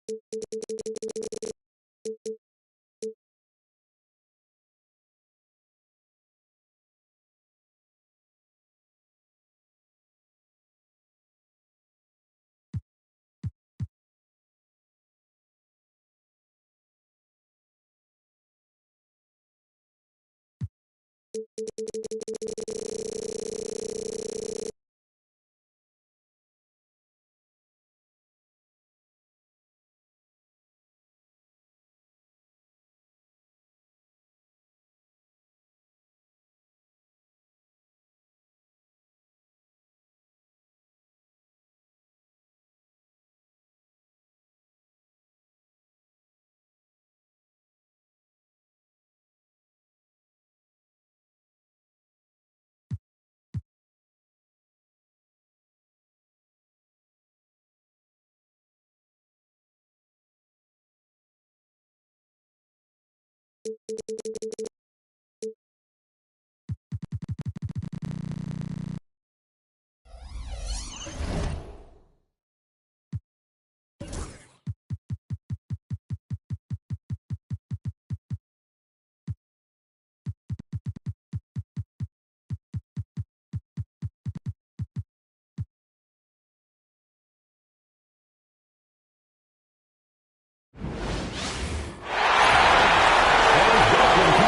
And welcome to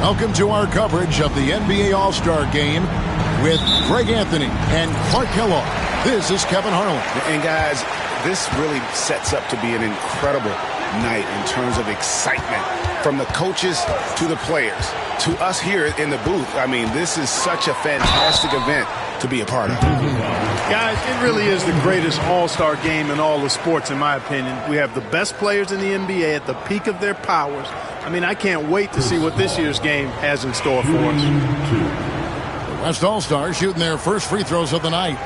Welcome to our coverage of the NBA All-Star Game with Greg Anthony and Clark Kellogg. This is Kevin Harlan. And guys, this really sets up to be an incredible night in terms of excitement from the coaches to the players to us here in the booth. I mean, this is such a fantastic event to be a part of. Guys, it really is the greatest all-star game in all of sports, in my opinion. We have the best players in the NBA at the peak of their powers. I mean, I can't wait to see what this year's game has in store for us. The West All-Stars shooting their first free throws of the night.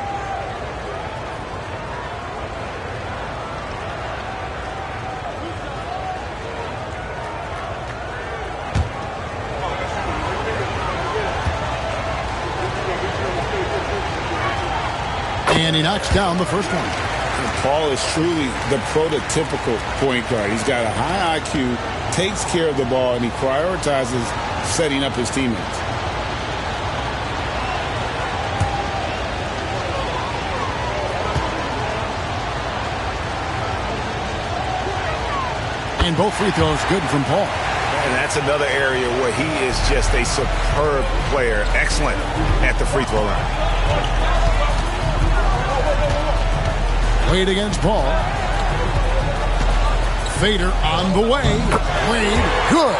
And he knocks down the first one. And Paul is truly the prototypical point guard. He's got a high IQ, takes care of the ball, and he prioritizes setting up his teammates. And both free throws good from Paul. And that's another area where he is just a superb player. Excellent at the free throw line. Wade against Paul. Fader on the way. Wade, good.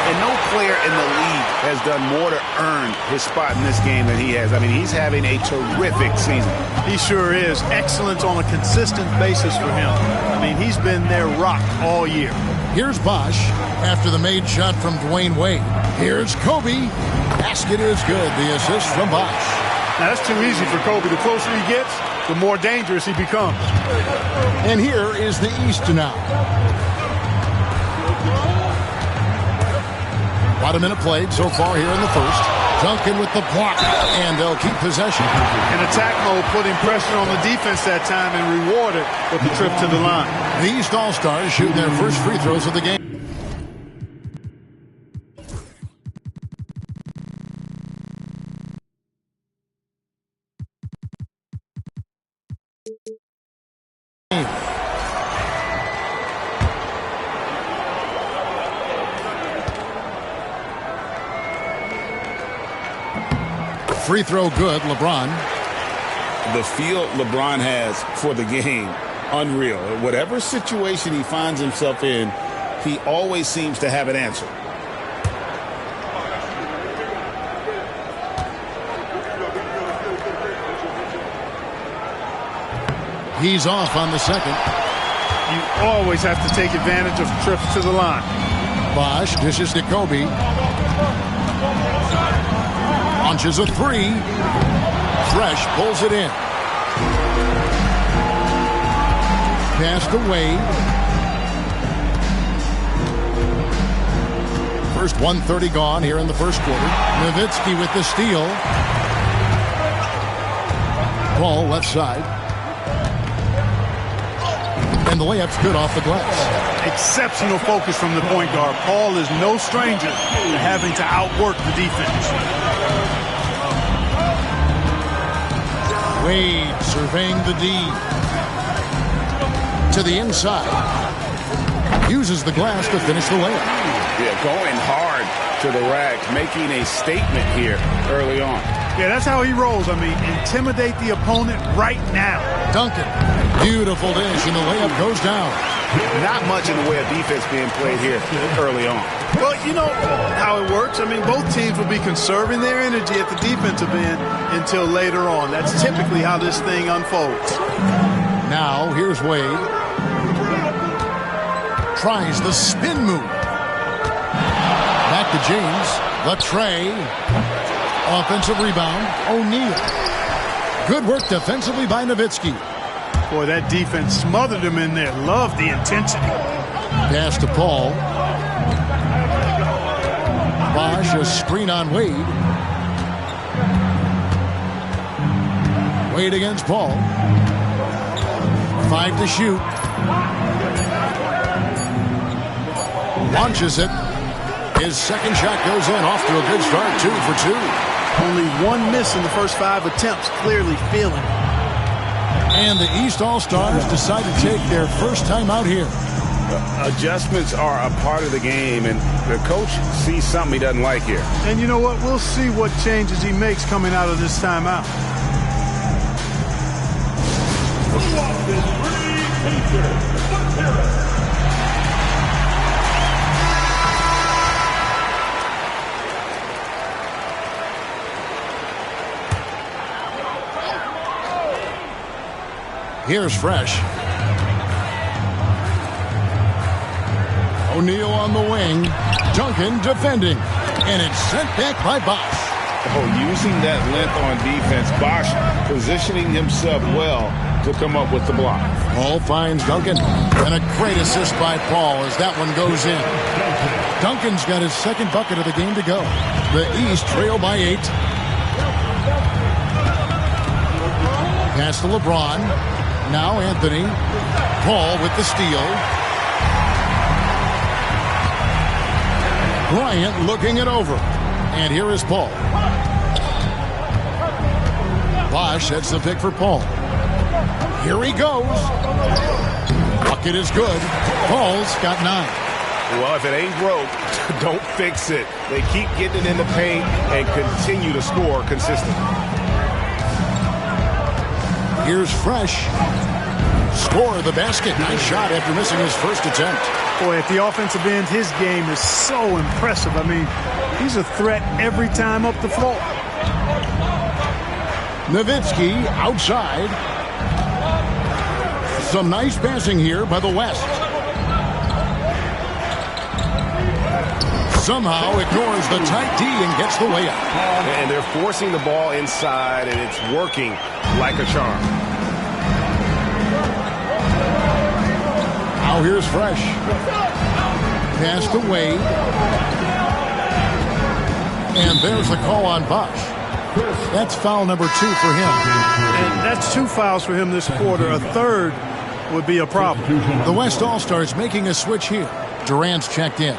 And no player in the league has done more to earn his spot in this game than he has. I mean, he's having a terrific season. He sure is. Excellence on a consistent basis for him. I mean, he's been their rock all year. Here's Bosh after the made shot from Dwayne Wade. Here's Kobe. Basket is good. The assist from Bosh. Now, that's too easy for Kobe. The closer he gets, the more dangerous he becomes. And here is the East now. About a minute played so far here in the first. Duncan with the block, and they'll keep possession. In attack mode, putting pressure on the defense that time and rewarded with the trip to the line. The East All-Stars shooting their first free throws of the game. Free throw good, LeBron. The feel LeBron has for the game, unreal. Whatever situation he finds himself in, he always seems to have an answer. He's off on the second. You always have to take advantage of trips to the line. Bosh dishes to Kobe. Launches a three. Fresh pulls it in. Pass to Wade. First 1:30 gone here in the first quarter. Nowitzki with the steal. Ball left side. And the layup's good off the glass. Exceptional focus from the point guard. Paul is no stranger to having to outwork the defense. Wade surveying the D. To the inside. Uses the glass to finish the layup. Yeah, going hard to the rack, making a statement here early on. Yeah, that's how he rolls. I mean, intimidate the opponent right now. Duncan, beautiful dish, and the layup goes down. Not much in the way of defense being played here early on. Well, you know how it works. I mean, both teams will be conserving their energy at the defensive end until later on. That's typically how this thing unfolds. Now, here's Wade. Tries the spin move. Back to James. Latrey. Offensive rebound. O'Neal. Good work defensively by Nowitzki. Boy, that defense smothered him in there. Love the intensity. Pass to Paul. Bosh, a screen on Wade. Wade against Paul. 5 to shoot. Launches it. His second shot goes in. Off to a good start. 2 for 2. Only one miss in the first 5 attempts. Clearly feeling it. And the East All-Stars decide to take their first time out here. Adjustments are a part of the game, and the coach sees something he doesn't like here. And you know what? We'll see what changes he makes coming out of this timeout. Here's Fresh. O'Neal on the wing. Duncan defending. And it's sent back by Bosch. Oh, using that length on defense. Bosch positioning himself well to come up with the block. Paul finds Duncan. And a great assist by Paul as that one goes in. Duncan's got his second bucket of the game to go. The East trail by 8. Pass to LeBron. Now Anthony. Paul with the steal. Bryant looking it over. And here is Paul. Bosch sets the pick for Paul. Here he goes. Bucket is good. Paul's got 9. Well, if it ain't broke, don't fix it. They keep getting it in the paint and continue to score consistently. Here's Fresh. Score the basket. Nice shot after missing his first attempt. Boy, at the offensive end, his game is so impressive. I mean, he's a threat every time up the floor. Nowitzki outside. Some nice passing here by the West. Somehow ignores the tight D and gets the way up. And they're forcing the ball inside, and it's working like a charm. Now here's Fresh. Pass to Wade. And there's the call on Bosch. That's foul number 2 for him. And that's 2 fouls for him this quarter. A third would be a problem. The West All-Stars making a switch here. Durant's checked in.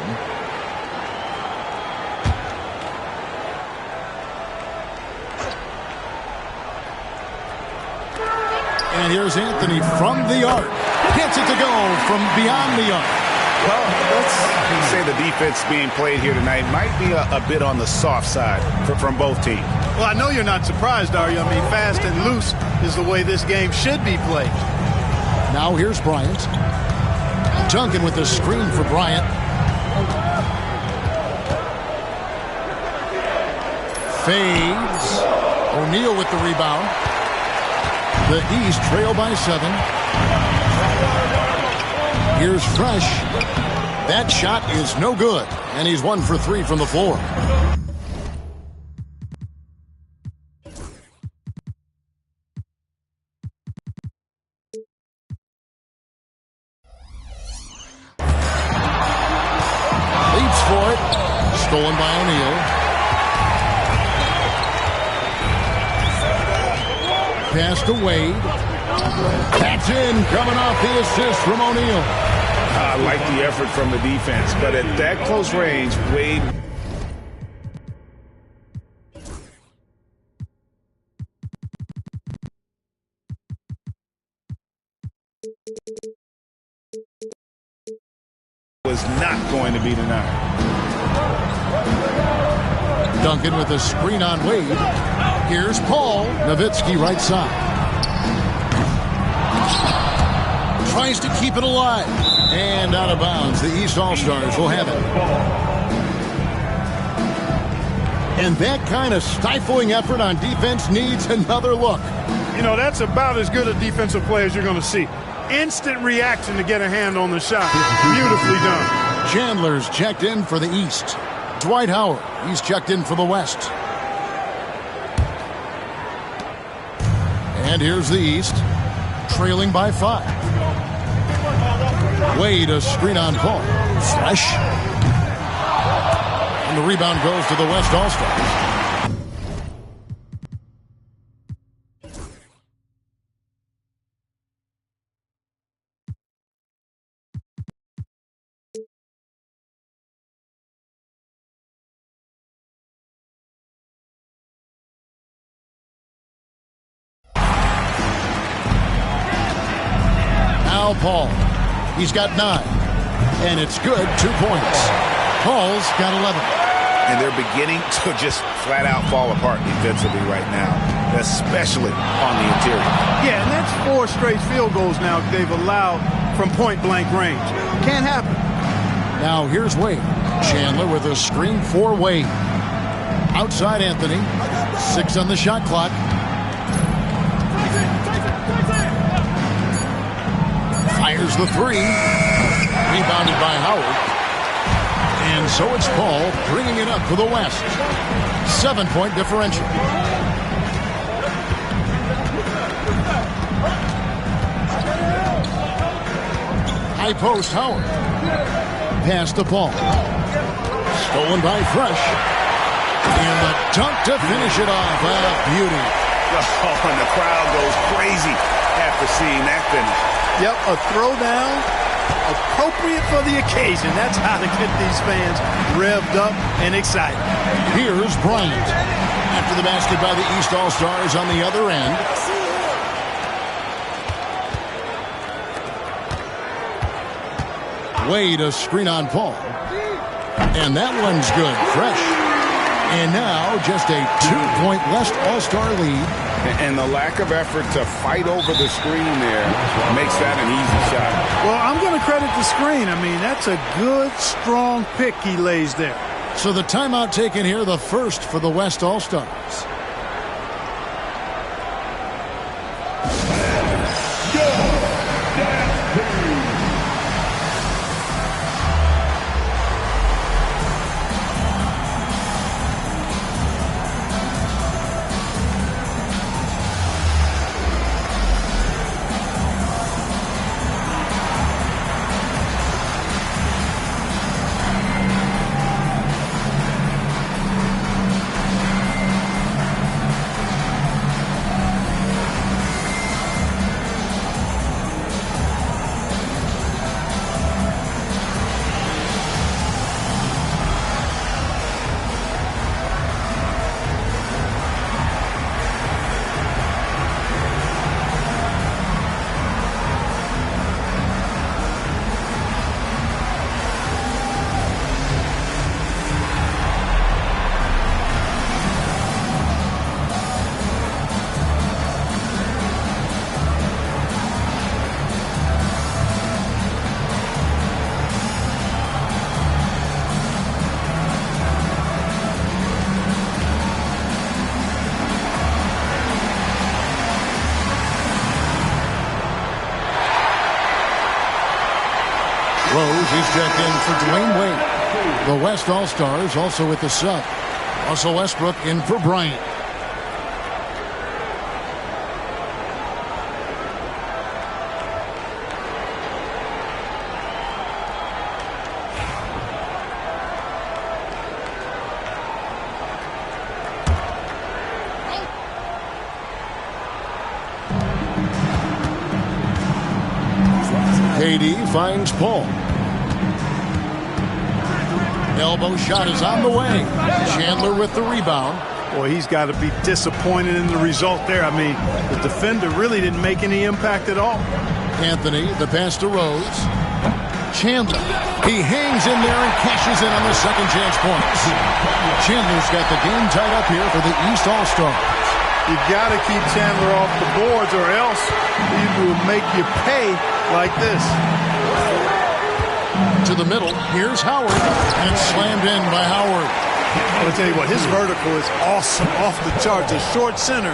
And here's Anthony from the arc. Gets it to go from beyond the arc. Well, let's say the defense being played here tonight might be a bit on the soft side from both teams. Well, I know you're not surprised, are you? I mean, fast and loose is the way this game should be played. Now here's Bryant. Duncan with the screen for Bryant. Fades. O'Neal with the rebound. The East trail by 7. Here's Fresh. That shot is no good, and he's 1 for 3 from the floor. Leaps for it. Stolen by O'Neal. Pass to Wade. That's in, coming off the assist from O'Neal. I like the effort from the defense, but at that close range, Wade was not going to be denied. Duncan with a screen on Wade. Here's Paul. Nowitzki right side. Tries to keep it alive. And out of bounds. The East All-Stars will have it. And that kind of stifling effort on defense needs another look. You know, that's about as good a defensive play as you're going to see. Instant reaction to get a hand on the shot. Beautifully done. Chandler's checked in for the East. Dwight Howard, he's checked in for the West. And here's the East, trailing by 5. Wade, a screen on Paul. Fresh. And the rebound goes to the West All-Stars. Now Paul. He's got 9. And it's good. 2 points. Paul's got 11. And they're beginning to just flat out fall apart defensively right now, especially on the interior. Yeah, and that's 4 straight field goals now they've allowed from point-blank range. Can't happen. Now here's Wade. Chandler with a screen for Wade. Outside Anthony. 6 on the shot clock. Fires the 3. Rebounded by Howard. And so it's Paul bringing it up for the West. 7-point differential. High post, Howard. Pass to Paul. Stolen by Fresh. And the dunk to finish it off. Beauty. Oh, and the crowd goes crazy after seeing that finish. Yep, a throwdown appropriate for the occasion. That's how to get these fans revved up and excited. Here's Bryant. After the basket by the East All-Stars on the other end. Wade, a screen on Paul. And that one's good. Fresh. And now just a 2-point West All-Star lead. And the lack of effort to fight over the screen there makes that an easy shot. Well, I'm going to credit the screen. I mean, that's a good, strong pick he lays there. So the timeout taken here, the first for the West All-Stars. Rose is checked in for Dwayne Wade. The West All-Stars also with the sub. Russell Westbrook in for Bryant. KD finds Paul. Elbow shot is on the way. Chandler with the rebound. Boy, he's got to be disappointed in the result there. I mean, the defender really didn't make any impact at all. Anthony, the pass to Rose. Chandler. He hangs in there and cashes in on the second chance points. Chandler's got the game tied up here for the East All-Stars. You got to keep Chandler off the boards or else he will make you pay like this. To the middle, here's Howard, and it's slammed in by Howard. I'll tell you what, his vertical is awesome, off the charts. A short center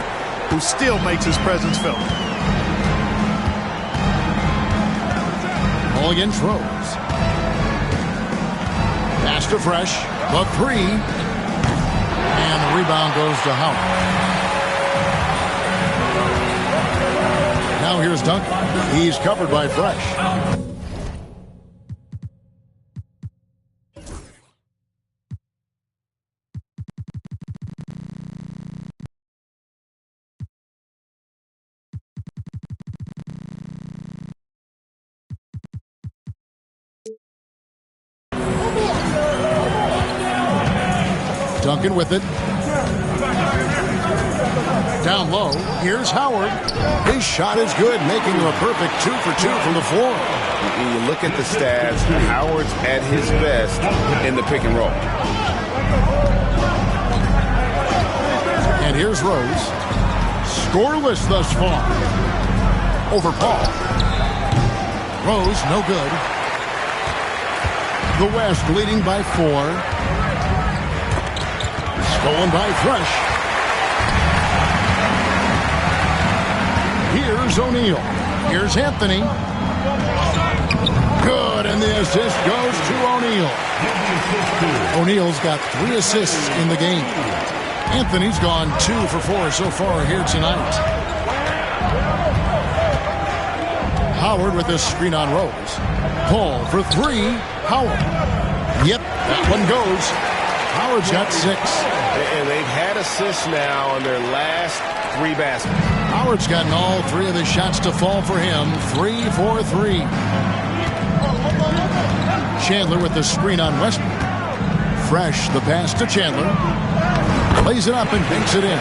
who still makes his presence felt. All against Rose. Pass to Fresh, the 3. And the rebound goes to Howard. Now here's Duncan. He's covered by Fresh. Duncan with it. Down low, here's Howard. His shot is good, making him a perfect 2 for 2 from the floor. When you look at the stats, Howard's at his best in the pick and roll. And here's Rose. Scoreless thus far. Over Paul. Rose, no good. The West leading by 4. Stolen by Fresh. Here's O'Neal. Here's Anthony. Good, and the assist goes to O'Neal. O'Neal's got 3 assists in the game. Anthony's gone 2 for 4 so far here tonight. Howard with this screen on Rose. Paul for 3. Howard. Yep, that one goes. Howard's got 6. And they've had assists now on their last 3 baskets. Howard's gotten all 3 of the shots to fall for him. 3 for 3. Chandler with the screen on Westbrook. Fresh, the pass to Chandler. Lays it up and banks it in.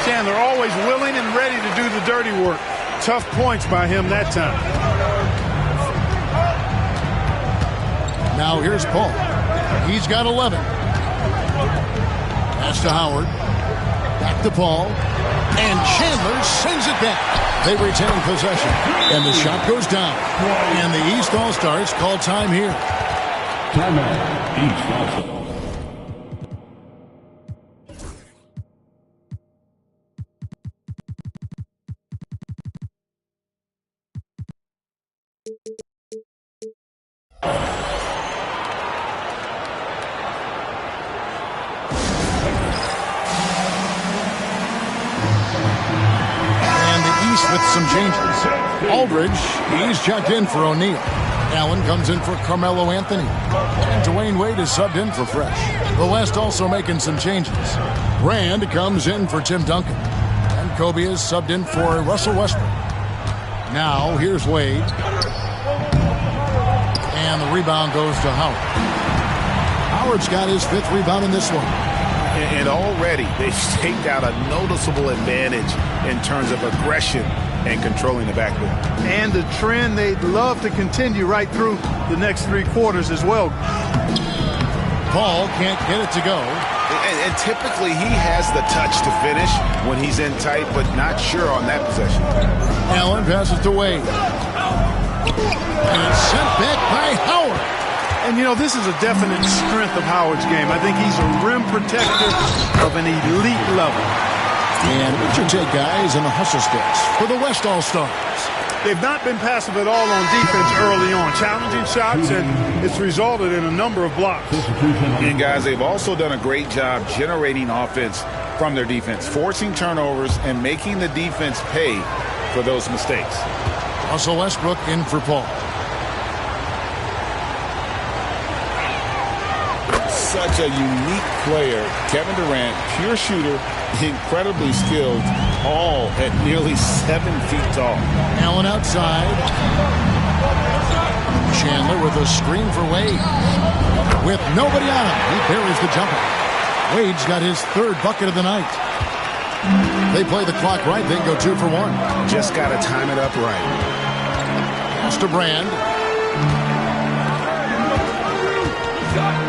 Chandler always willing and ready to do the dirty work. Tough points by him that time. Now here's Paul. He's got 11. Pass to Howard. Back to Paul. And Chandler sends it back. They retain possession. And the shot goes down. And the East All-Stars call time here. Timeout, East All-Stars. With some changes. Aldridge, he's checked in for O'Neal. Allen comes in for Carmelo Anthony. And Dwayne Wade is subbed in for Fresh. The West also making some changes. Rand comes in for Tim Duncan. And Kobe is subbed in for Russell Westbrook. Now, here's Wade. And the rebound goes to Howard. Howard's got his 5th rebound in this one. And already they've staked out a noticeable advantage in terms of aggression and controlling the backboard. And the trend they'd love to continue right through the next 3 quarters as well. Paul can't get it to go. And typically he has the touch to finish when he's in tight, but not sure on that possession. Allen passes to Wade. And it's sent back by Howard. And, you know, this is a definite strength of Howard's game. I think he's a rim protector of an elite level. And what's your take, guys, in the hustle stats for the West All-Stars? They've not been passive at all on defense early on. Challenging shots, and it's resulted in a number of blocks. And, guys, they've also done a great job generating offense from their defense, forcing turnovers and making the defense pay for those mistakes. Russell Westbrook in for Paul. Such a unique player. Kevin Durant, pure shooter, incredibly skilled, all at nearly 7 feet tall. Allen outside. Chandler with a screen for Wade. With nobody on him, he buries the jumper. Wade's got his 3rd bucket of the night. They play the clock right, then go 2 for 1. Just got to time it up right. Pass to Brand.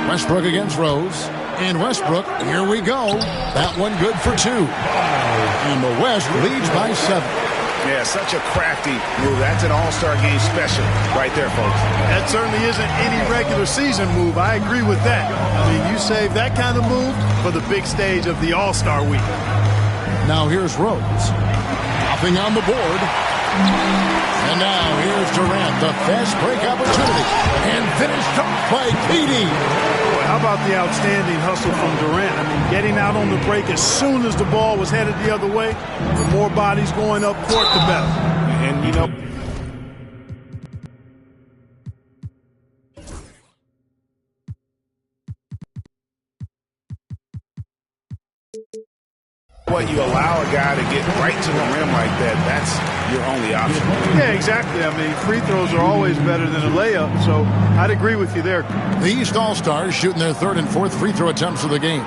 Westbrook against Rose. And Westbrook, here we go. That one good for 2. And the West leads by 7. Yeah, such a crafty move. That's an all-star game special right there, folks. That certainly isn't any regular season move. I agree with that. I mean, you save that kind of move for the big stage of the All-Star week. Now here's Rose. Hopping on the board. And now here's Durant, the fast break opportunity. And finished off by KD. Boy, how about the outstanding hustle from Durant? I mean, getting out on the break as soon as the ball was headed the other way. The more bodies going up court, the better. And, you know, what? You allow a guy to get right to the rim like that. That's your only option. Yeah, exactly. I mean, free throws are always better than a layup, so I'd agree with you there. The East All-Stars shooting their third and fourth free throw attempts of the game.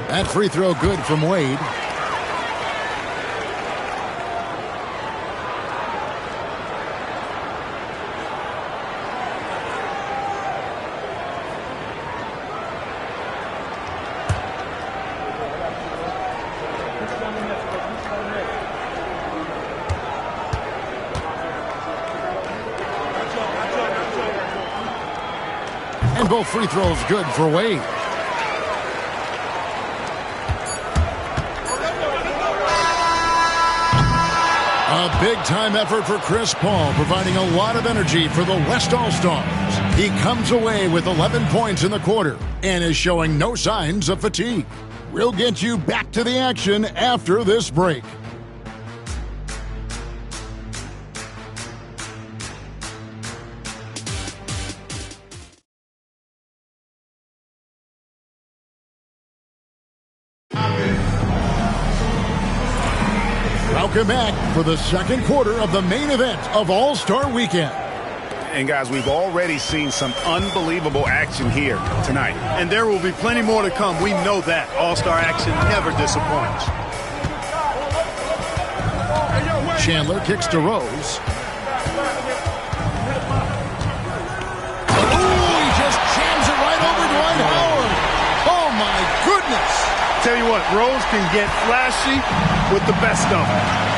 That free throw good from Wade. And both free throws good for Wade. A big-time effort for Chris Paul, providing a lot of energy for the West All-Stars. He comes away with 11 points in the quarter and is showing no signs of fatigue. We'll get you back to the action after this break. Welcome back for the second quarter of the main event of All-Star Weekend. And guys, we've already seen some unbelievable action here tonight. And there will be plenty more to come. We know that. All-Star action never disappoints. Chandler kicks to Rose. Oh, he just jams it right over Dwight Howard. Oh, my goodness. Tell you what, Rose can get flashy with the best of them.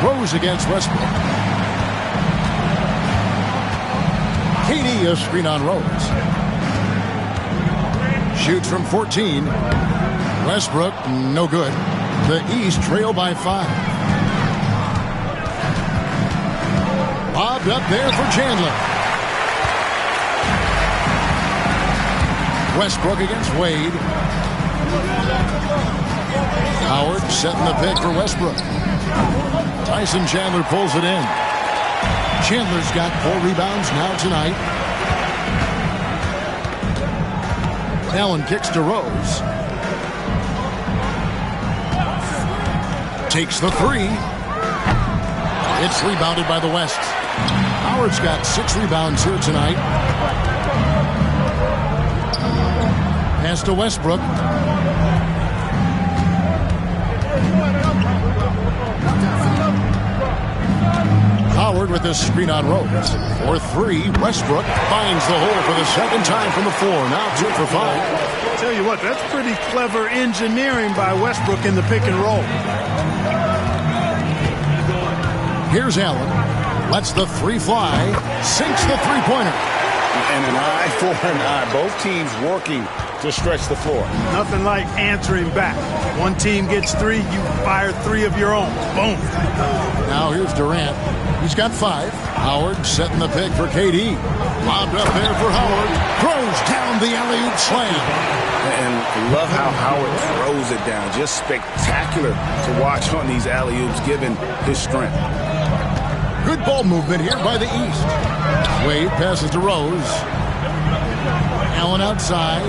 Rose against Westbrook. KD a screen on Rose. Shoots from 14. Westbrook, no good. The East trail by 5. Bobbed up there for Chandler. Westbrook against Wade. Howard setting the pick for Westbrook. Tyson Chandler pulls it in. Chandler's got 4 rebounds now tonight. Allen kicks to Rose. Takes the 3. It's rebounded by the West. Howard's got 6 rebounds here tonight. Pass to Westbrook. Howard with this screen on Rose. For 3, Westbrook finds the hole for the second time from the floor. Now 2 for 5. Tell you what, that's pretty clever engineering by Westbrook in the pick and roll. Here's Allen. Lets the 3 fly. Sinks the three-pointer. And an eye for an eye. Both teams working to stretch the floor. Nothing like answering back. One team gets 3, you fire 3 of your own. Boom. Now here's Durant. He's got 5. Howard setting the pick for KD. Lobbed up there for Howard. Throws down the alley-oop slam. And love how Howard throws it down. Just spectacular to watch on these alley-oops, given his strength. Good ball movement here by the East. Wade passes to Rose. Allen outside.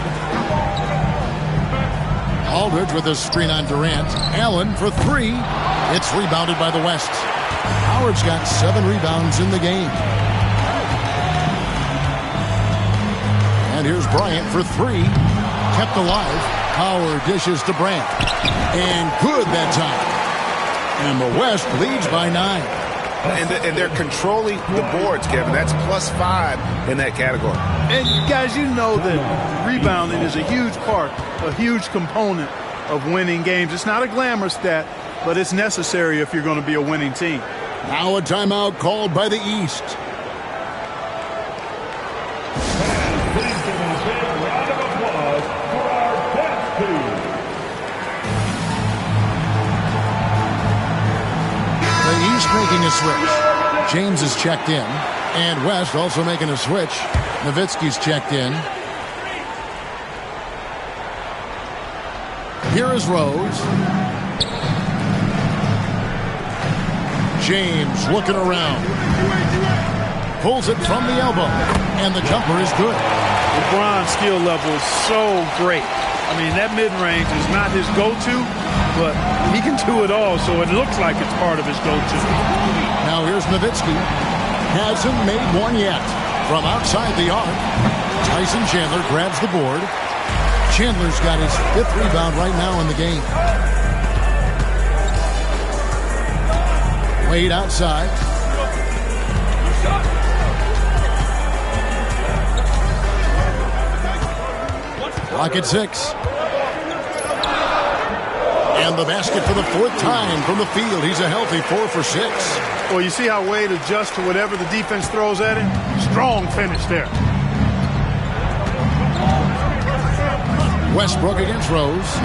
Aldridge with a screen on Durant. Allen for 3. It's rebounded by the West. Howard's got 7 rebounds in the game. And here's Bryant for 3. Kept alive. Howard dishes to Brandt. And good that time. And the West leads by 9. And they're controlling the boards, Kevin. That's +5 in that category. And guys, you know that rebounding is a huge part, a huge component of winning games. It's not a glamour stat, but it's necessary if you're going to be a winning team. Now a timeout called by the East. Please give us a round of applause for our best team. The East making a switch. James is checked in. And West also making a switch. Nowitzki's checked in. Here is Rose. James looking around. Pulls it from the elbow. And the jumper is good. LeBron's skill level is so great. I mean, that mid-range is not his go-to, but he can do it all, so it looks like it's part of his go-to. Now here's Nowitzki. Hasn't made one yet. From outside the arc, Tyson Chandler grabs the board. Chandler's got his 5th rebound right now in the game. Wade outside. Clock at 6. And the basket for the 4th time from the field. He's a healthy 4 for 6. Well, you see how Wade adjusts to whatever the defense throws at him? Strong finish there. Westbrook against Rose.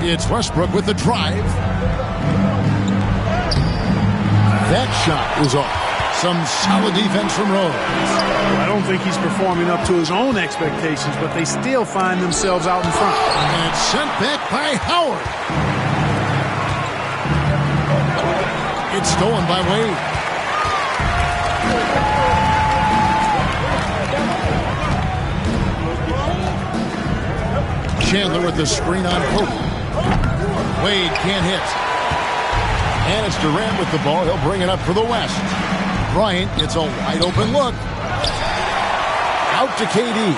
It's Westbrook with the drive. That shot is off. Some solid defense from Rose. I don't think he's performing up to his own expectations, but they still find themselves out in front. And it's sent back by Howard. It's stolen by Wade. Chandler with the screen on Kobe. Wade can't hit. And it's Durant with the ball. He'll bring it up for the West. Bryant gets a wide open look. Out to KD.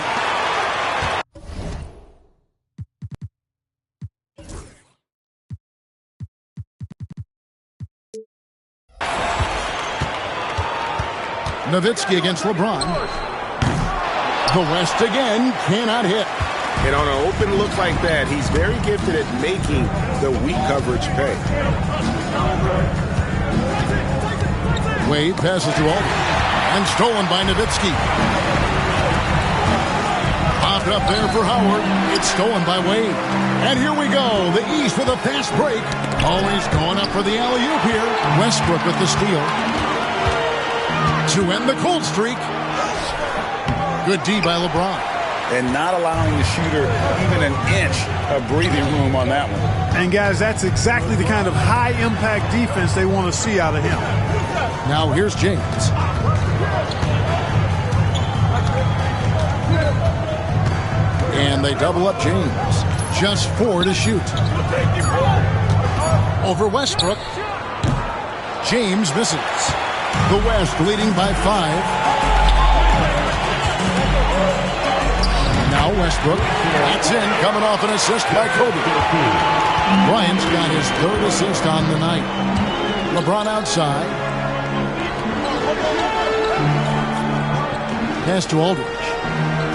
Nowitzki against LeBron. The West again cannot hit. And on an open look like that, he's very gifted at making the weak coverage pay. Wade passes to Aldridge. And stolen by Nowitzki. Popped up there for Howard. It's stolen by Wade. And here we go. The East with a fast break. Always going up for the alley-oop here. Westbrook with the steal. To end the cold streak. Good D by LeBron. And not allowing the shooter even an inch of breathing room on that one. And, guys, that's exactly the kind of high-impact defense they want to see out of him. Now here's James. And they double up James. Just 4 to shoot. Over Westbrook. James misses. The West leading by 5. Now Westbrook. That's in. Coming off an assist by Kobe. Bryant's got his 3rd assist on the night. LeBron outside. Pass to Aldridge.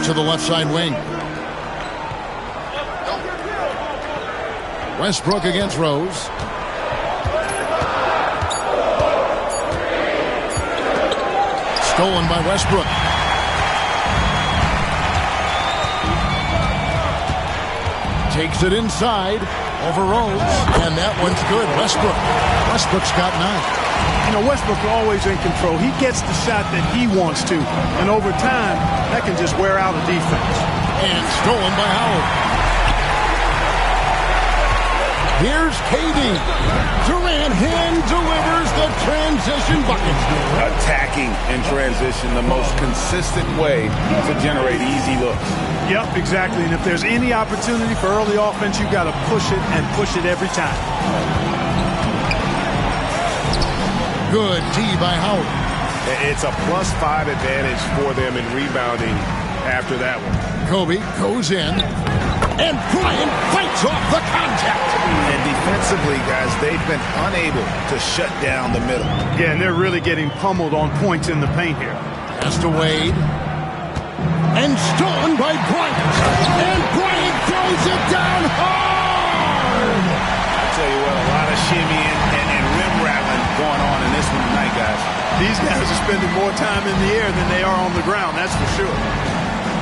To the left side wing. Westbrook against Rose. Stolen by Westbrook. Takes it inside over Rose. And that one's good. Westbrook's got 9. You know, Westbrook's always in control. He gets the shot that he wants to. And over time, that can just wear out a defense. And stolen by Howard. Here's KD. Durant hand delivers the transition bucket. Attacking in transition, the most consistent way to generate easy looks. Yep, exactly. And if there's any opportunity for early offense, you've got to push it and push it every time. Good D by Howard. It's a +5 advantage for them in rebounding after that one. Kobe goes in. And Bryant fights off the contact. And defensively, guys, they've been unable to shut down the middle. Yeah, and they're really getting pummeled on points in the paint here. Pass to Wade. And stolen by Bryant. And Bryant throws it down hard. I'll tell you what, a lot of shimmying and rim rattling going on in this one tonight, guys. These guys are spending more time in the air than they are on the ground, that's for sure.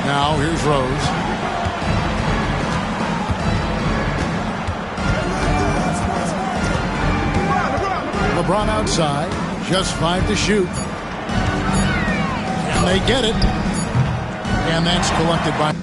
Now here's Rose. LeBron outside. Just 5 to shoot. And they get it. And that's collected by...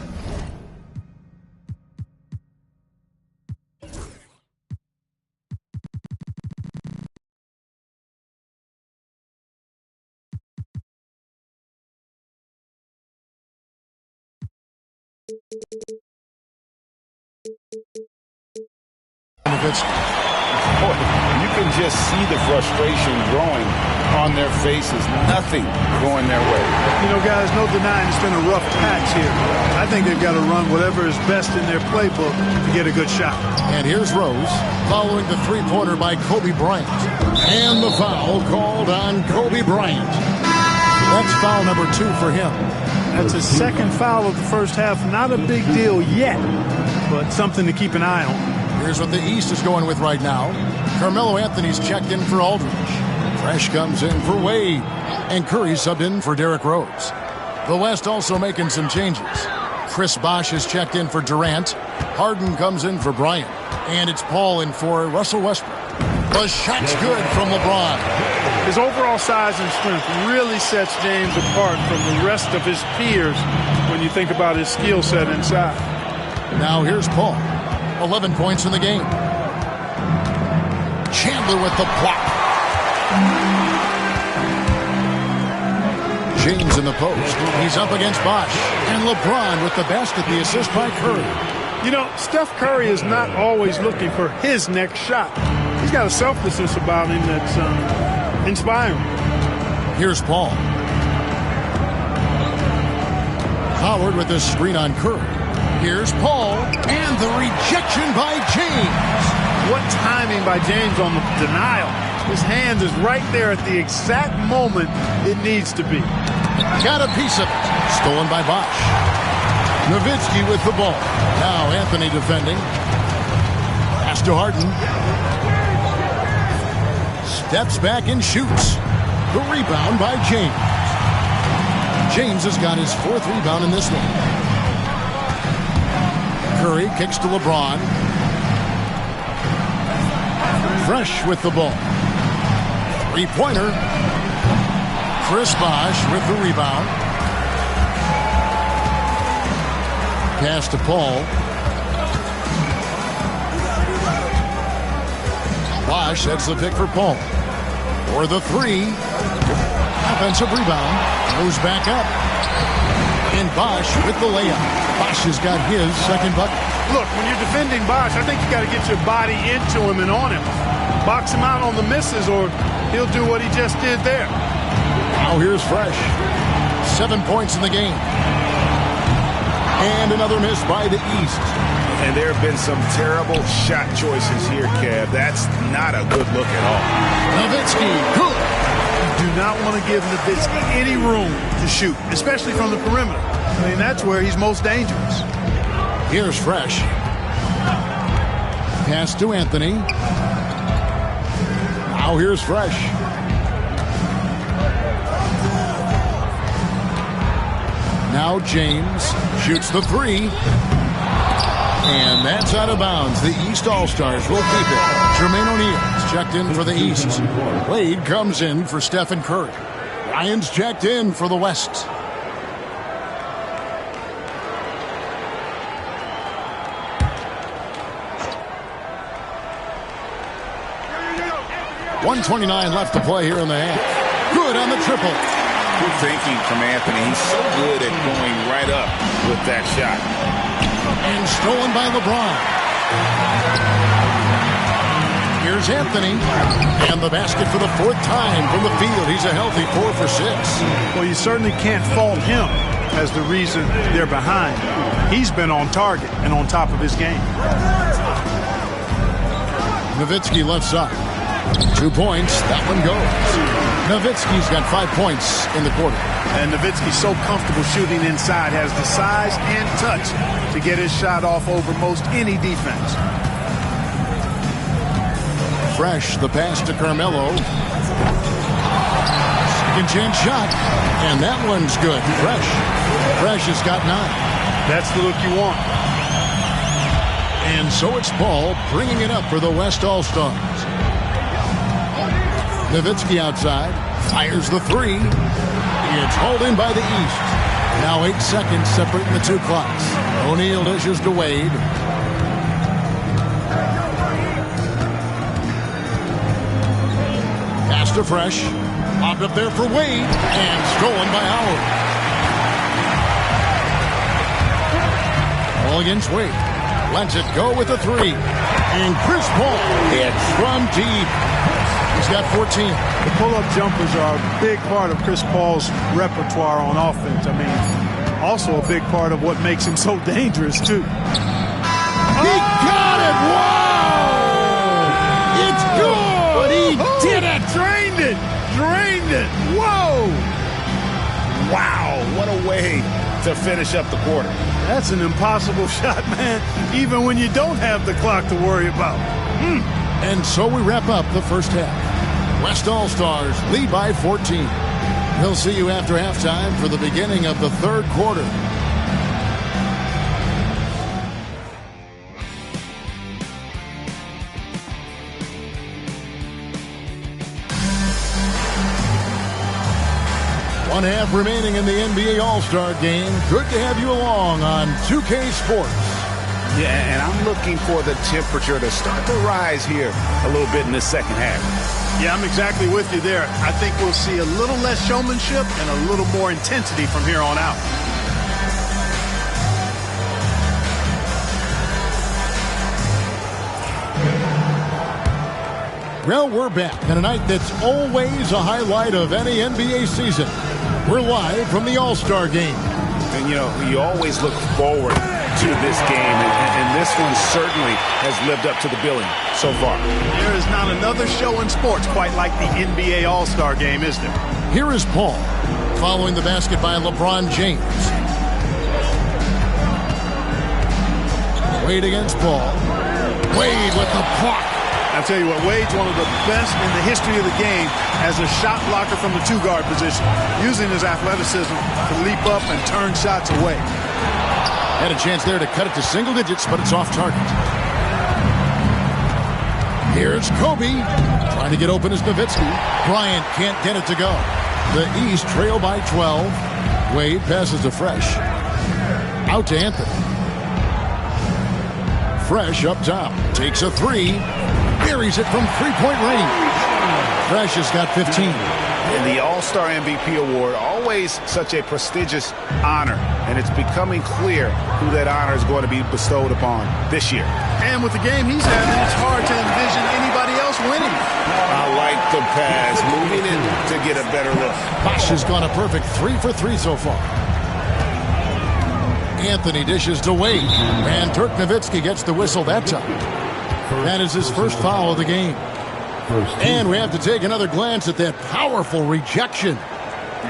Boy, you can just see the frustration growing on their faces. Nothing going their way. You know, guys, no denying it's been a rough patch here. I think they've got to run whatever is best in their playbook to get a good shot. And here's Rose following the three-pointer by Kobe Bryant. And the foul called on Kobe Bryant. That's foul number 2 for him. That's his second foul of the first half. Not a big deal yet, but something to keep an eye on. Here's what the East is going with right now. Carmelo Anthony's checked in for Aldridge. Fresh comes in for Wade. And Curry subbed in for Derrick Rose. The West also making some changes. Chris Bosh is checked in for Durant. Harden comes in for Bryant. And it's Paul in for Russell Westbrook. The shot's good from LeBron. His overall size and strength really sets James apart from the rest of his peers when you think about his skill set inside. Now here's Paul. 11 points in the game. Chandler with the block. James in the post. He's up against Bosh. And LeBron with the basket, the assist by Curry. You know, Steph Curry is not always looking for his next shot. He's got a selflessness about him that's inspiring. Here's Paul. Howard with the screen on Curry. Here's Paul, and the rejection by James. What timing by James on the denial. His hand is right there at the exact moment it needs to be. Got a piece of it. Stolen by Bosh. Nowitzki with the ball. Now Anthony defending. Pass to Harden. Steps back and shoots. The rebound by James. James has got his 4th rebound in this one. Curry kicks to LeBron. Fresh with the ball. Three-pointer. Chris Bosh with the rebound. Pass to Paul. Bosh sets the pick for Paul. For the 3. Offensive rebound. Goes back up. And Bosh with the layup. Bosh has got his second bucket. Look, when you're defending Bosh, I think you got to get your body into him and on him. Box him out on the misses or he'll do what he just did there. Now here's Fresh. 7 points in the game. And another miss by the East. And there have been some terrible shot choices here, Kev. That's not a good look at all. Nowitzki, good. You do not want to give Nowitzki any room to shoot, especially from the perimeter. I mean, that's where he's most dangerous. Here's Fresh. Pass to Anthony. Now here's Fresh. Now James shoots the 3. And that's out of bounds. The East All-Stars will keep it. Jermaine O'Neal's checked in for the East. Wade comes in for Stephen Curry. Ryan's checked in for the West. .129 left to play here in the half. Good on the triple. Good thinking from Anthony. He's so good at going right up with that shot. And stolen by LeBron. Here's Anthony. And the basket for the 4th time from the field. He's a healthy 4 for 6. Well, you certainly can't fault him as the reason they're behind. He's been on target and on top of his game. Nowitzki left side. 2 points. That one goes. Nowitzki's got 5 points in the quarter. And Nowitzki's so comfortable shooting inside, has the size and touch to get his shot off over most any defense. Fresh, the pass to Carmelo. Second chance shot. And that one's good. Fresh has got 9. That's the look you want. And so it's Paul bringing it up for the West All-Stars. Nowitzki outside. Fires the three. It's hauled in by the East. Now 8 seconds separating the two clocks. O'Neal dishes to Wade. Pass to Fresh. Lobbed up there for Wade. And stolen by Howard. Ball against Wade. Lets it go with the three. And Chris Paul hits from deep. He's got 14. The pull-up jumpers are a big part of Chris Paul's repertoire on offense. I mean, also a big part of what makes him so dangerous, too. He got it! Wow! It's good! He did it! Drained it! Drained it! Whoa! Wow, what a way to finish up the quarter. That's an impossible shot, man, even when you don't have the clock to worry about. And so we wrap up the first half. West All-Stars lead by 14. We'll see you after halftime for the beginning of the third quarter. One half remaining in the NBA All-Star game. Good to have you along on 2K Sports. Yeah, and I'm looking for the temperature to start to rise here a little bit in the second half. Yeah, I'm exactly with you there. I think we'll see a little less showmanship and a little more intensity from here on out. Well, we're back on a night that's always a highlight of any NBA season. We're live from the All-Star game. And, you know, you always look forward to this game, and this one certainly has lived up to the billing so far. There is not another show in sports quite like the NBA All-Star game, is there? Here is Paul, following the basket by LeBron James. Wade against Paul. Wade with the block. I'll tell you what, Wade's one of the best in the history of the game as a shot blocker from the two-guard position, using his athleticism to leap up and turn shots away. Had a chance there to cut it to single digits, but it's off target. Here's Kobe. Trying to get open is Nowitzki. Bryant can't get it to go. The East trail by 12. Wade passes to Fresh. Out to Anthony. Fresh up top. Takes a three. Buries it from three-point range. Fresh has got 15. And the All-Star MVP award, always such a prestigious honor, and it's becoming clear who that honor is going to be bestowed upon this year. And with the game he's having, it's hard to envision anybody else winning. I like the pass, moving in to get a better look. Bosh has gone a perfect 3 for 3 so far. Anthony dishes to Wade, and Dirk Nowitzki gets the whistle that time. That is his first foul of the game. And we have to take another glance at that powerful rejection.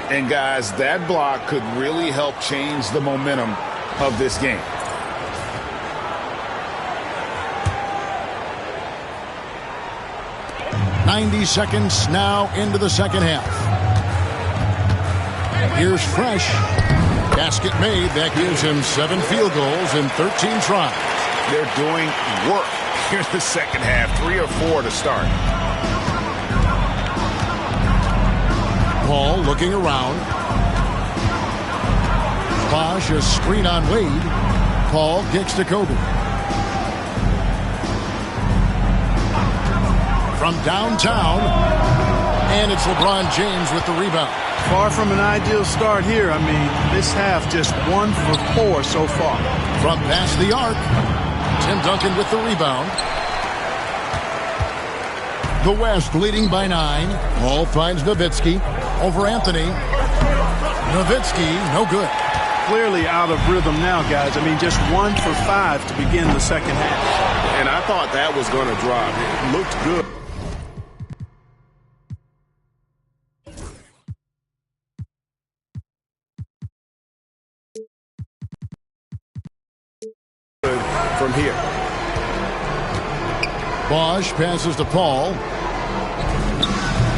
And guys, that block could really help change the momentum of this game. .90 seconds now into the second half. Here's Fresh. Basket made. That gives him 7 field goals in 13 tries. They're doing work here in the second half. 3 or 4 to start. Paul looking around. Bosh, a screen on Wade. Paul kicks to Kobe. From downtown. And it's LeBron James with the rebound. Far from an ideal start here. I mean, this half just 1 for 4 so far. From past the arc. Tim Duncan with the rebound. The West leading by 9. Paul finds Nowitzki over Anthony. Nowitzki, no good. Clearly out of rhythm now, guys. I mean, just 1 for 5 to begin the second half. And I thought that was going to drop. It looked good. From here. Bosh passes to Paul.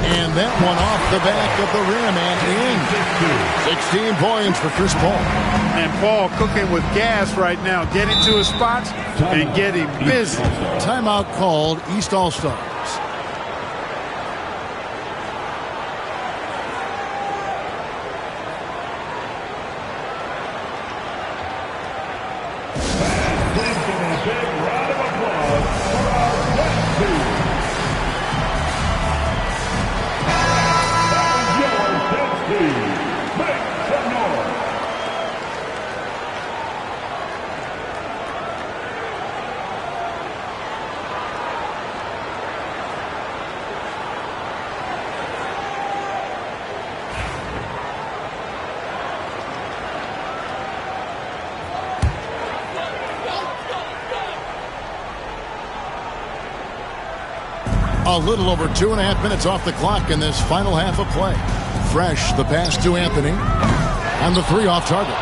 And that one off the back of the rim and in. 16 points for Chris Paul. And Paul cooking with gas right now. Getting to his spots and getting busy. Timeout called East All-Stars. A little over 2.5 minutes off the clock in this final half of play. Fresh, the pass to Anthony. And the 3 off target.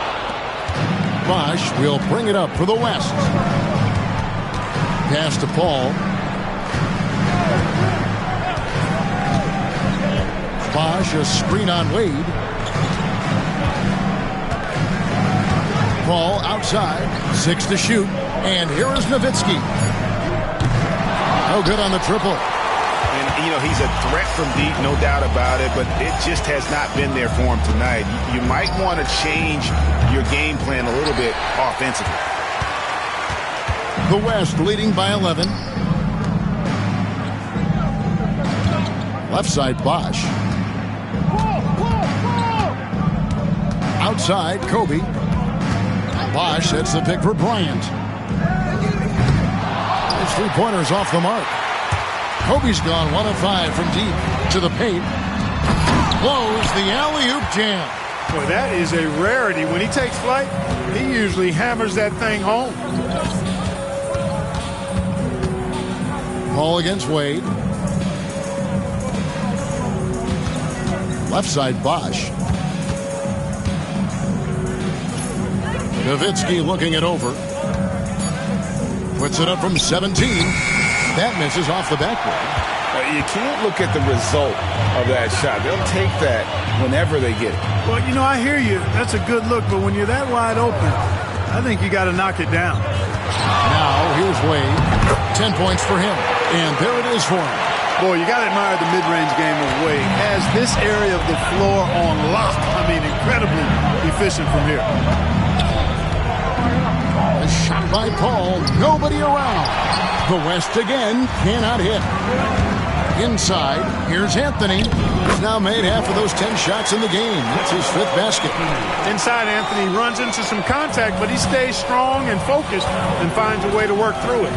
Bosch will bring it up for the West. Pass to Paul. Bosch, a screen on Wade. Paul outside. 6 to shoot. And here is Nowitzki. No good on the triple. And, you know, he's a threat from deep, no doubt about it, but it just has not been there for him tonight. You might want to change your game plan a little bit offensively. The West leading by 11. Left side, Bosch. Outside, Kobe. Bosch sets the pick for Bryant. His 3-pointers off the mark. Kobe's gone 1 of 5 from deep to the paint. Blows the alley-oop jam. Boy, that is a rarity. When he takes flight, he usually hammers that thing home. Ball against Wade. Left side, Bosch. Nowitzki looking it over. Puts it up from 17. That misses off the backboard. You can't look at the result of that shot. They'll take that whenever they get it. Well, you know, I hear you. That's a good look, but when you're that wide open, I think you got to knock it down. Now, here's Wade. 10 points for him. And there it is for him. Boy, you got to admire the mid-range game of Wade. Has this area of the floor on lock. I mean, incredibly efficient from here. A shot by Paul. Nobody around. The West again cannot hit. Inside, here's Anthony. He's now made half of those 10 shots in the game. That's his 5th basket. Inside, Anthony runs into some contact, but he stays strong and focused and finds a way to work through it.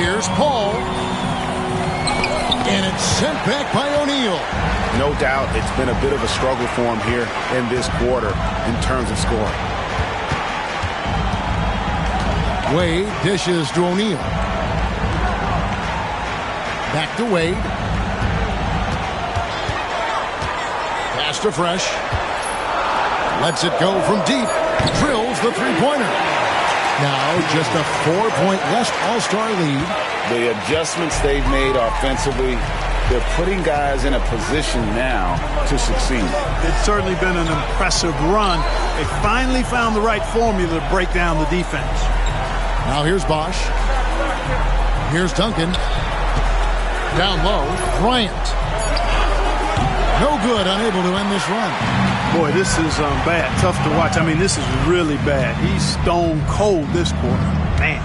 Here's Paul. And it's sent back by O'Neal. No doubt it's been a bit of a struggle for him here in this quarter in terms of scoring. Wade dishes to O'Neal. Back to Wade. Pass to Fresh. Lets it go from deep. Drills the 3-pointer. Now just a 4-point West All-Star lead. The adjustments they've made offensively, they're putting guys in a position now to succeed. It's certainly been an impressive run. They finally found the right formula to break down the defense. Now here's Bosch. Here's Duncan. Down low, Bryant. No good, unable to end this run. Boy, this is bad. Tough to watch. I mean, this is really bad. He's stone cold this quarter. Man.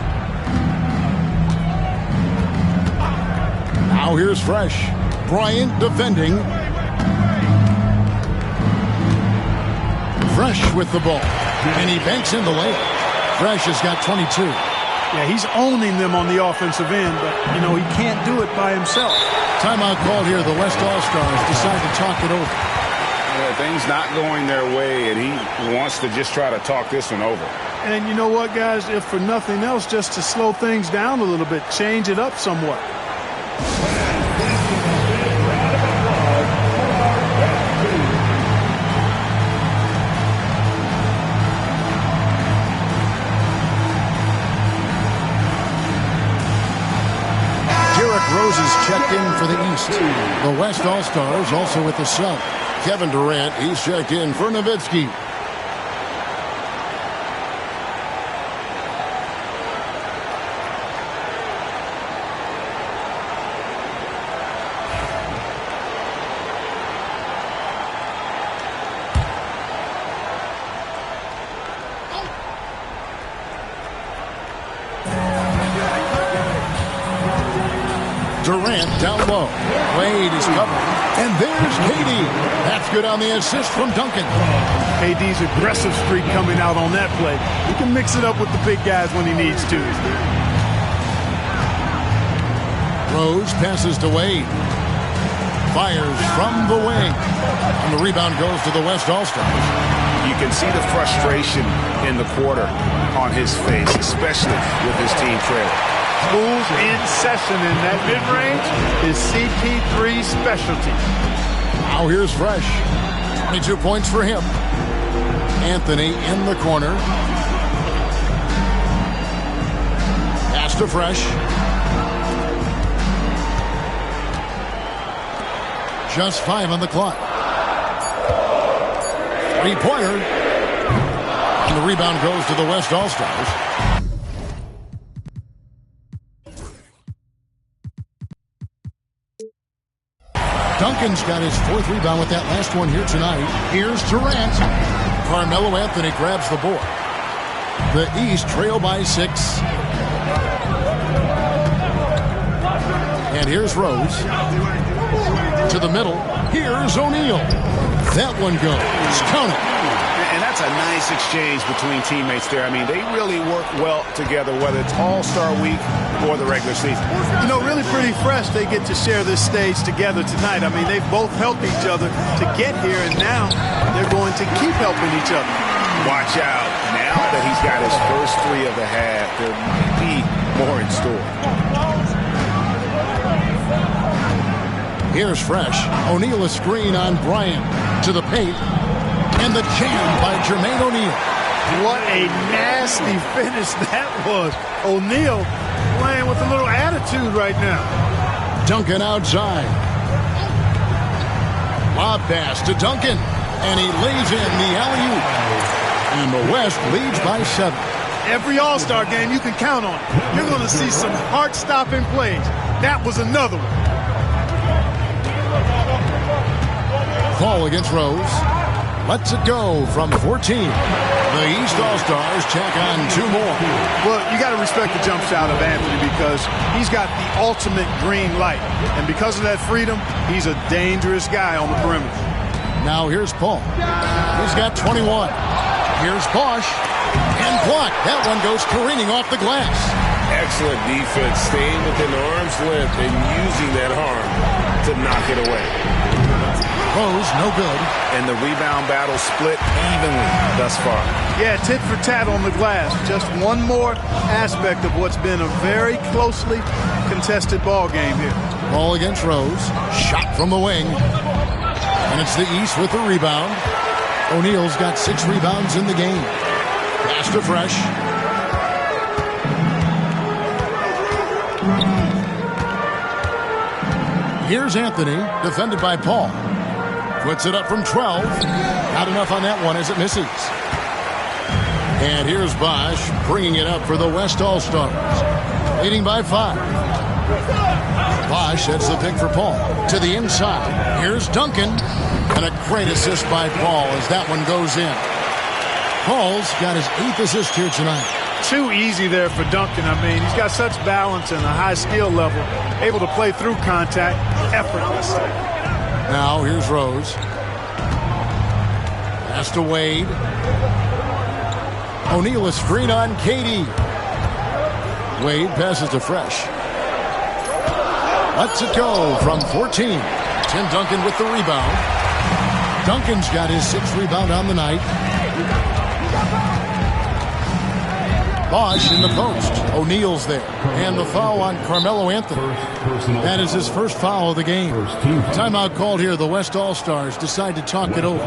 Now here's Fresh. Bryant defending. Fresh with the ball. And he banks in the layup. Fresh has got 22. Yeah, he's owning them on the offensive end, but, you know, he can't do it by himself. Timeout called here. The West All-Stars decide to talk it over. Yeah, things not going their way, and he wants to just try to talk this one over. And you know what, guys? If for nothing else, just to slow things down a little bit, change it up somewhat. Rose is checked in for the East. The West All-Stars also with the sub. Kevin Durant, he's checked in for Nowitzki. Durant down low. Wade is covered. And there's KD. That's good on the assist from Duncan. KD's aggressive streak coming out on that play. He can mix it up with the big guys when he needs to. Rose passes to Wade. Fires from the wing. And the rebound goes to the West All-Stars. You can see the frustration in the quarter on his face, especially with his team trailing. Who's in session in that mid-range is CP3's specialty. Now here's Fresh. 22 points for him. Anthony in the corner. Pass to Fresh. Just 5 on the clock. Three-pointer. And the rebound goes to the West All-Stars. Duncan's got his 4th rebound with that last one here tonight. Here's Durant. Carmelo Anthony grabs the board. The East trail by 6. And here's Rose. To the middle. Here's O'Neal. That one goes. Count it. And that's a nice exchange between teammates there. I mean, they really work well together, whether it's All-Star Week or the regular season. You know, really pretty fresh they get to share this stage together tonight. I mean, they've both helped each other to get here, and now they're going to keep helping each other. Watch out. Now that he's got his first 3 of the half, there might be more in store. Here's Fresh. O'Neal a screen on Bryant. To the paint. And the jam by Jermaine O'Neal. What a nasty finish that was. O'Neal playing with a little attitude right now. Duncan outside. Lob pass to Duncan. And he lays in the alley-oop. And the West leads by 7. Every All-Star game you can count on. You're going to see some heart-stopping plays. That was another one. Call against Rose. Lets it go from 14. The East All-Stars check on 2 more. Well, you got to respect the jump shot of Anthony because he's got the ultimate green light. And because of that freedom, he's a dangerous guy on the perimeter. Now here's Paul. He's got 21. Here's Bosch. And blocked. That one goes careening off the glass. Excellent defense, staying within arm's length and using that arm to knock it away. Rose, no good. And the rebound battle split evenly thus far. Yeah, tit for tat on the glass. Just one more aspect of what's been a very closely contested ball game here. Ball against Rose. Shot from the wing. And it's the East with the rebound. O'Neal's got 6 rebounds in the game. Pass to Fresh. Here's Anthony, defended by Paul. Puts it up from 12. Not enough on that one as it misses. And here's Bosch bringing it up for the West All-Stars. Leading by 5. Bosch sets the pick for Paul. To the inside. Here's Duncan. And a great assist by Paul as that one goes in. Paul's got his 8th assist here tonight. Too easy there for Duncan. I mean, he's got such balance and a high skill level. Able to play through contact. Effortless. Now here's Rose. Pass to Wade. O'Neal a screen on KD. Wade passes to Fresh. Lets it go from 14. Tim Duncan with the rebound. Duncan's got his 6th rebound on the night. Bosch in the post. O'Neal's there. And the foul on Carmelo Anthony. That is his first foul of the game. Timeout called here. The West All-Stars decide to talk it over.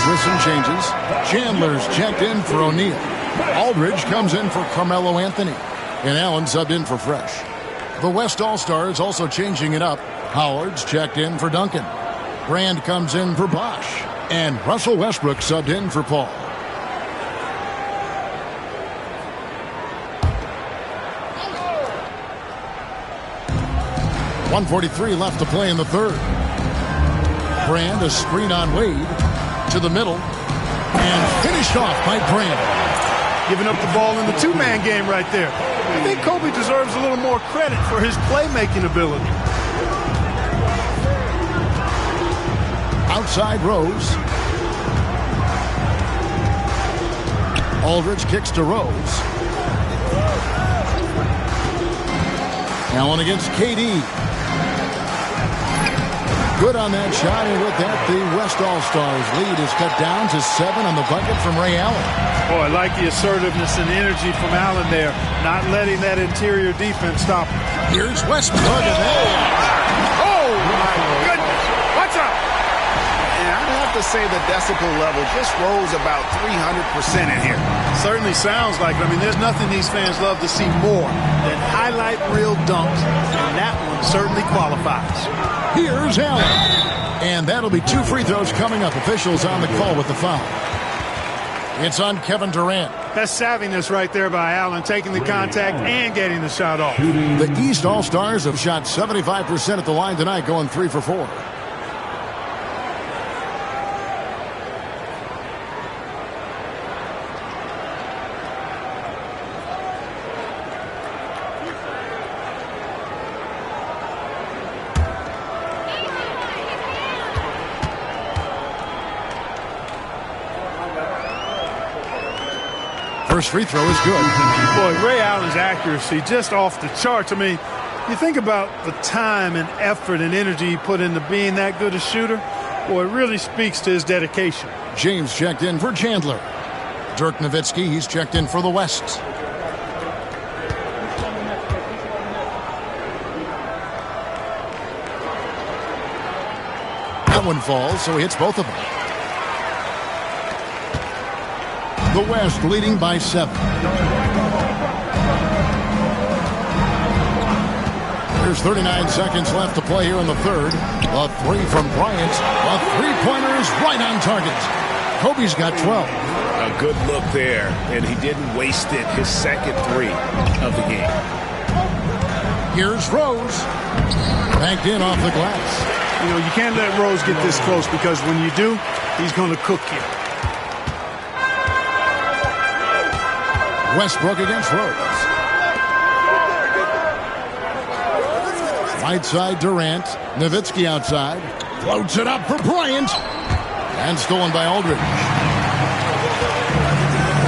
With some changes. Chandler's checked in for O'Neal. Aldridge comes in for Carmelo Anthony. And Allen subbed in for Fresh. The West All-Stars also changing it up. Howard's checked in for Duncan. Brand comes in for Bosch. And Russell Westbrook subbed in for Paul. 1:43 left to play in the third. Brand, a screen on Wade. To the middle. And finished off by Brand. Giving up the ball in the two-man game right there. I think Kobe deserves a little more credit for his playmaking ability. Outside Rose. Aldridge kicks to Rose. Allen against KD. Good on that shot, and with that, the West All-Stars lead is cut down to 7 on the bucket from Ray Allen. Boy, I like the assertiveness and energy from Allen there, not letting that interior defense stop him. Here's Westbrook, and Oh, my goodness. What's up? And I'd have to say the decibel level just rose about 300% in here. Certainly sounds like it. I mean, there's nothing these fans love to see more than highlight reel dunks, and that one certainly qualifies. here's Allen. And that'll be 2 free throws coming up. Officials on the call with the foul. It's on Kevin Durant. That's savviness right there by Allen, taking the contact and getting the shot off. The East All-Stars have shot 75% at the line tonight, going 3 for 4. First free throw is good. Boy, Ray Allen's accuracy just off the charts. I mean, you think about the time and effort and energy he put into being that good a shooter. Boy, it really speaks to his dedication. James checked in for Chandler. Dirk Nowitzki, he's checked in for the West. That one falls, so he hits both of them. The West leading by 7. There's 39 seconds left to play here in the third. A 3 from Bryant. A three-pointer is right on target. Kobe's got 12. A good look there, and he didn't waste it. His second 3 of the game. Here's Rose. Backed in off the glass. You know, you can't let Rose get this close because when you do, he's going to cook you. Westbrook against Rose. Right side Durant. Nowitzki outside. Floats it up for Bryant. And stolen by Aldridge.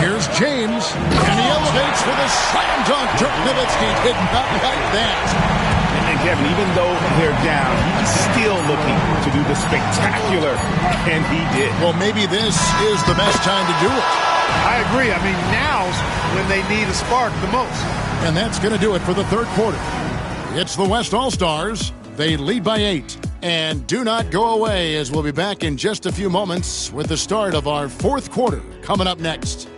Here's James. And he elevates for the slam dunk. Dirk Nowitzki did not like that. And Kevin, even though they're down, he's still looking to do the spectacular. And he did. Well, maybe this is the best time to do it. I agree. I mean, now's when they need a spark the most. And that's going to do it for the third quarter. It's the West All-Stars. They lead by 8. And do not go away, as we'll be back in just a few moments with the start of our fourth quarter coming up next.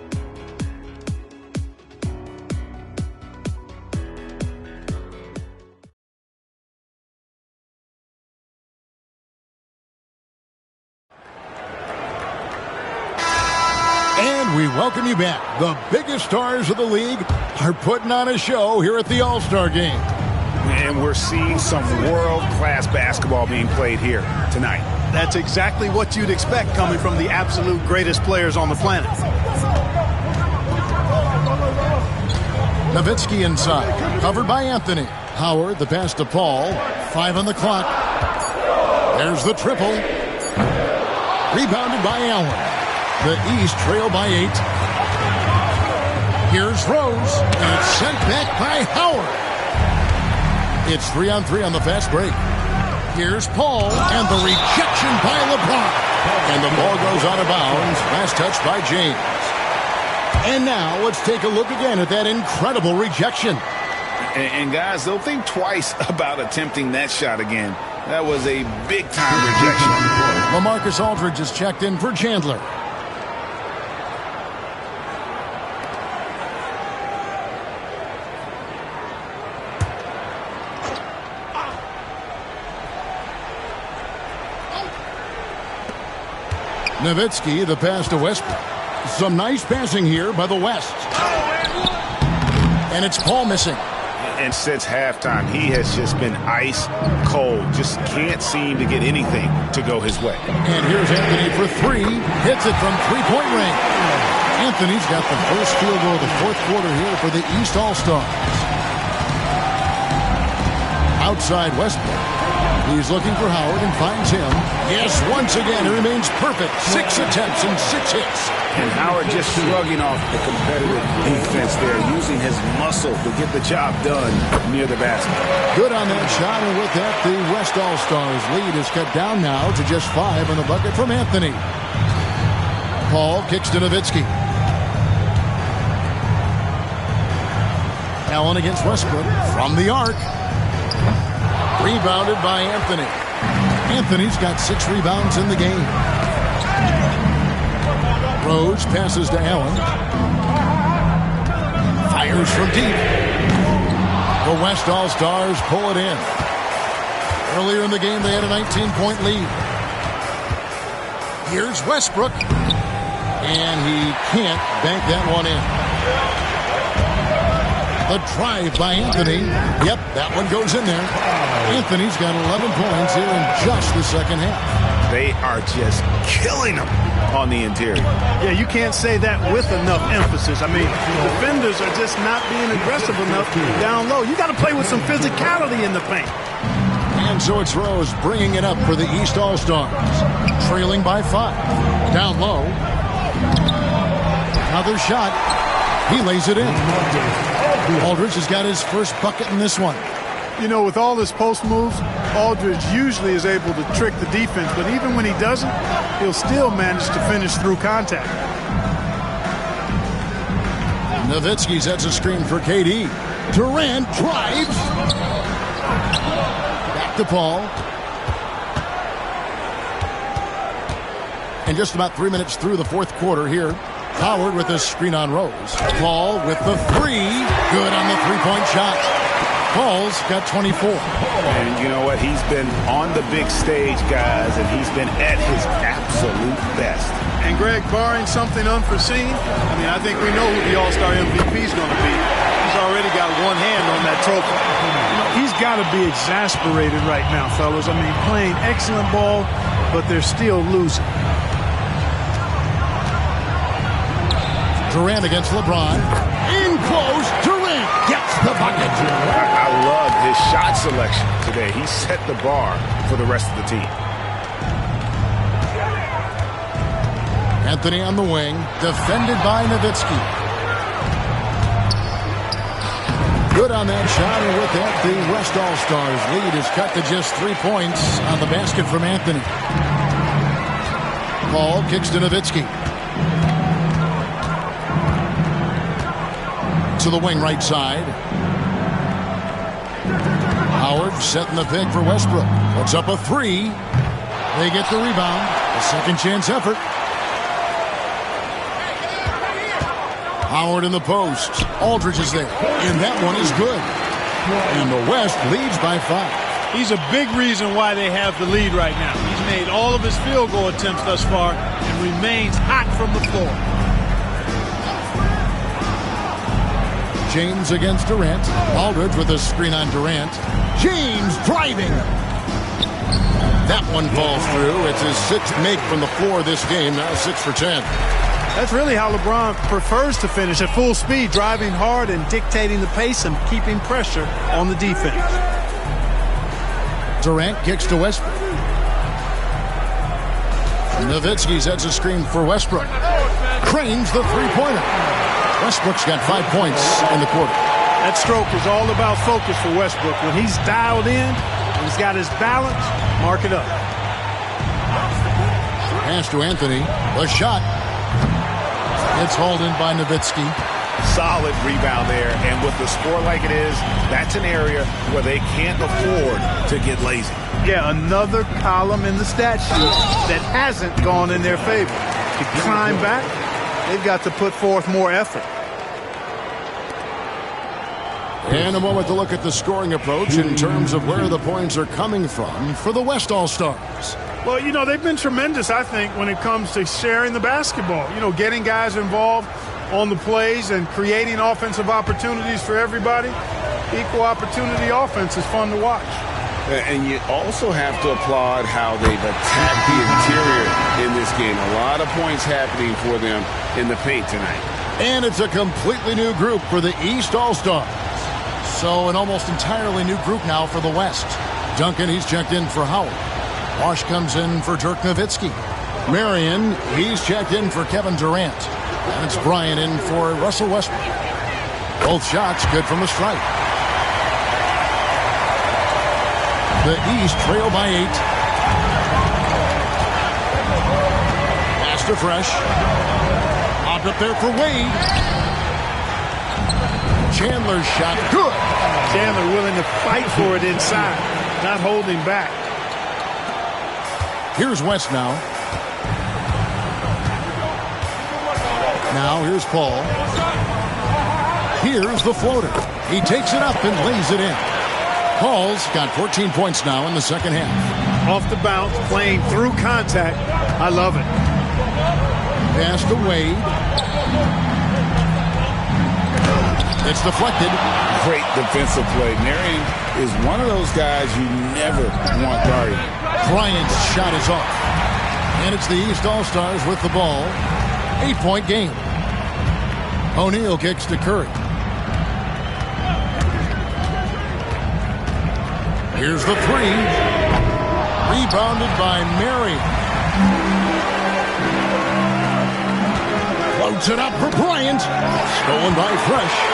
And we welcome you back. The biggest stars of the league are putting on a show here at the All-Star Game. And we're seeing some world-class basketball being played here tonight. That's exactly what you'd expect coming from the absolute greatest players on the planet. Nowitzki inside, covered by Anthony. Howard, the pass to Paul. 5 on the clock. There's the triple. Rebounded by Allen. The East trail by 8. Here's Rose, and it's sent back by Howard. It's 3-on-3 on the fast break. Here's Paul, and the rejection by LeBron. And the ball goes out of bounds. Last touch by James. And now let's take a look again at that incredible rejection. And guys, they'll think twice about attempting that shot again. That was a big-time rejection. LaMarcus Aldridge is checked in for Chandler. Nowitzki, the pass to Westbrook. Some nice passing here by the West. And it's Paul missing. And since halftime, he has just been ice cold. Just can't seem to get anything to go his way. And here's Anthony for three. Hits it from three-point range. Anthony's got the first field goal of the fourth quarter here for the East All-Stars. Outside Westbrook. He's looking for Howard and finds him. Yes, once again, he remains perfect. 6 attempts and 6 hits. And Howard just shrugging off the competitive defense there, using his muscle to get the job done near the basket. Good on that shot, and with that, the West All-Stars lead is cut down now to just 5 in the bucket from Anthony. Paul kicks to Nowitzki. Allen against Westbrook from the arc. Rebounded by Anthony. Anthony's got 6 rebounds in the game. Rose passes to Allen. Fires from deep. The West All-Stars pull it in. Earlier in the game, they had a 19-point lead. Here's Westbrook. And he can't bank that one in. The drive by Anthony. Yep, that one goes in there. Anthony's got 11 points here in just the second half. They are just killing him on the interior. Yeah, you can't say that with enough emphasis. I mean, defenders are just not being aggressive enough down low. You got to play with some physicality in the paint. And so it's Rose bringing it up for the East All-Stars. Trailing by 5. Down low. Another shot. He lays it in. Aldridge has got his first bucket in this one. You know, with all his post moves, Aldridge usually is able to trick the defense, but even when he doesn't, he'll still manage to finish through contact. Nowitzki sets a screen for KD. Durant drives. Back to Paul. And just about 3 minutes through the fourth quarter here. Howard with a screen on Rose. Paul with the 3. Good on the three-point shot. Paul's got 24. And you know what? He's been on the big stage, guys, and he's been at his absolute best. And Greg, barring something unforeseen, I mean, I think we know who the All-Star MVP is going to be. He's already got one hand on that trophy. You know, he's got to be exasperated right now, fellas. I mean, playing excellent ball, but they're still losing. Durant against LeBron. In close, Durant gets the bucket. I love his shot selection today. He set the bar for the rest of the team. Anthony on the wing, defended by Nowitzki. Good on that shot, and with that, the West All-Stars lead is cut to just 3 points on the basket from Anthony. Paul kicks to Nowitzki. To the wing right side. Howard setting the pick for Westbrook. Puts up a 3. They get the rebound. A second chance effort. Howard in the post. Aldridge is there. And that one is good. And the West leads by 5. He's a big reason why they have the lead right now. He's made all of his field goal attempts thus far and remains hot from the floor. James against Durant. Aldridge with a screen on Durant. James driving. That one falls through. It's his 6th make from the floor this game. Now 6 for 10. That's really how LeBron prefers to finish, at full speed, driving hard and dictating the pace and keeping pressure on the defense. Durant kicks to Westbrook. Nowitzki sets a screen for Westbrook. Cranes the three-pointer. Westbrook's got 5 points in the quarter. That stroke is all about focus for Westbrook. When he's dialed in, he's got his balance, mark it up. Pass to Anthony. The shot. It's hauled in by Nowitzki. Solid rebound there. And with the score like it is, that's an area where they can't afford to get lazy. Yeah, another column in the stat sheet that hasn't gone in their favor. To climb back, they've got to put forth more effort. And a moment to look at the scoring approach in terms of where the points are coming from for the West All-Stars. Well, you know, they've been tremendous, I think, when it comes to sharing the basketball. You know, getting guys involved on the plays and creating offensive opportunities for everybody. Equal opportunity offense is fun to watch. And you also have to applaud how they've attacked the interior in this game. A lot of points happening for them in the paint tonight. And it's a completely new group for the East All-Stars. So an almost entirely new group now for the West. Duncan, he's checked in for Howard. Bosch comes in for Dirk Nowitzki. Marion, he's checked in for Kevin Durant. And it's Bryant in for Russell Westbrook. Both shots good from the stripe. The East trail by 8. Pass to Fresh. Popped up there for Wade. Chandler's shot good. Chandler willing to fight for it inside, not holding back. Here's West now. Now here's Paul. Here's the floater. He takes it up and lays it in. Paul's got 14 points now in the second half. Off the bounce, playing through contact. I love it. Pass to Wade. It's deflected. Great defensive play. Marion is one of those guys you never want guarding. Bryant's shot is off. And it's the East All-Stars with the ball. 8-point game. O'Neal kicks to Curry. Here's the three. Rebounded by Marion. Floats it up for Bryant. Stolen by Fresh.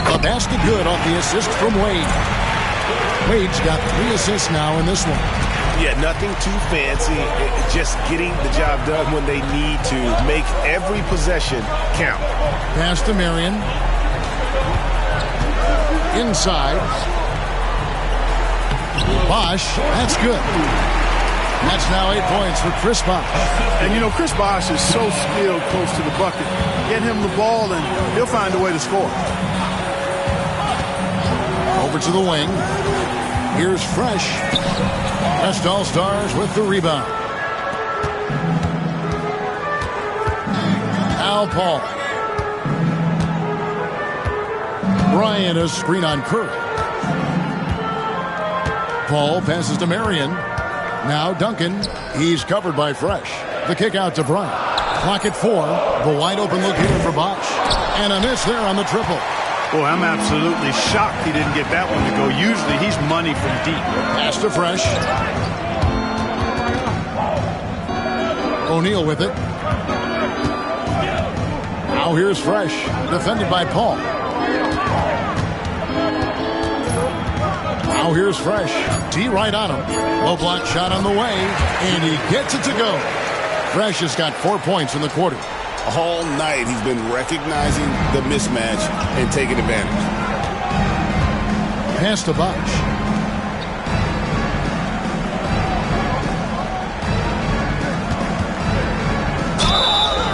A basket good off the assist from Wade. Wade's got 3 assists now in this one. Yeah, nothing too fancy. Just getting the job done when they need to. Make every possession count. Pass to Marion. Inside. Bosch, that's good. That's now 8 points for Chris Bosch. And, you know, Chris Bosch is so skilled close to the bucket. Get him the ball, and he'll find a way to score. Over to the wing. Here's Fresh. West All-Stars with the rebound. Al Paul. Bryant a screen on Curry. Paul passes to Marion. Now Duncan. He's covered by Fresh. The kick out to Bryant. Clock at 4. The wide open look here for Bosch. And a miss there on the triple. Boy, I'm absolutely shocked he didn't get that one to go. Usually he's money from deep. Pass to Fresh. O'Neal with it. Now here's Fresh. Defended by Paul. Now here's Fresh. D right on him. Low block shot on the way. And he gets it to go. Fresh has got 4 points in the quarter. All night he's been recognizing the mismatch and taking advantage. Pass to Bosch.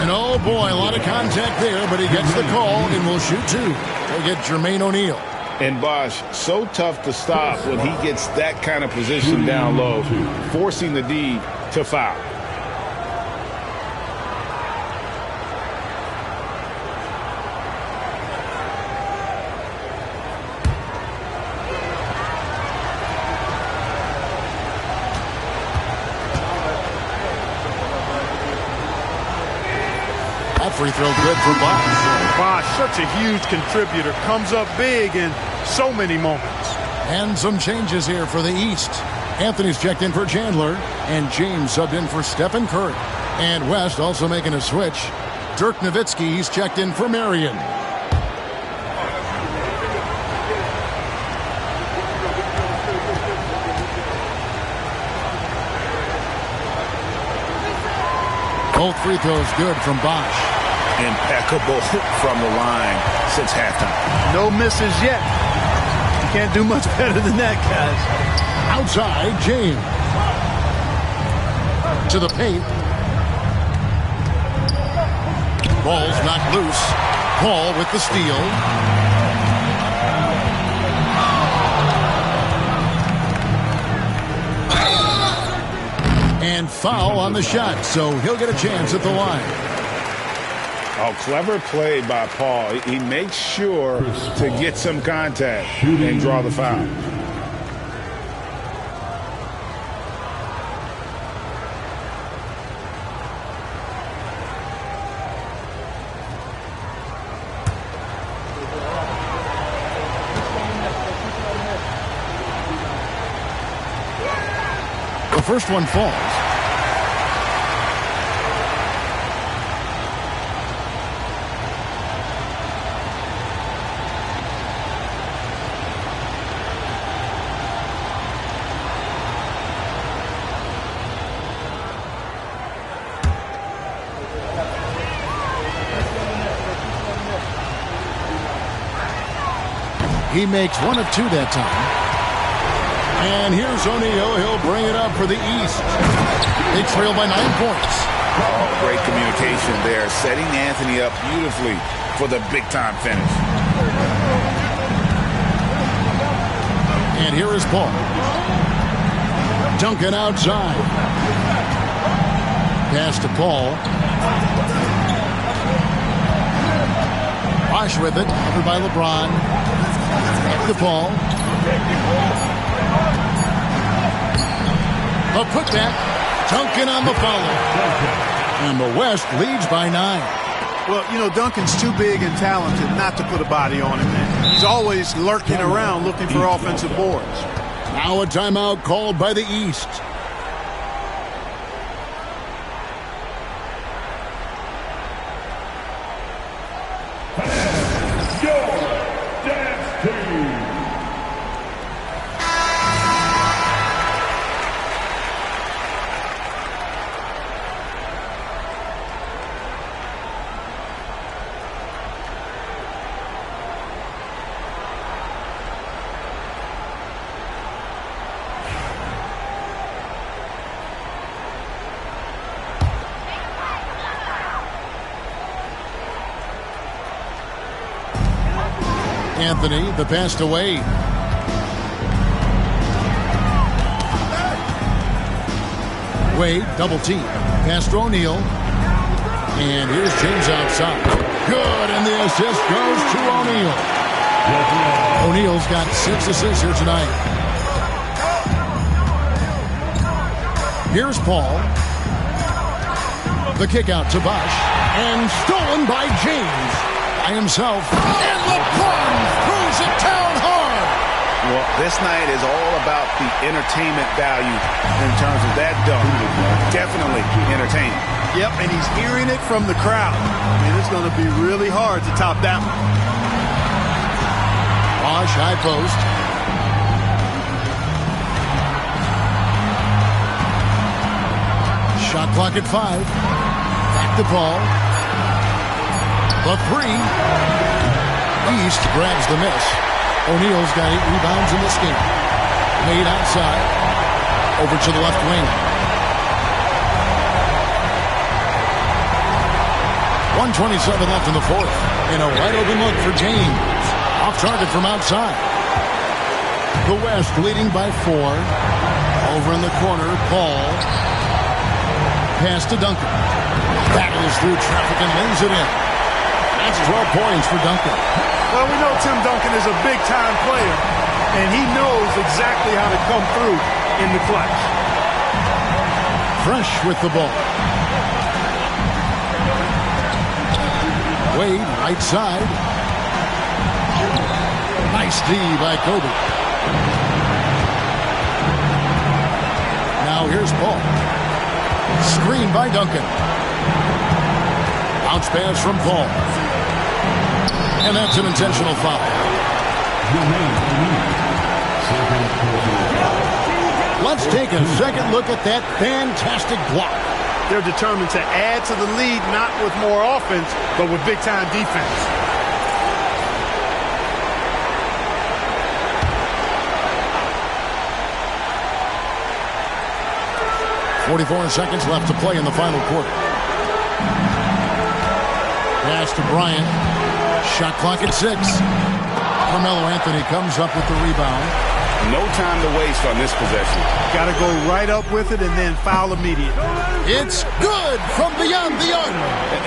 And oh boy, a lot of contact there, but he gets the call and will shoot 2. They get Jermaine O'Neal. And Bosch, so tough to stop when he gets that kind of position down low, forcing the D to foul. Free throw good for Bosch. Bosch, such a huge contributor, comes up big in so many moments. And some changes here for the East. Anthony's checked in for Chandler, and James subbed in for Stephen Curry. And West also making a switch. Dirk Nowitzki, he's checked in for Marion. Both free throws good from Bosch. Impeccable from the line since halftime. No misses yet. You can't do much better than that, guys. Outside, James. To the paint. Ball's knocked loose. Paul with the steal. And foul on the shot, so he'll get a chance at the line. Oh, clever play by Paul. He makes sure to get some contact and draw the foul. The first one falls. He makes one of two that time. And here's O'Neal. He'll bring it up for the East. They trail by 9 points. Oh, great communication there, setting Anthony up beautifully for the big-time finish. And here is Paul. Duncan outside. Pass to Paul. Bosh with it. Covered by LeBron. Back to Paul. A putback. Duncan on the follow. And the West leads by 9. Well, you know, Duncan's too big and talented not to put a body on him. And he's always lurking around looking for offensive boards. Now a timeout called by the East. Anthony, the pass to Wade. Wade, double team. Pass to O'Neal. And here's James outside. Good, and the assist goes to O'Neal. O'Neal's got 6 assists here tonight. Here's Paul. The kick out to Bosh. And stolen by James. By himself. And LeBron throws it down hard. Well, this night is all about the entertainment value in terms of that dunk. Definitely entertaining. Yep, and he's hearing it from the crowd. I mean, it's going to be really hard to top that one. Bosh, high post. Shot clock at 5. Back to Paul. The 3. East grabs the miss. O'Neal's got 8 rebounds in this game. Made outside. Over to the left wing. 1:27 left in the fourth. And a wide open look for James. Off target from outside. The West leading by 4. Over in the corner, Paul. Pass to Duncan. Battles through traffic and lays it in. That's 12 points for Duncan. Well, we know Tim Duncan is a big-time player, and he knows exactly how to come through in the clutch. Fresh with the ball. Wade, right side. Nice D by Kobe. Now here's Paul. Screen by Duncan. Bounce pass from Paul. And that's an intentional foul. Let's take a second look at that fantastic block. They're determined to add to the lead, not with more offense, but with big-time defense. .44 seconds left to play in the final quarter. Pass to Bryant. Shot clock at 6. Carmelo Anthony comes up with the rebound. No time to waste on this possession. Got to go right up with it and then foul immediately. It's good from beyond the arc.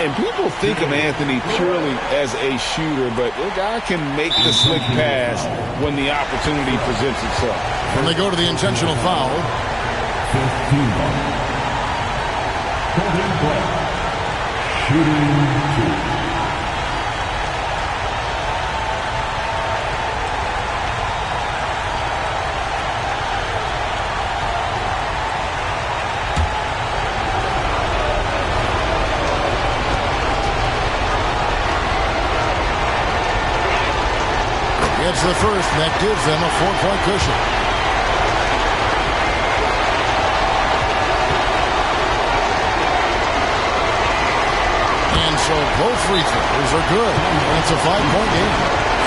And people think of Anthony purely as a shooter, but the guy can make the slick pass when the opportunity presents itself. When they go to the intentional foul. 15. Kevin Clark. Shooting 2. It's the first that gives them a 4-point cushion. And so both free throws are good. It's a 5-point game.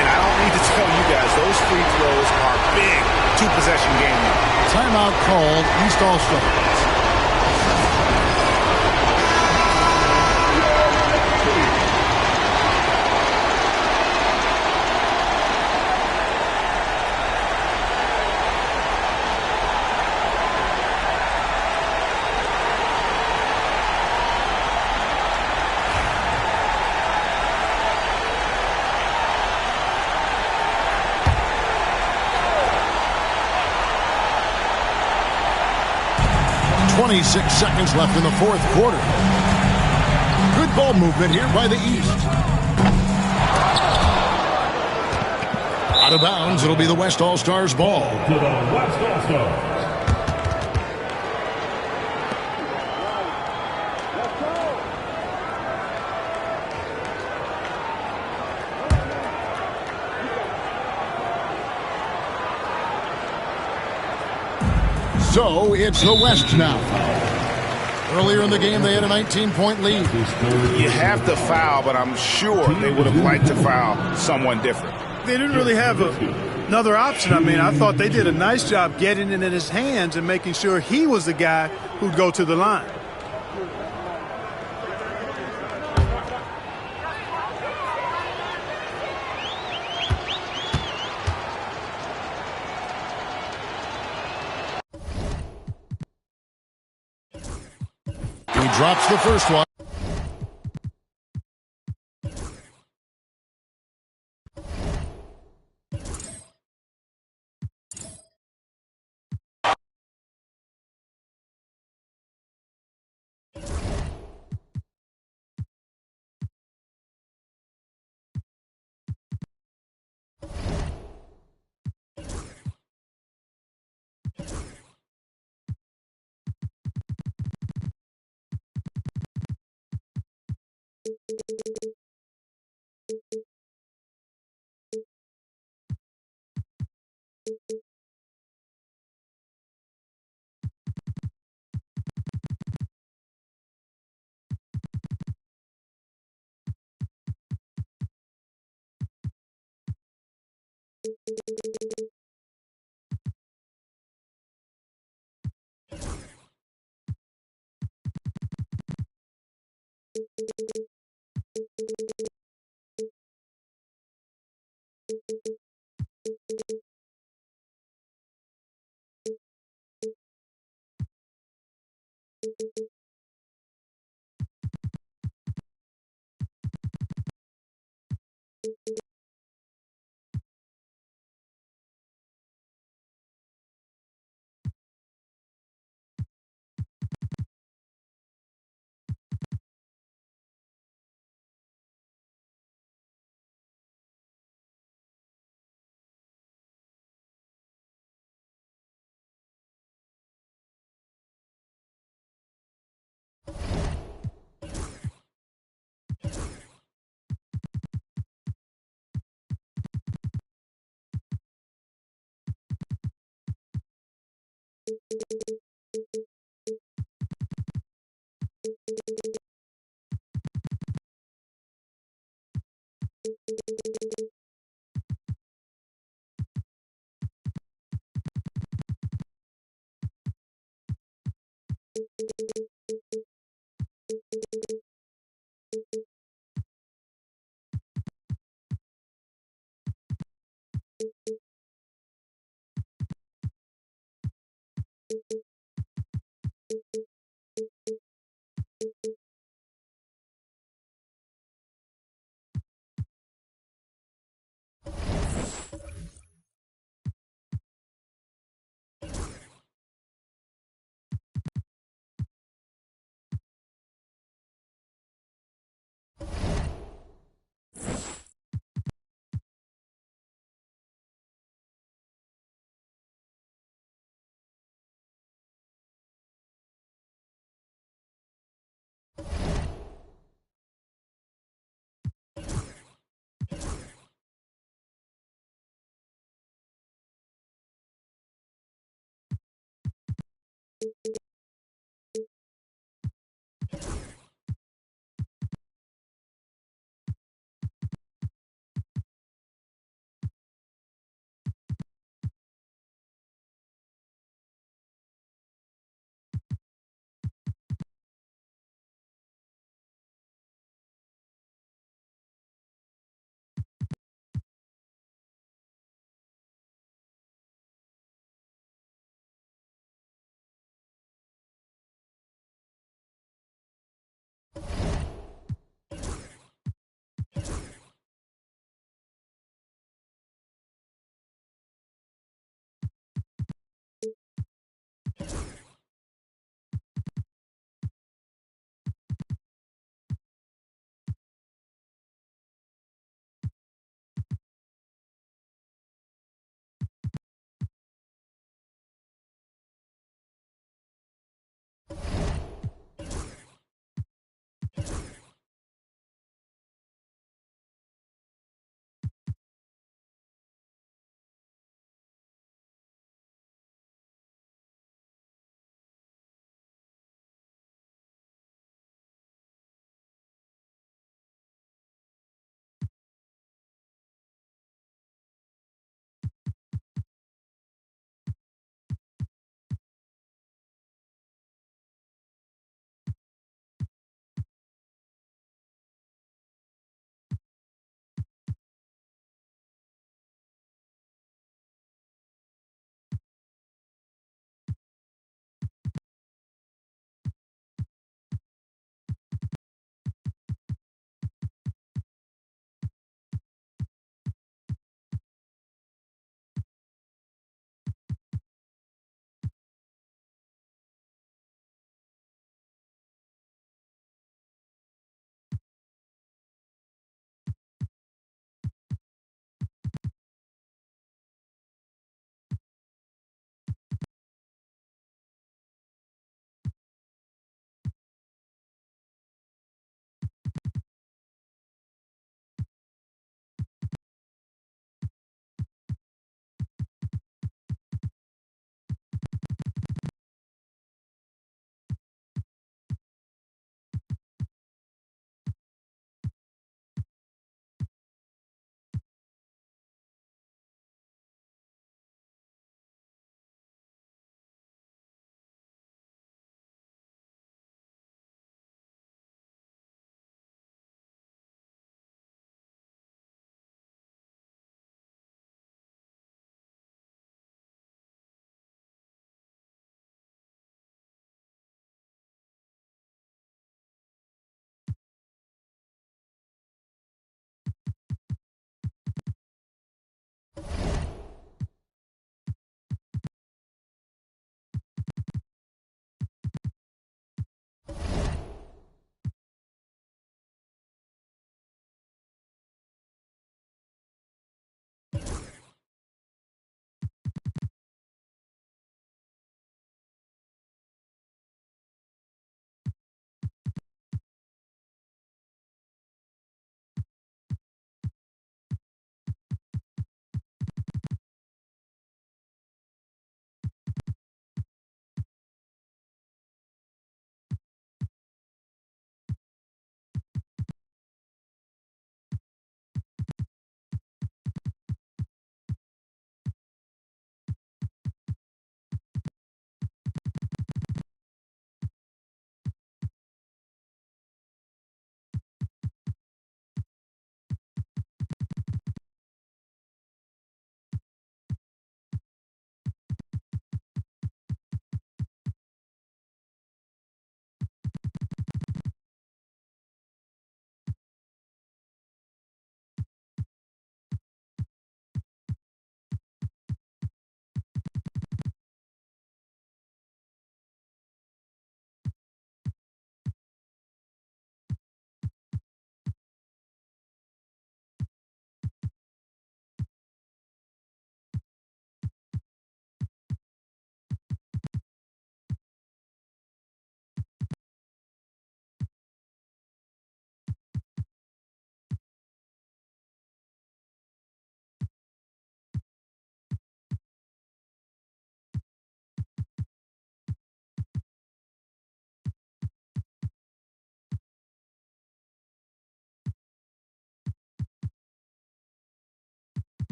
And I don't need to tell you guys, those free throws are big. 2-possession game. Timeout called East All-Stars. .26 seconds left in the fourth quarter. Good ball movement here by the East. Out of bounds, it'll be the West All-Stars ball. To the West All-Stars. So it's the West now. Earlier in the game, they had a 19-point lead. You have to foul, but I'm sure they would have liked to foul someone different. They didn't really have another option. I mean, I thought they did a nice job getting it in his hands and making sure he was the guy who'd go to the line. He drops the first one.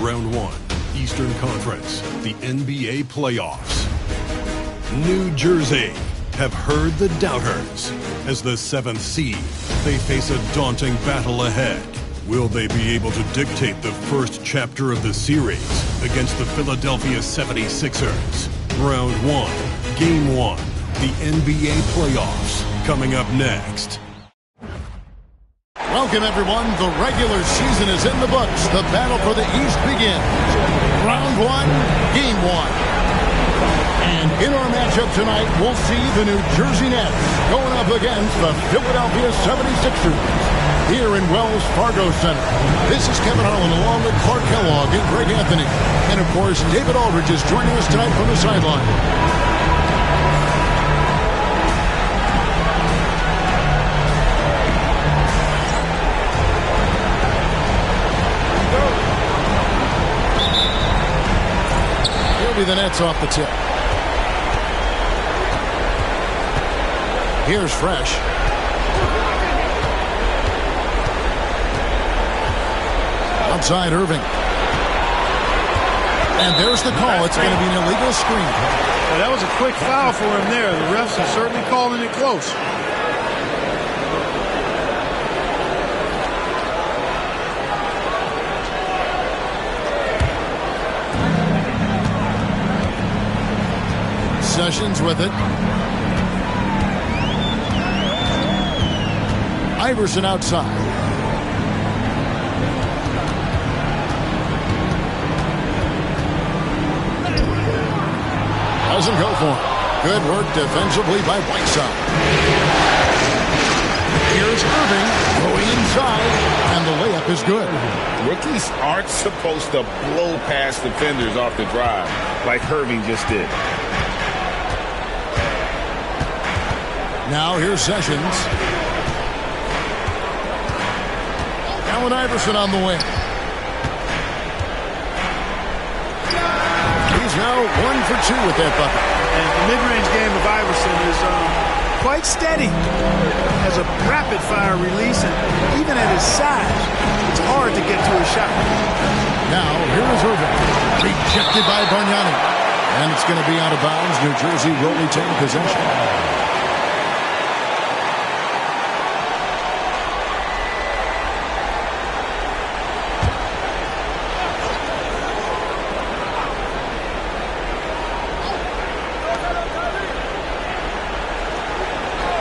Round 1, Eastern Conference, the NBA playoffs. New Jersey have heard the doubters. As the 7th seed, they face a daunting battle ahead. Will they be able to dictate the first chapter of the series against the Philadelphia 76ers? Round 1, Game 1, the NBA playoffs, coming up next. Welcome, everyone. The regular season is in the books. The battle for the East begins. Round 1, Game 1. And in our matchup tonight, we'll see the New Jersey Nets going up against the Philadelphia 76ers here in Wells Fargo Center. This is Kevin Harlan along with Clark Kellogg and Greg Anthony. And, of course, David Aldridge is joining us tonight from the sideline. Maybe the net's off the tip. Here's Fresh. Outside Irving. And there's the call. It's going to be an illegal screen. Well, that was a quick foul for him there. The refs are certainly calling it close. Sessions with it. Iverson outside. Doesn't go for him. Good work defensively by Whiteside. Here's Irving going inside, and the layup is good. Rookies aren't supposed to blow past defenders off the drive like Irving just did. Now here's Sessions. Allen Iverson on the wing. He's now 1 for 2 with that bucket. And the mid-range game of Iverson is quite steady. Has a rapid-fire release, and even at his size, it's hard to get to a shot. Now here is Irving. Rejected by Bargnani. And it's going to be out of bounds. New Jersey will retain possession.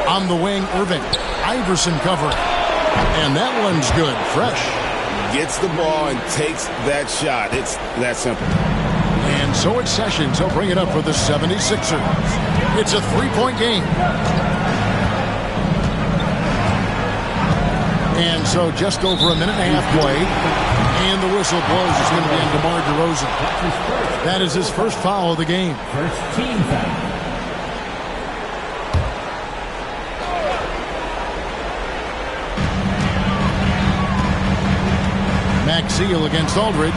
On the wing, Irving. Iverson covering. And that one's good. Fresh. Gets the ball and takes that shot. It's that simple. And so it's Sessions. He'll bring it up for the 76ers. It's a three-point game. And so just over a minute and a half play. And the whistle blows. It's going to be on DeMar DeRozan. That is his first foul of the game. First team foul. Seal against Aldridge.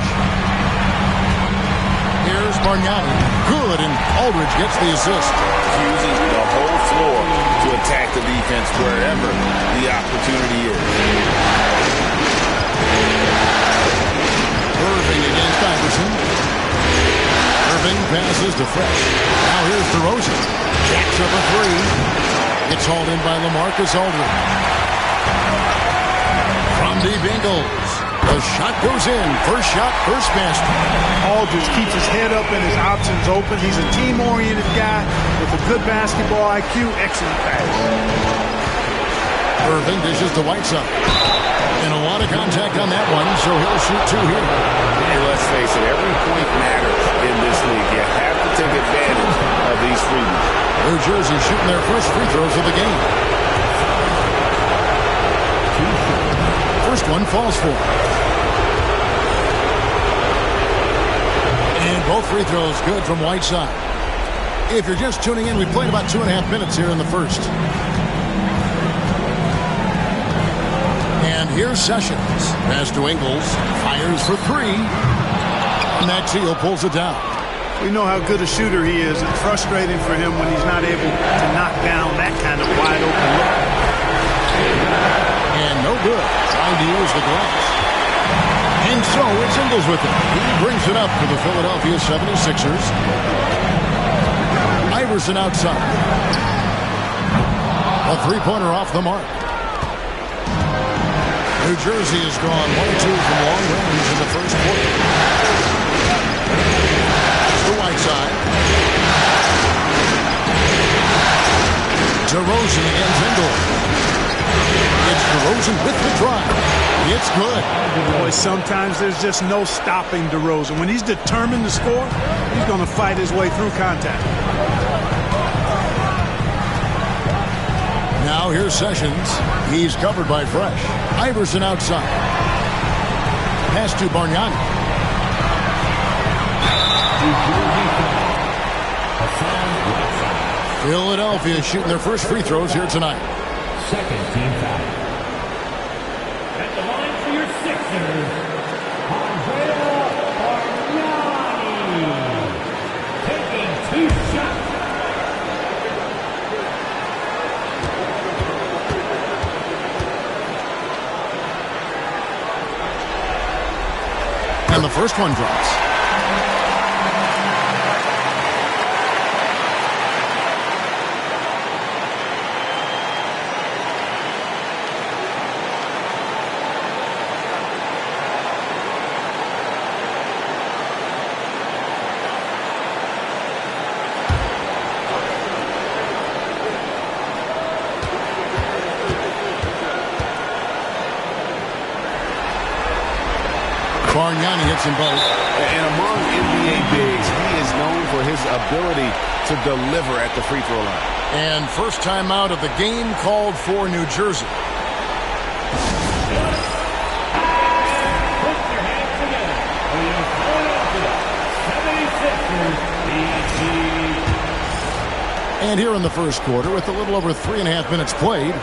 Here's Bargnani. Good, and Aldridge gets the assist. Uses the whole floor to attack the defense wherever the opportunity is. Irving against Iverson. Irving passes to Fresh. Now here's DeRozan. Jacks up a three. It's hauled in by LaMarcus Aldridge. From deep Ingles. The shot goes in. First shot, first basket. Aldridge keeps his head up and his options open. He's a team-oriented guy with a good basketball IQ, excellent pass. Irving dishes to Whiteside. And a lot of contact on that one, so he'll shoot two here. Hey, let's face it, every point matters in this league. You have to take advantage of these freebies. New Jersey shooting their first free throws of the game. First one falls for him. And both free throws good from Whiteside. If you're just tuning in, we played about 2.5 minutes here in the first. And here's Sessions. Pass to Ingles. Fires for three. And that Teal pulls it down. We know how good a shooter he is. It's frustrating for him when he's not able to knock down that kind of wide open look. And no good. Trying to use the glass. And so it's Ingles with it. He brings it up for the Philadelphia 76ers. Iverson outside. A three-pointer off the mark. New Jersey has gone 1-2 from long range in the first quarter. To Whiteside. DeRozan against Ingles. It's DeRozan with the drive. It's good. Boy, sometimes there's just no stopping DeRozan. When he's determined to score, he's going to fight his way through contact. Now here's Sessions. He's covered by Fresh. Iverson outside. Pass to Bargnani. Philadelphia shooting their first free throws here tonight. Second team foul. At the line for your Sixers, Andrea Bargnani. And the first one drops. Bargnani hits them both. And among NBA bigs, he is known for his ability to deliver at the free throw line. And first time out of the game called for New Jersey. Put your hands together for your Philadelphia 76ers. And here in the first quarter, with a little over 3.5 minutes played.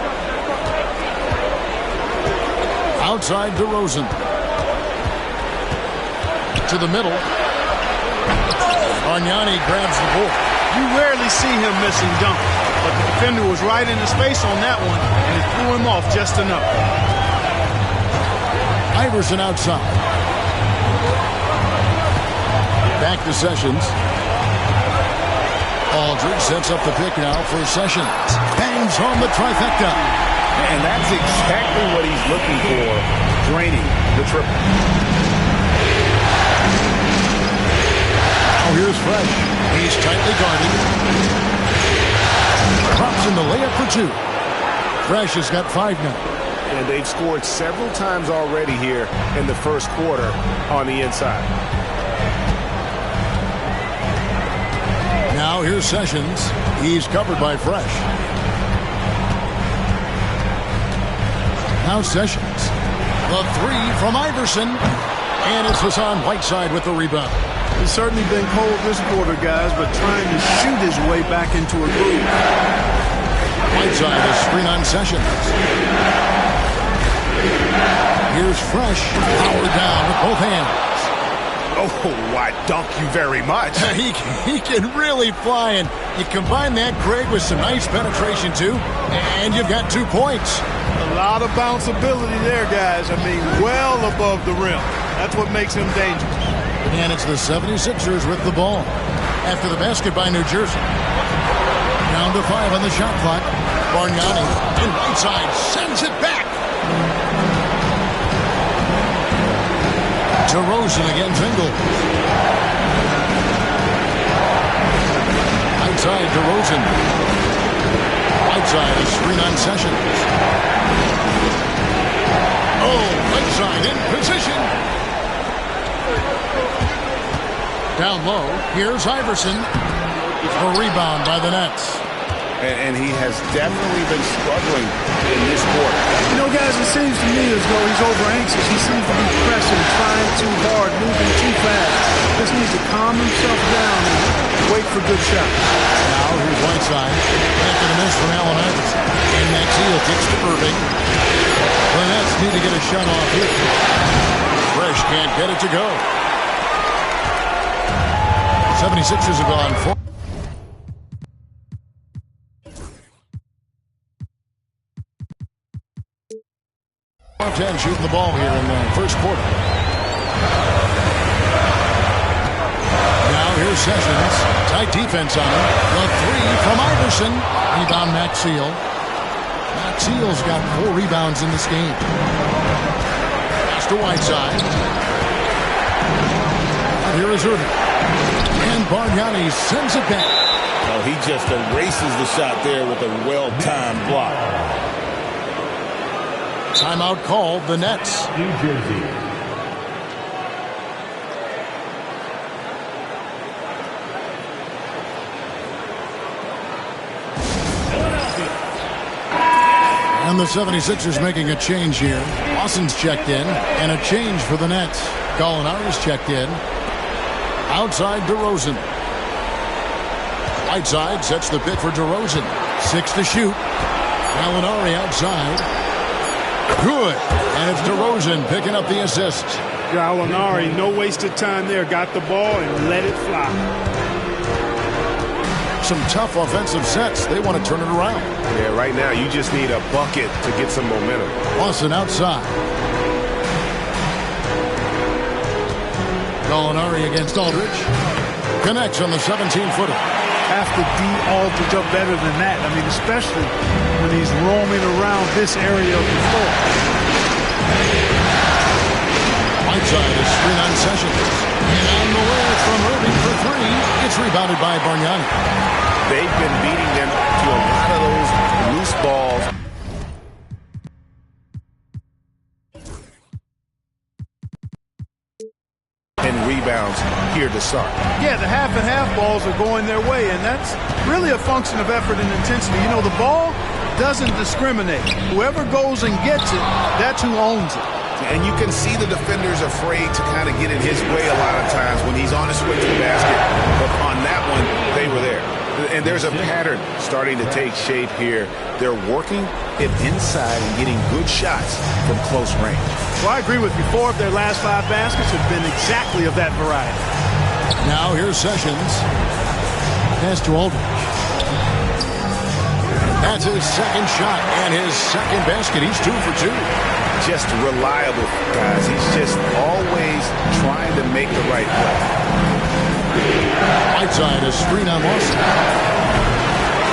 Outside DeRozan. To the middle. Bargnani grabs the ball. You rarely see him missing dunks, but the defender was right in his face on that one, and it threw him off just enough. Iverson outside. Back to Sessions. Aldridge sets up the pick now for Sessions. Bangs home the trifecta. And that's exactly what he's looking for, draining the triple. Now here's Fresh. He's tightly guarded. Drops in the layup for two. Fresh has got 5 now. And they've scored several times already here in the first quarter on the inside. Now here's Sessions. He's covered by Fresh. Now Sessions. The three from Iverson. And it's Hassan Whiteside with the rebound. He's certainly been cold this quarter, guys, but trying to shoot his way back into a groove. Whiteside is screen on Sessions. Here's Fresh. Powered down with both hands. Oh, I dunk you very much. He can really fly, and you combine that, Craig, with some nice penetration, too, and you've got 2 points. A lot of bounceability there, guys. I mean, well above the rim. That's what makes him dangerous. And it's the 76ers with the ball. After the basket by New Jersey. Down to 5 on the shot clock. Bargnani in Whiteside sends it back. DeRozan against Ingles. Outside DeRozan. Whiteside is screen on Sessions. Oh, Whiteside in position. Down low, here's Iverson. A rebound by the Nets. And he has definitely been struggling in this quarter. You know, guys, it seems to me as though he's over-anxious. He seems to be pressing, trying too hard, moving too fast. Just needs to calm himself down and wait for good shots. Now here's Whiteside. After the miss from Allen Iverson. And Maxwell kicks to Irving. The Nets need to get a shot off here. Fresh can't get it to go. 76ers have gone 4. 10 shooting the ball here in the first quarter. Now here's Sessions. Tight defense on him. The three from Iverson. Rebound Maxwell. Maxwell's got 4 rebounds in this game. Pass to Whiteside. And here is Irving. And Bargnani sends it back. Oh, he just erases the shot there with a well-timed block. Timeout called, the Nets. New Jersey. And the 76ers making a change here. Lawson's checked in, and a change for the Nets. Gallinari's checked in. Outside DeRozan. Whiteside sets the pick for DeRozan. 6 to shoot. Gallinari outside. Good. And it's DeRozan picking up the assist. Gallinari, no wasted time there. Got the ball and let it fly. Some tough offensive sets. They want to turn it around. Yeah, right now you just need a bucket to get some momentum. Lawson outside. Gallinari against Aldridge. Connects on the 17-footer. Have to Aldridge up better than that. I mean, especially when he's roaming around this area of the floor. Whiteside is screen on Sessions. And on the way from Irving for three. It's rebounded by Bargnani. They've been beating them to a lot of those loose balls. And rebounds here to start. Yeah, the half and half balls are going their way, and that's really a function of effort and intensity. You know, the ball doesn't discriminate. Whoever goes and gets it, that's who owns it. And you can see the defenders afraid to kind of get in his way a lot of times when he's on his way to the basket. But on that one, they were there. And there's a pattern starting to take shape here. They're working it inside and getting good shots from close range. Well, I agree with you. 4 of their last 5 baskets have been exactly of that variety. Now here's Sessions. Pass to Aldridge. That's his second shot and his second basket. He's 2 for 2. Just reliable, guys. He's just always trying to make the right play. Whiteside, a screen on Lawson.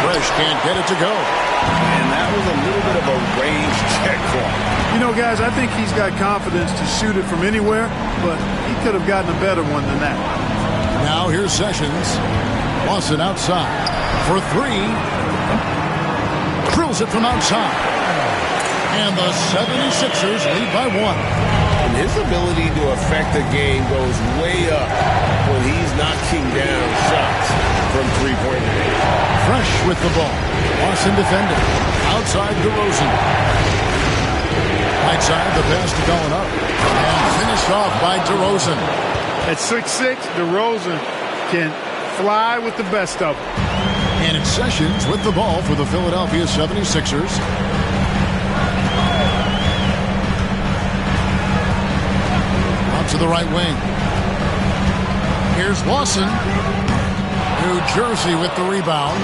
Fresh can't get it to go. And that was a little bit of a range check for him. You know, guys, I think he's got confidence to shoot it from anywhere, but he could have gotten a better one than that. Now here's Sessions. Lawson outside for 3. Drills it from outside. And the 76ers lead by 1. And his ability to affect the game goes way up when he's knocking down shots from three-point range. Fresh with the ball. Lawson defending. Outside DeRozan. Outside the pass to Gallinari. And finished off by DeRozan. At 6'6", DeRozan can fly with the best of them. And it's Sessions with the ball for the Philadelphia 76ers. To the right wing. Here's Lawson. New Jersey with the rebound.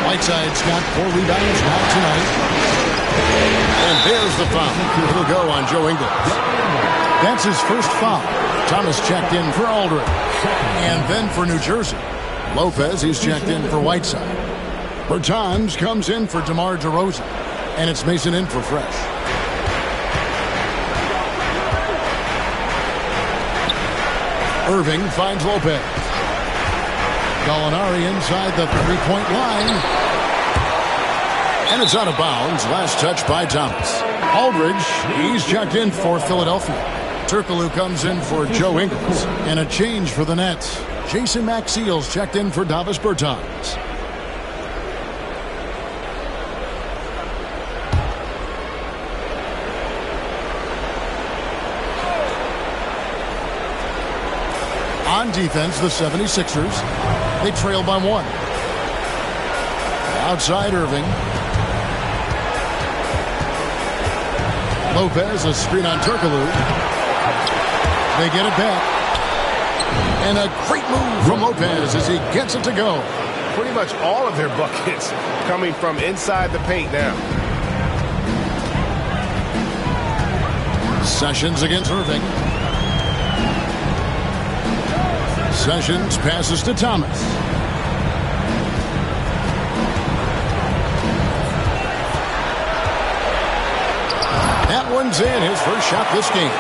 Whiteside's got 4 rebounds now tonight. And there's the foul. It'll go on Joe Ingles. That's his first foul. Thomas checked in for Aldridge. And then for New Jersey. Lopez, he's checked in for Whiteside. Bertans comes in for DeMar DeRozan. And it's Mason in for Fresh. Irving finds Lopez. Gallinari inside the 3-point line. And it's out of bounds. Last touch by Thomas. Aldridge, he's checked in for Philadelphia. Turkoglu comes in for Joe Ingles. And a change for the Nets. Jason Maxiell's checked in for Davis Bertans. On defense, the 76ers, they trail by 1. Outside Irving. Lopez, a screen on Turkoglu. They get it back. And a great move from Lopez as he gets it to go. Pretty much all of their buckets coming from inside the paint now. Sessions against Irving. Sessions passes to Thomas. That one's in. His first shot this game.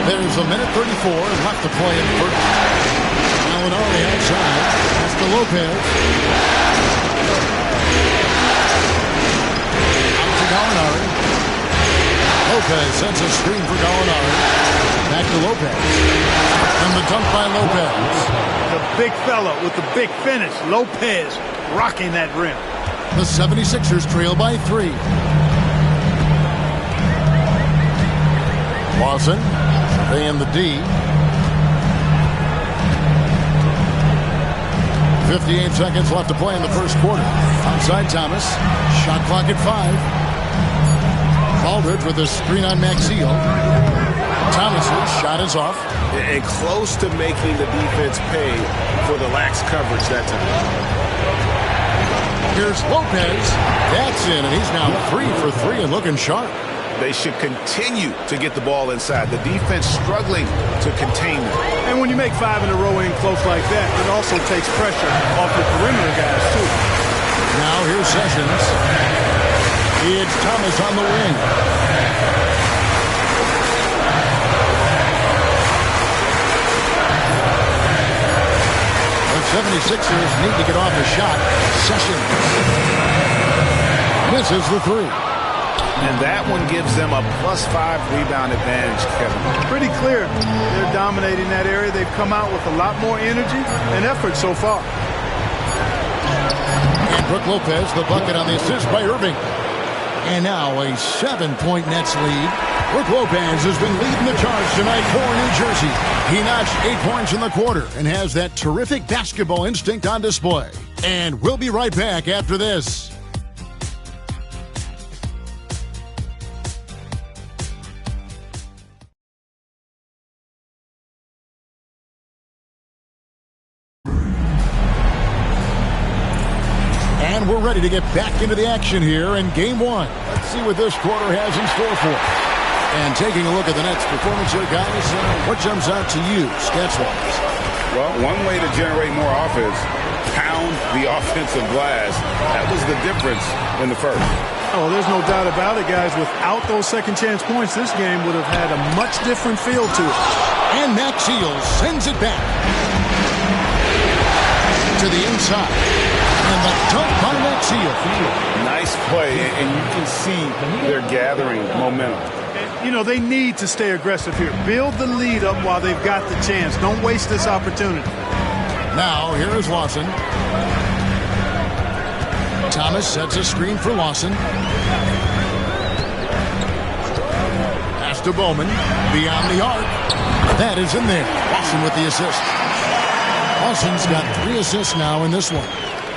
There's a minute 34 left to play in the first. Gallinari outside. That's to Lopez. Out to Gallinari. Lopez sends a screen for Gallinari. Back to Lopez. And the dunk by Lopez. The big fella with the big finish. Lopez rocking that rim. The 76ers trail by 3. Lawson, they in the D. 58 seconds left to play in the first quarter. Outside Thomas. Shot clock at 5. Aldridge with a screen on Maxiell. Thomas's shot is off. And close to making the defense pay for the lax coverage that time. Here's Lopez. That's in, and he's now 3 for 3 and looking sharp. They should continue to get the ball inside. The defense struggling to contain them. And when you make 5 in a row in close like that, it also takes pressure off the perimeter guys, too. Now here's Sessions. It's Thomas on the wing. The 76ers need to get off a shot. Sessions misses the three. And that one gives them a +5 rebound advantage, Kevin. Pretty clear. They're dominating that area. They've come out with a lot more energy and effort so far. And Brook Lopez, the bucket on the assist by Irving. And now a 7-point Nets lead. Brook Lopez has been leading the charge tonight for New Jersey. He notched 8 points in the quarter and has that terrific basketball instinct on display. And we'll be right back after this. And we're ready to get back into the action here in Game 1. Let's see what this quarter has in store for us. And taking a look at the Nets' performance here, guys, what jumps out to you, stats-wise? Well, one way to generate more offense, pound the offensive glass. That was the difference in the first. Oh, there's no doubt about it, guys. Without those second-chance points, this game would have had a much different feel to it. And Max Shields sends it back to the inside. And the dunk by Max Shields. Nice play, and you can see they're gathering momentum. You know, they need to stay aggressive here. Build the lead up while they've got the chance. Don't waste this opportunity. Now, here is Lawson. Thomas sets a screen for Lawson. Pass to Bowman. Beyond the arc. That is in there. Lawson with the assist. Lawson's got 3 assists now in this one.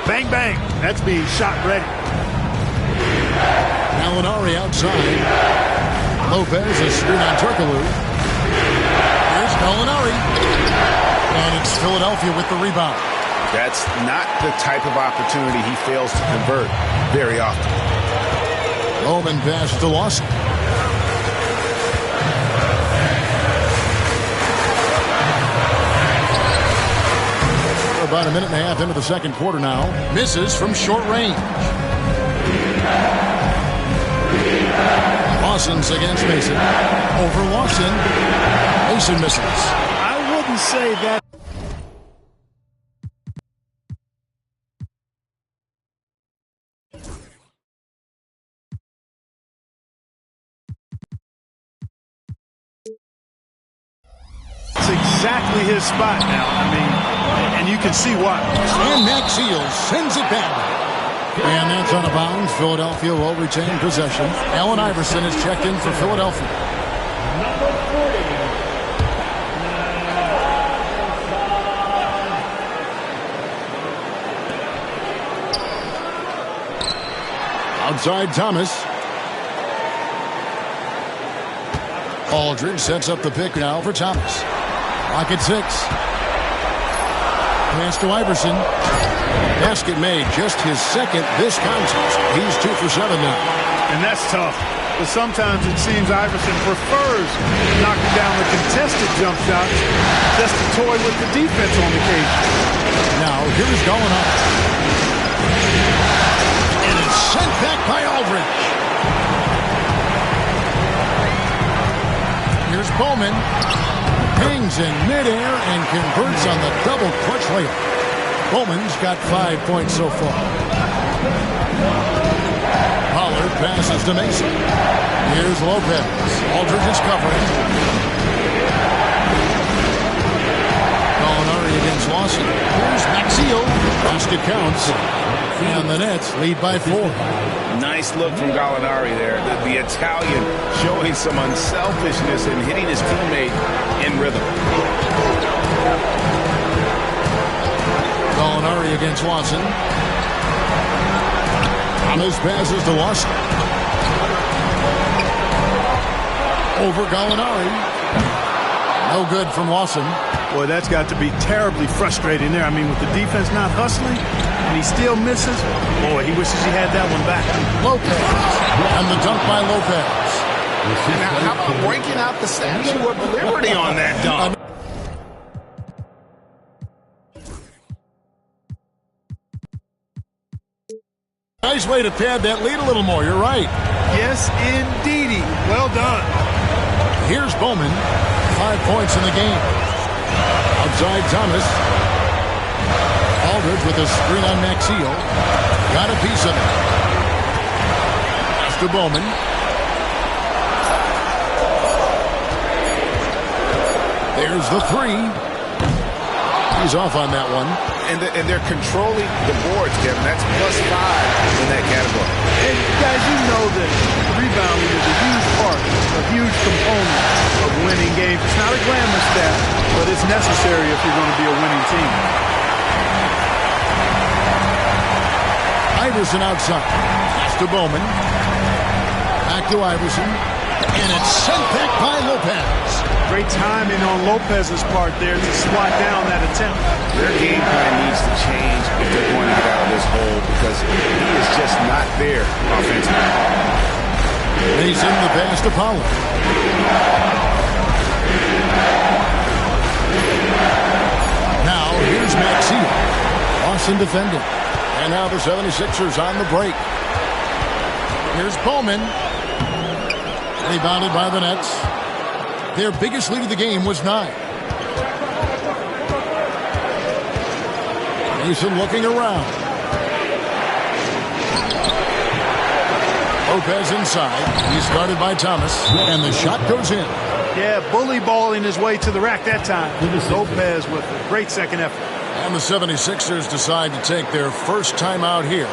Bang, bang. That's being shot ready. Gallinari outside. Lopez is screen on Turkoglu. Here's Gallinari. And it's Philadelphia with the rebound. That's not the type of opportunity he fails to convert very often. Bowman pass to Lawson. We're about a minute and a half into the second quarter now. Misses from short range. Lawson's against Mason. Over Lawson. Mason misses. I wouldn't say that. It's exactly his spot now. I mean, and you can see why. And Max Shields sends it back. And that's out of bounds. Philadelphia will retain possession. Allen Iverson is checked in for Philadelphia. Number 40. Outside Thomas. Aldridge sets up the pick now for Thomas. Clock at 6. Pass to Iverson. Basket made, just his second this contest. He's 2 for 7 now. And that's tough. But sometimes it seems Iverson prefers knocking down the contested jump shots just to toy with the defense on occasion. Now, here's Gallinari. And it's sent back by Aldridge. Here's Bowman. Hangs in midair and converts on the double clutch layup. Bowman's got 5 points so far. Pollard passes to Mason. Here's Lopez. Aldridge is covering. Gallinari against Lawson. Here's Maxiel. Basket counts. And the Nets lead by 4. Nice look from Gallinari there. The Italian showing some unselfishness and hitting his teammate in rhythm. Gallinari against Lawson. Thomas passes to Lawson. Over Gallinari. No good from Lawson. Boy, that's got to be terribly frustrating there. I mean, with the defense not hustling, and he still misses. Boy, he wishes he had that one back. Lopez. And the dunk by Lopez. Now, how about breaking out the Statue of Liberty on that dunk? Nice way to pad that lead a little more. You're right. Yes, indeedy. Well done. Here's Bowman. 5 points in the game. Outside Thomas. Aldridge with a screen on Maxiell. Got a piece of it. Pass to Bowman. There's the three. He's off on that one. And they're controlling the boards, Kevin. That's +5 in that category. And guys, you know that rebounding is a huge part, a huge component of winning games. It's not a glamour stat, but it's necessary if you're going to be a winning team. Iverson outside. Pass to Bowman. Back to Iverson. And it's sent back by Lopez. Great timing on Lopez's part there to slot down that attempt. Their game plan needs to change if they're going to get out of this hole because he is just not there offensively. Mason the pass to Pollard. Now here's Maxiell. Lawson defending. And now the 76ers on the break. Here's Bowman. Rebounded by the Nets. Their biggest lead of the game was 9. Mason looking around. Lopez inside. He's guarded by Thomas. And the shot goes in. Yeah, bully balling his way to the rack that time. Lopez with a great second effort. And the 76ers decide to take their first time out here.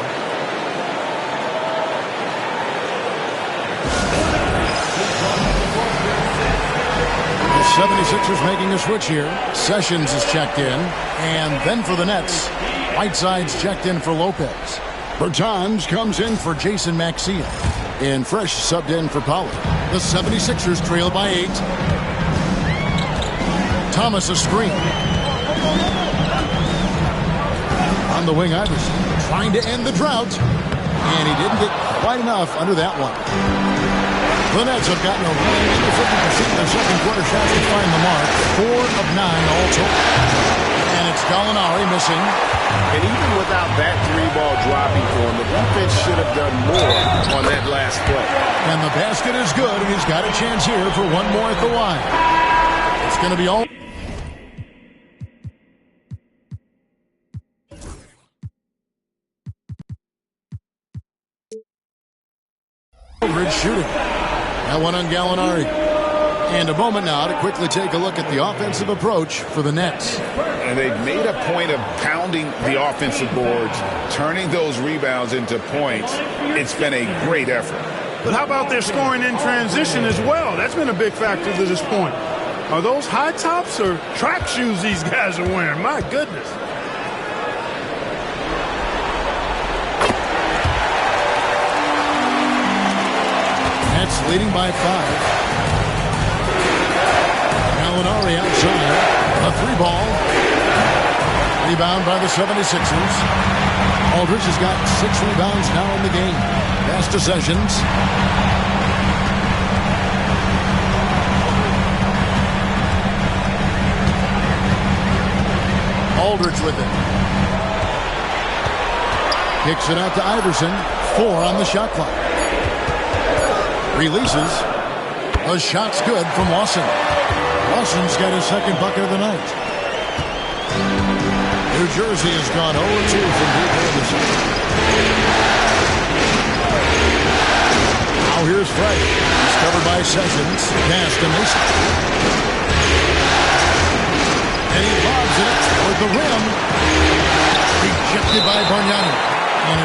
The 76ers making a switch here. Sessions is checked in. And then for the Nets, Whiteside's checked in for Lopez. Bertans comes in for Jason Maxiell. And Fresh subbed in for Pollard. The 76ers trail by 8. Thomas a screen. On the wing, Iverson trying to end the drought. And he didn't get quite enough under that one. The Nets have gotten over 50% of their second quarter shots to find the mark. 4 of 9 all total. And it's Gallinari missing. And even without that 3-ball dropping for him, the defense should have done more on that last play. And the basket is good, and he's got a chance here for one more at the line. It's going to be all. Aldridge shooting. That one on Gallinari. And a moment now to quickly take a look at the offensive approach for the Nets. And they've made a point of pounding the offensive boards, turning those rebounds into points. It's been a great effort. But how about their scoring in transition as well? That's been a big factor to this point. Are those high tops or track shoes these guys are wearing? My goodness. Nets leading by 5. Gallinari outside. A 3-ball. Rebound by the 76ers. Aldridge has got 6 rebounds now in the game. Pass to Sessions. Aldridge with it. Kicks it out to Iverson. 4 on the shot clock. Releases. A shot's good from Lawson. Lawson's got his second bucket of the night. New Jersey has gone 0-2 from deep in the season. Now here's Fresh. He's covered by Sessions. Pass to Mason. And he lobs it toward the rim. Rejected by Bargnani. And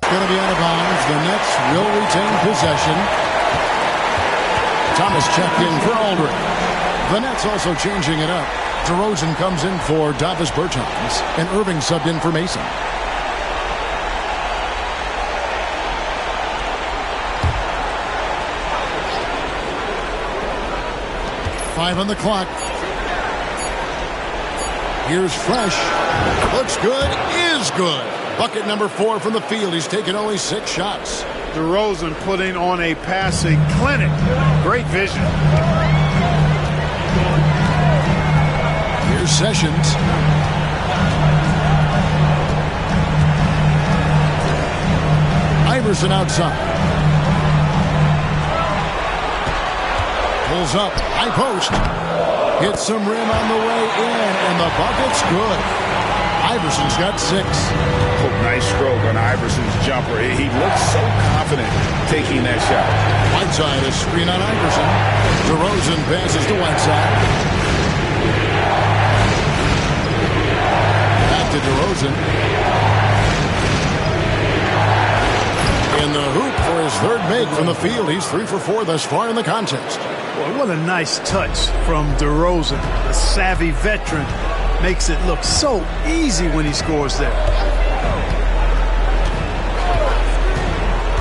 it's going to be out of bounds. The Nets will retain possession. Thomas checked in for Aldridge. The Nets also changing it up. DeRozan comes in for Davis Bertans, and Irving subbed in for Mason. Five on the clock. Here's Fresh. Looks good, is good. Bucket number 4 from the field. He's taken only 6 shots. DeRozan putting on a passing clinic. Great vision. Here's Sessions. Iverson outside. Pulls up, high post. Hits some rim on the way in, and the bucket's good. Iverson's got 6. Oh, nice stroke on Iverson's jumper. He looks so confident taking that shot. Whiteside, a screen on Iverson. DeRozan passes to Whiteside. Back to DeRozan. In the hoop for his 3rd make from the field. He's 3 for 4 thus far in the contest. Boy, what a nice touch from DeRozan. The savvy veteran makes it look so easy when he scores there.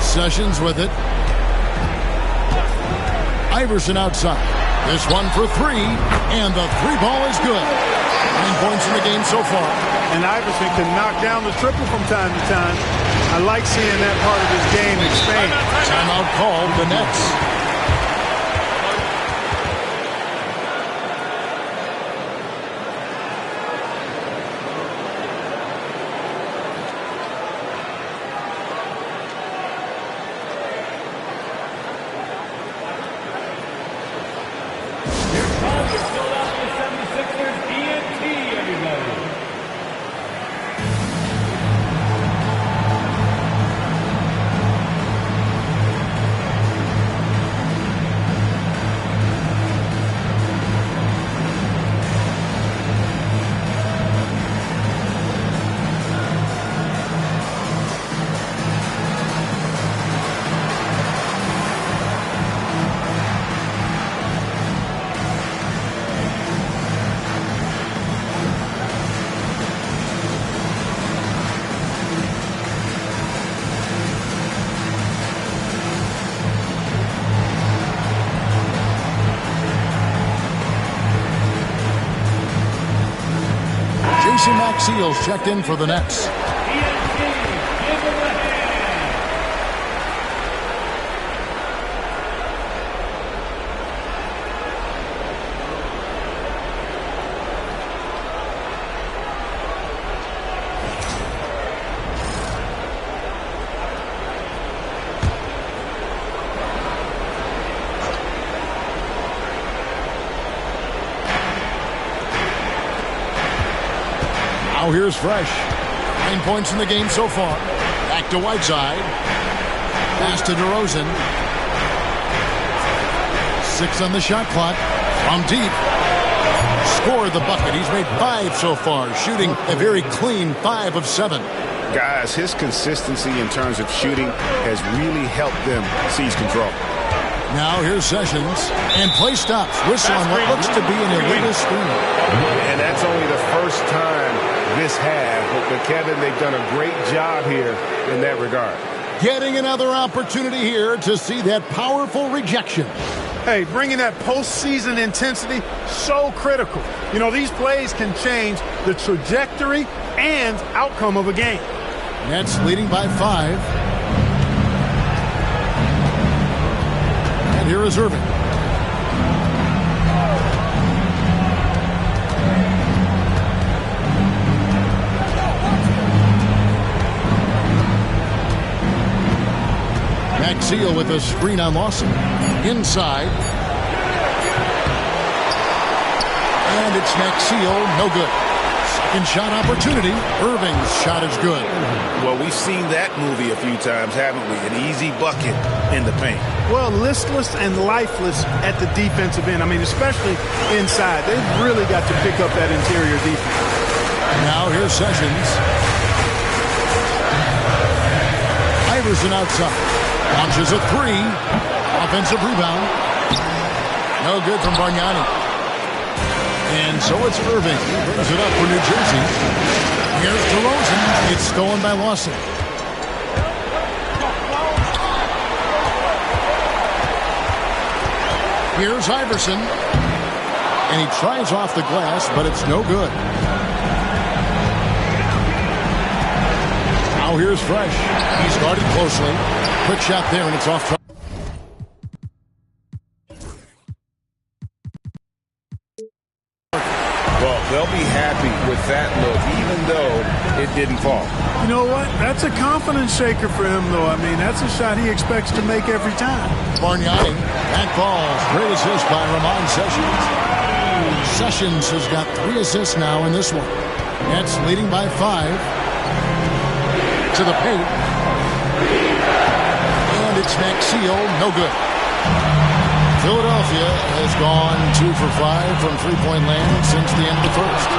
Sessions with it. Iverson outside. This one for 3, and the 3 ball is good. 9 points in the game so far. And Iverson can knock down the triple from time to time. I like seeing that part of his game expand. Timeout called the Nets. Max Seals checked in for the Nets. Now here's Fresh. 9 points in the game so far. Back to Whiteside. Pass to DeRozan. 6 on the shot clock. From deep. Scored the bucket. He's made 5 so far, shooting a very clean 5 of 7. Guys, his consistency in terms of shooting has really helped them seize control. Now here's Sessions. And play stops. Whistle on what looks to be an illegal screen. And that's only the first time this half. But Kevin, they've done a great job here in that regard. Getting another opportunity here to see that powerful rejection. Hey, bringing that postseason intensity, so critical. You know, these plays can change the trajectory and outcome of a game. Nets leading by 5. And here is Irving. Maxiel with a screen on Lawson. Inside. And it's Maxiel, no good. Second shot opportunity. Irving's shot is good. Well, we've seen that movie a few times, haven't we? An easy bucket in the paint. Well, listless and lifeless at the defensive end. I mean, especially inside. They've really got to pick up that interior defense. Now here's Sessions. Iverson outside. Launches a 3. Offensive rebound. No good from Bargnani. And so it's Irving. He brings it up for New Jersey. Here's DeRozan. It's stolen by Lawson. Here's Iverson. And he tries off the glass, but it's no good. Now here's Fresh. He's guarded closely. Quick shot there, and it's off track. Well, they'll be happy with that look, even though it didn't fall. You know what? That's a confidence shaker for him, though. I mean, that's a shot he expects to make every time. Bargnani, that falls. Great assist by Ramon Sessions. Sessions has got 3 assists now in this one. Nets leading by 5. To the paint. And it's Maxio, no good. Philadelphia has gone 2 for 5 from three-point land since the end of the first.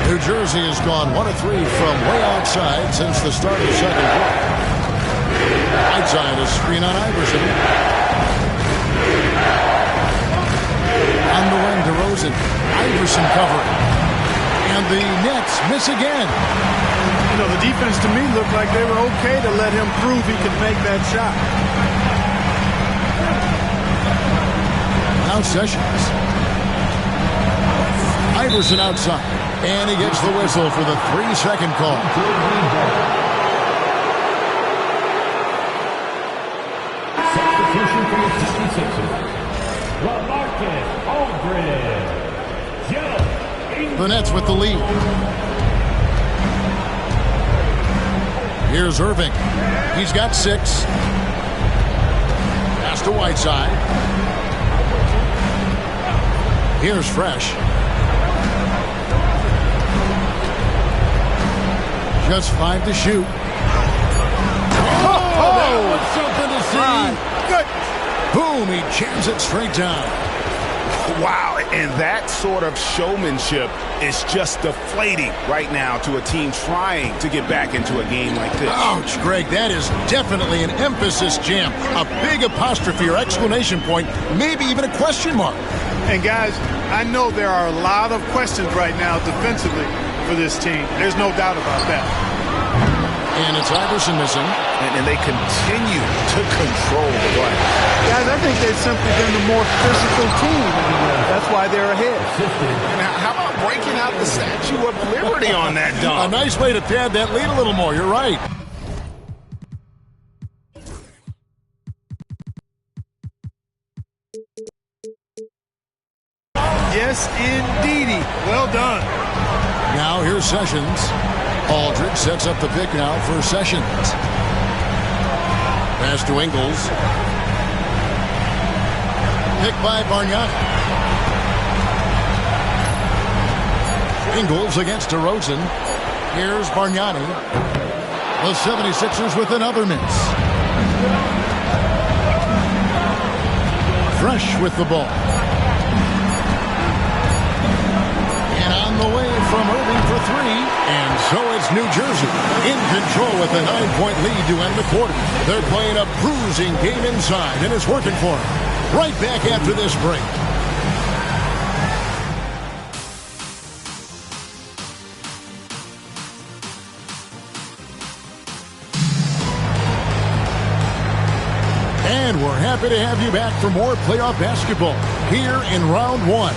New Jersey has gone 1 of 3 from way outside since the start of the second quarter. Outside a screen on Iverson. On the wing, DeRozan. Iverson covering. And the Nets miss again. You know, the defense to me looked like they were okay to let him prove he could make that shot. Now Sessions. Iverson outside. And he gets the whistle for the 3-second call. Substitution for the 76ers. LaMarcus Aldridge. Joe. The Nets with the lead. Here's Irving. He's got 6. Pass to Whiteside. Here's Fresh. Just 5 to shoot. Oh, that was something to see. Good. Boom, he jams it straight down. Wow, and that sort of showmanship is just deflating right now to a team trying to get back into a game like this. Ouch, Greg, that is definitely an emphasis jam. A big apostrophe or exclamation point, maybe even a question mark. And guys, I know there are a lot of questions right now defensively for this team. There's no doubt about that. And it's Iverson missing. And they continue to control the play. Guys, I think they've simply been the more physical team. That's why they're ahead. And how about breaking out the Statue of Liberty on that dunk? A nice way to pad that lead a little more. You're right. Yes, indeedy. Well done. Now here's Sessions. Aldridge sets up the pick now for Sessions. Pass to Ingles. Pick by Bargnani. Ingles against DeRozan. Here's Bargnani. The 76ers with another miss. Fresh with the ball. And on the way from Irving for 3. And so it's New Jersey in control with a 9-point lead to end the quarter. They're playing a bruising game inside, and it's working for them. Right back after this break. And we're happy to have you back for more playoff basketball here in round 1.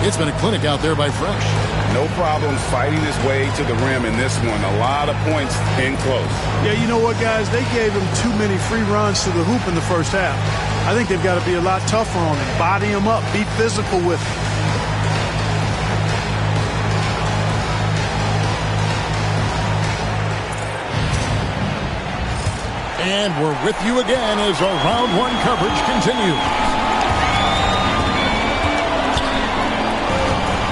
It's been a clinic out there by Fresh. No problems fighting his way to the rim in this one. A lot of points in close. Yeah, you know what, guys? They gave him too many free runs to the hoop in the first half. I think they've got to be a lot tougher on him. Body him up. Be physical with him. And we're with you again as our round 1 coverage continues.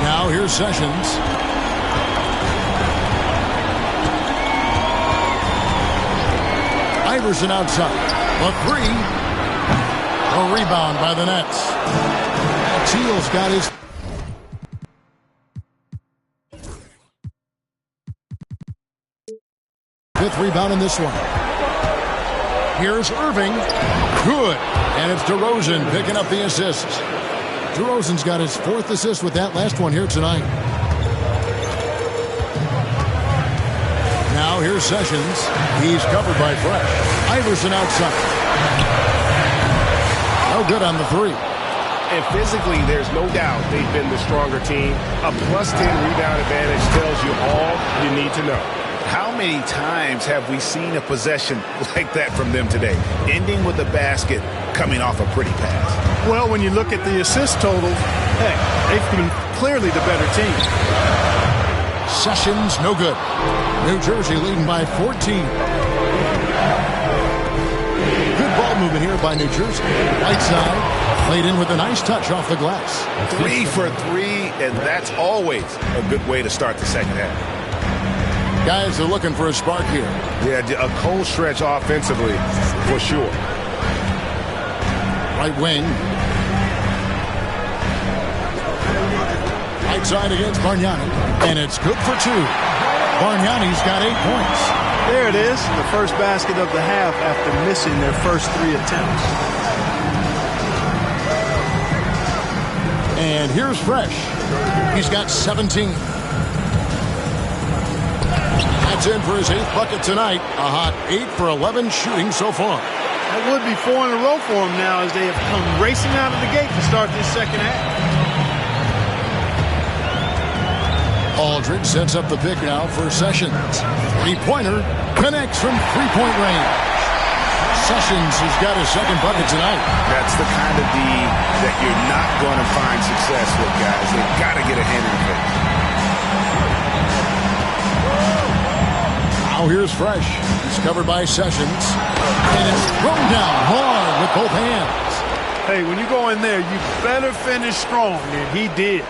Now here's Sessions. Iverson outside. The 3. A rebound by the Nets. Teal's got his... fifth rebound in this one. Here's Irving. Good. And it's DeRozan picking up the assist. DeRozan's got his 4th assist with that last one here tonight. Now here's Sessions. He's covered by Fresh. Iverson outside. No good on the 3. And physically, there's no doubt they've been the stronger team. A +10 rebound advantage tells you all you need to know. How many times have we seen a possession like that from them today, ending with a basket coming off a pretty pass? Well, when you look at the assist total, hey, they've been clearly the better team. Sessions, no good. New Jersey leading by 14. Good ball movement here by New Jersey. Right side, played in with a nice touch off the glass. 3 for 3, and that's always a good way to start the second half. Guys are looking for a spark here. Yeah, a cold stretch offensively, for sure. Right wing. Right side against Bargnani. And it's good for 2. Bargnani's got 8 points. There it is, the first basket of the half after missing their first 3 attempts. And here's Fresh. He's got 17. That's in for his 8th bucket tonight. A hot 8 for 11 shooting so far. That would be 4 in a row for him now as they have come racing out of the gate to start this second half. Aldridge sets up the pick now for Sessions. 3-pointer connects from 3-point range. Sessions has got his 2nd bucket tonight. That's the kind of D that you're not going to find success with, guys. They've got to get a hand in the face. Now here's Fresh. He's covered by Sessions. And it's thrown down hard with both hands. Hey, when you go in there, you better finish strong, and he did.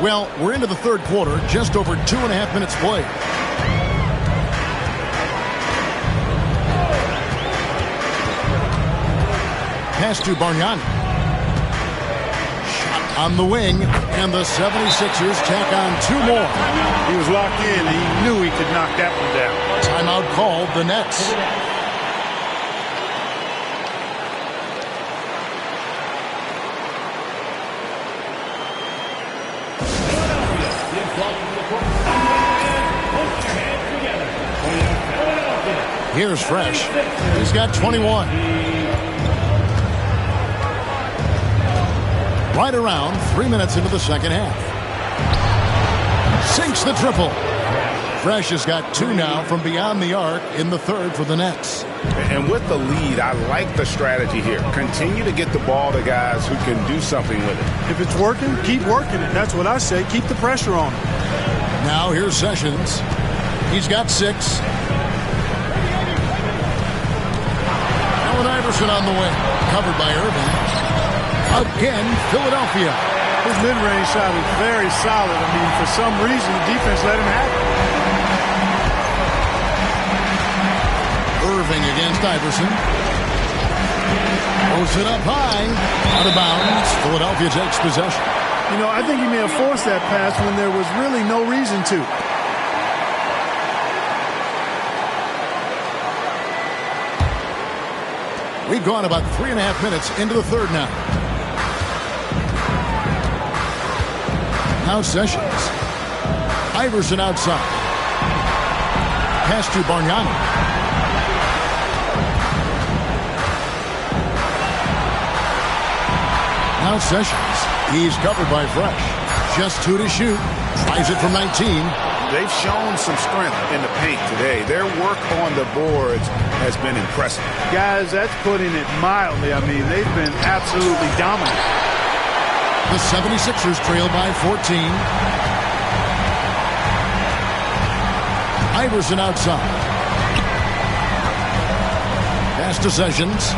Well, we're into the 3rd quarter, just over 2.5 minutes played. Pass to Bargnani. Shot on the wing, and the 76ers tack on 2 more. He was locked in, and he knew he could knock that one down. Timeout called, the Nets. Here's Fresh. He's got 21. Right around 3 minutes into the second half. Sinks the triple. Fresh has got 2 now from beyond the arc in the 3rd for the Nets. And with the lead, I like the strategy here. Continue to get the ball to guys who can do something with it. If it's working, keep working it. That's what I say. Keep the pressure on him. Now here's Sessions. He's got 6. Iverson on the way. Covered by Irving. Again, Philadelphia. His mid-range shot is very solid. I mean, for some reason, the defense let him have it. Irving against Iverson. Throws it up high. Out of bounds. Philadelphia takes possession. You know, I think he may have forced that pass when there was really no reason to. We've gone about 3.5 minutes into the 3rd now. Now Sessions. Iverson outside. Pass to Bargnani. Now Sessions. He's covered by Fresh. Just 2 to shoot. Tries it from 19. They've shown some strength in the paint today. Their work on the boards has been impressive. Guys, that's putting it mildly. I mean, they've been absolutely dominant. The 76ers trail by 14. Iverson outside. Pass to Sessions.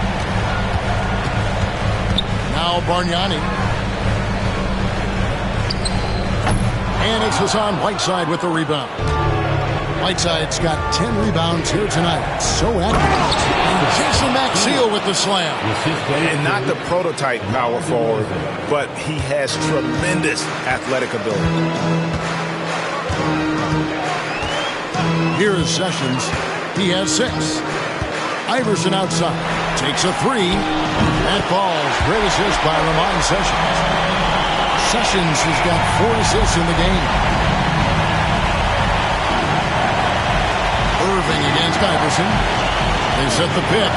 Now Bargnani. And it's Hassan Whiteside with the rebound. Whiteside's got 10 rebounds here tonight. So accurate. And Jason Maxiell with the slam. And not the prototype power forward, but he has tremendous athletic ability. Here is Sessions. He has 6. Iverson outside. Takes a 3. That falls. Great assist by Ramon Sessions. Sessions has got 4 assists in the game. Irving against Iverson. They set the pick.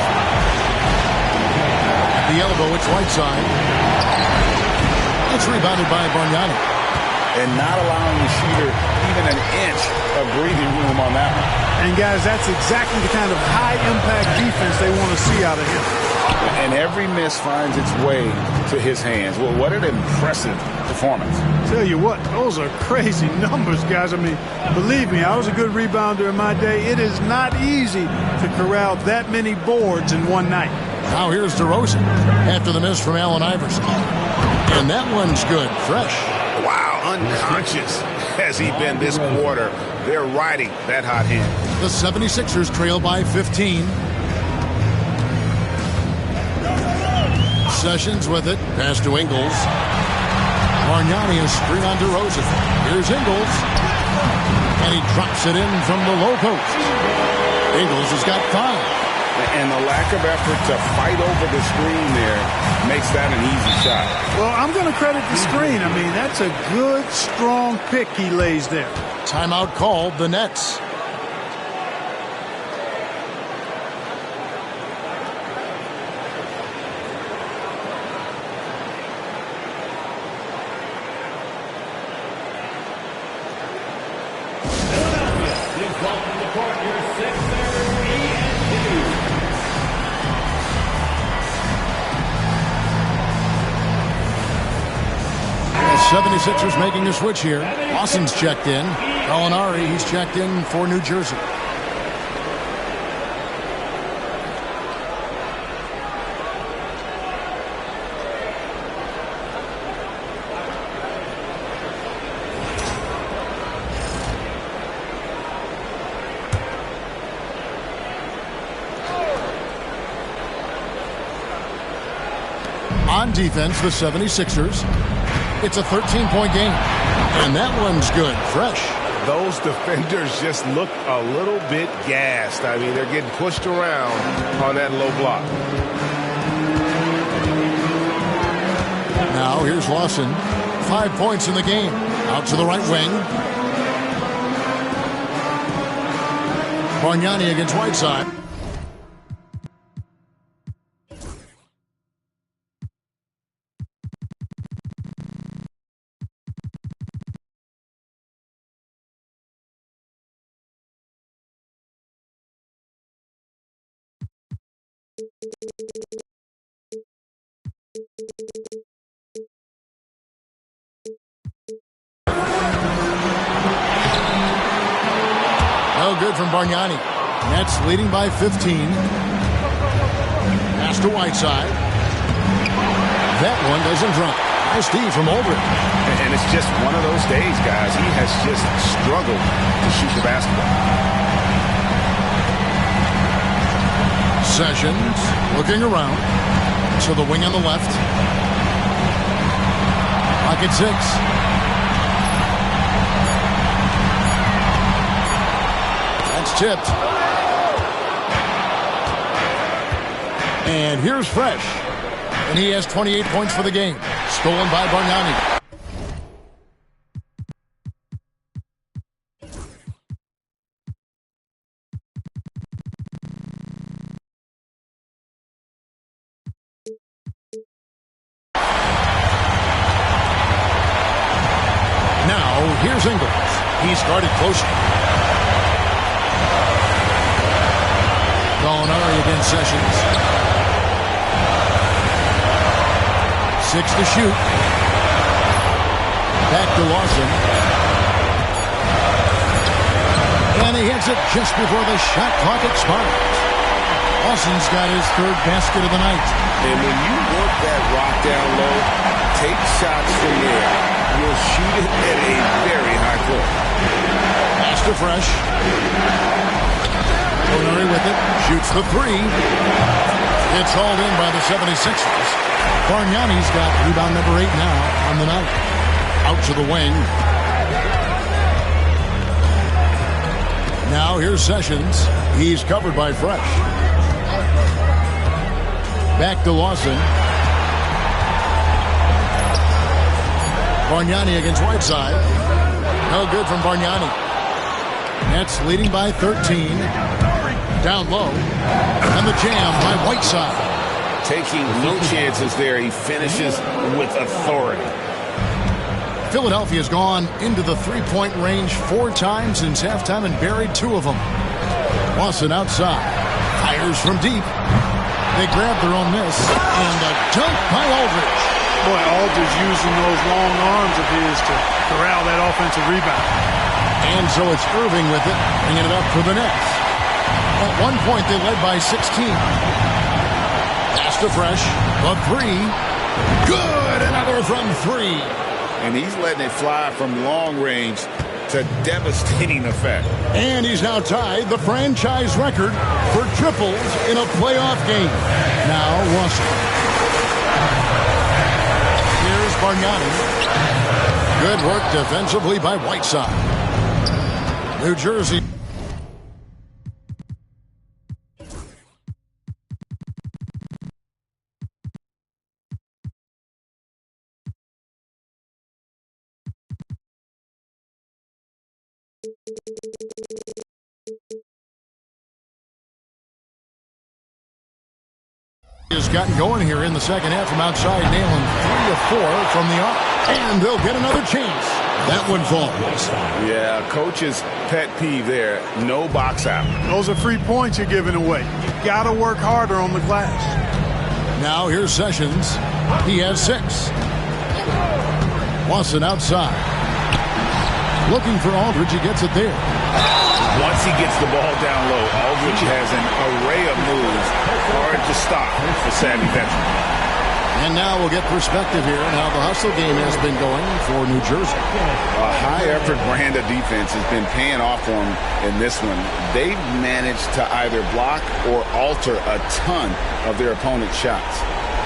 At the elbow, it's Whiteside. It's rebounded by Bargnani. And not allowing the shooter even an inch of breathing room on that one. And, guys, that's exactly the kind of high-impact defense they want to see out of him. And every miss finds its way to his hands. Well, what an impressive performance. Tell you what, those are crazy numbers, guys. I mean, believe me, I was a good rebounder in my day. It is not easy to corral that many boards in one night. Now here's DeRozan after the miss from Allen Iverson. And that one's good, fresh. Wow, unconscious has he been this quarter. They're riding that hot hand. The 76ers trail by 15. Sessions with it. Pass to Ingles. Bargnani a screen on DeRozan. Here's Ingles. And he drops it in from the low post. Ingles has got 5. And the lack of effort to fight over the screen there makes that an easy shot. Well, I'm going to credit the screen. I mean, that's a good, strong pick he lays there. Timeout called, the Nets. The 76ers making a switch here. Lawson's checked in. Gallinari, he's checked in for New Jersey. On defense, the 76ers. It's a 13-point game. And that one's good, fresh. Those defenders just look a little bit gassed. I mean, they're getting pushed around on that low block. Now here's Lawson. 5 points in the game. Out to the right wing. Bargnani against Whiteside. No good from Bargnani. Nets leading by 15. Pass to Whiteside. That one doesn't drop. Nice D from Aldridge. And it's just one of those days, guys. He has just struggled to shoot the basketball. Sessions looking around to the wing on the left. Pocket 6. That's tipped. And here's Fresh. And he has 28 points for the game. Stolen by Bargnani. Here's Ingles. He's guarded closely. Gallinari against Sessions. 6 to shoot. Back to Lawson. And he hits it just before the shot clock expires. Lawson's got his 3rd basket of the night. And when you work that rock down low, take shots from there. You'll shoot it at a very high clip. Pass to Fresh. Gallinari with it. Shoots the 3. It's hauled in by the 76ers. Bargnani's got rebound number 8 now on the night. Out to the wing. Now here's Sessions. He's covered by Fresh. Back to Lawson. Bargnani against Whiteside. No good from Bargnani. Nets leading by 13. Down low. And the jam by Whiteside. Taking no chances there. He finishes with authority. Philadelphia's gone into the three-point range 4 times since halftime and buried 2 of them. Lawson outside. Fires from deep. They grab their own miss. And a dunk by Aldridge. Boy, Aldridge using those long arms of his to corral that offensive rebound. And so it's Irving with it, bringing it up for the Nets. At one point, they led by 16. Pass to Fresh. The 3. Good! Another from 3. And he's letting it fly from long range to devastating effect. And he's now tied the franchise record for triples in a playoff game. Now Russell. Here's Bargnani. Good work defensively by Whiteside. New Jersey. Has gotten going here in the second half from outside, nailing 3 of 4 from the arc. And they'll get another chance. That one falls. Yeah, coach's pet peeve there. No box out. Those are free points you're giving away. You got to work harder on the glass. Now here's Sessions. He has 6. Lawson outside. Looking for Aldridge. He gets it there. Once he gets the ball down low, Aldridge has an array of moves. Hard to stop for savvy veteran. And now we'll get perspective here on how the hustle game has been going for New Jersey. A high-effort brand of defense has been paying off for them in this one. They've managed to either block or alter a ton of their opponent's shots.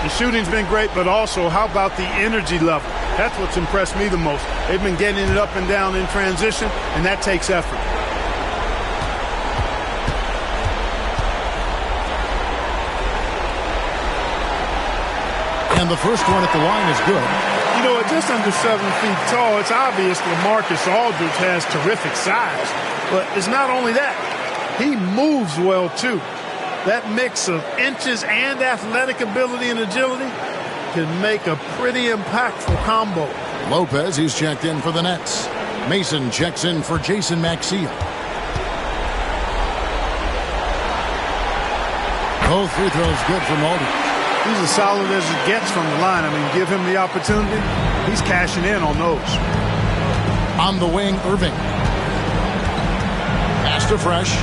The shooting's been great, but also how about the energy level? That's what's impressed me the most. They've been getting it up and down in transition, and that takes effort. And the first one at the line is good. You know, at just under 7 feet tall, it's obvious LaMarcus Aldridge has terrific size. But it's not only that. He moves well, too. That mix of inches and athletic ability and agility can make a pretty impactful combo. Lopez, he's checked in for the Nets. Mason checks in for Jason Maxiell. Both free throws good from Aldridge. He's as solid as it gets from the line. I mean, give him the opportunity. He's cashing in on those. On the wing, Irving. Pass to Fresh.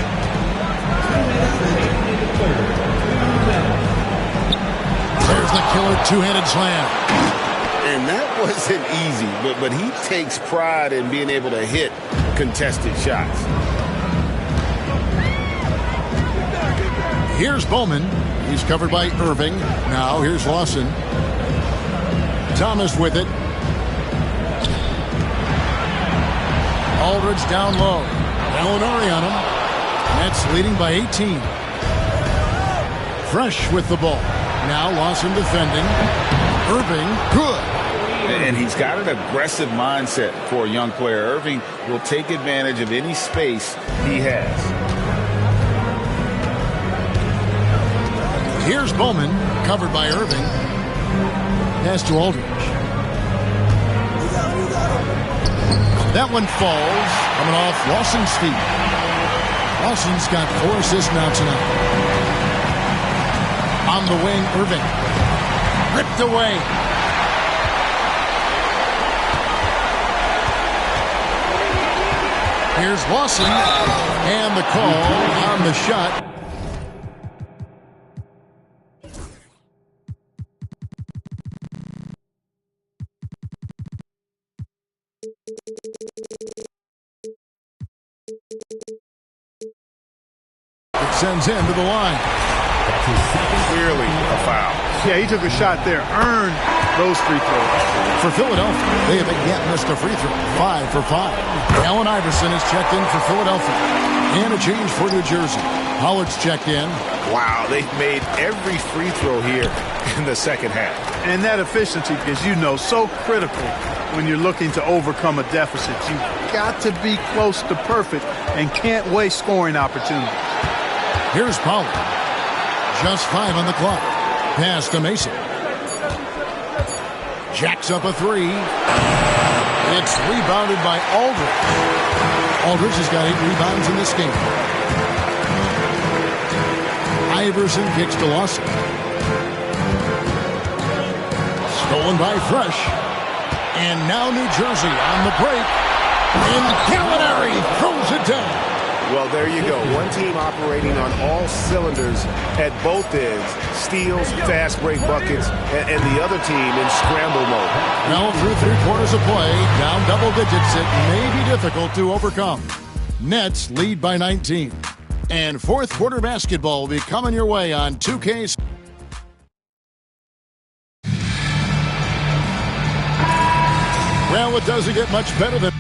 There's the killer two-handed slam. And that wasn't easy, but he takes pride in being able to hit contested shots. Here's Bowman. He's covered by Irving. Now here's Lawson. Thomas with it. Aldridge down low. Gallinari on him. Nets leading by 18. Fresh with the ball. Now Lawson defending. Irving, good. And he's got an aggressive mindset for a young player. Irving will take advantage of any space he has. Here's Bowman, covered by Irving. Pass to Aldridge. That one falls, coming off Lawson's feet. Lawson's got 4 assists now tonight. On the wing, Irving. Ripped away. Here's Lawson, and the call on the shot. It sends him to the line. Clearly a foul. Yeah, he took a shot there. Earned those free throws. For Philadelphia, they have yet missed a free throw. 5 for 5. Allen Iverson is checked in for Philadelphia. And a change for New Jersey. Howard's checked in. Wow, they've made every free throw here in the second half. And that efficiency, as you know, so critical when you're looking to overcome a deficit. You've got to be close to perfect and can't waste scoring opportunities. Here's Pollard. Just 5 on the clock. Pass to Mason. Jacks up a 3. It's rebounded by Aldridge. Aldridge has got 8 rebounds in this game. Iverson kicks to Lawson. Stolen by Fresh. And now New Jersey on the break. And Gallinari throws it down. Well, there you go. One team operating on all cylinders at both ends. Steals, fast break buckets, and the other team in scramble mode. Now through 3/4 of play, down double digits, it may be difficult to overcome. Nets lead by 19. And fourth quarter basketball will be coming your way on 2K. Well, it doesn't get much better than...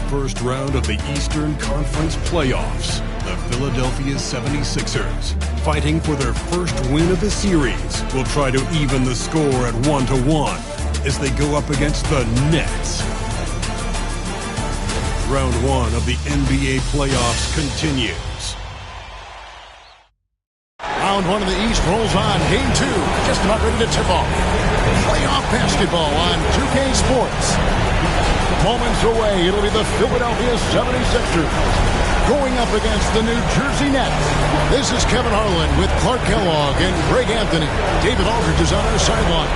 First round of the Eastern Conference playoffs. The Philadelphia 76ers, fighting for their first win of the series, will try to even the score at 1-1 as they go up against the Nets. Round 1 of the NBA playoffs continues. Round 1 of the East rolls on. Game 2, just about ready to tip off. Playoff basketball on 2K Sports. Moments away, it'll be the Philadelphia 76ers going up against the New Jersey Nets. This is Kevin Harlan with Clark Kellogg and Greg Anthony. David Aldridge is on our sideline.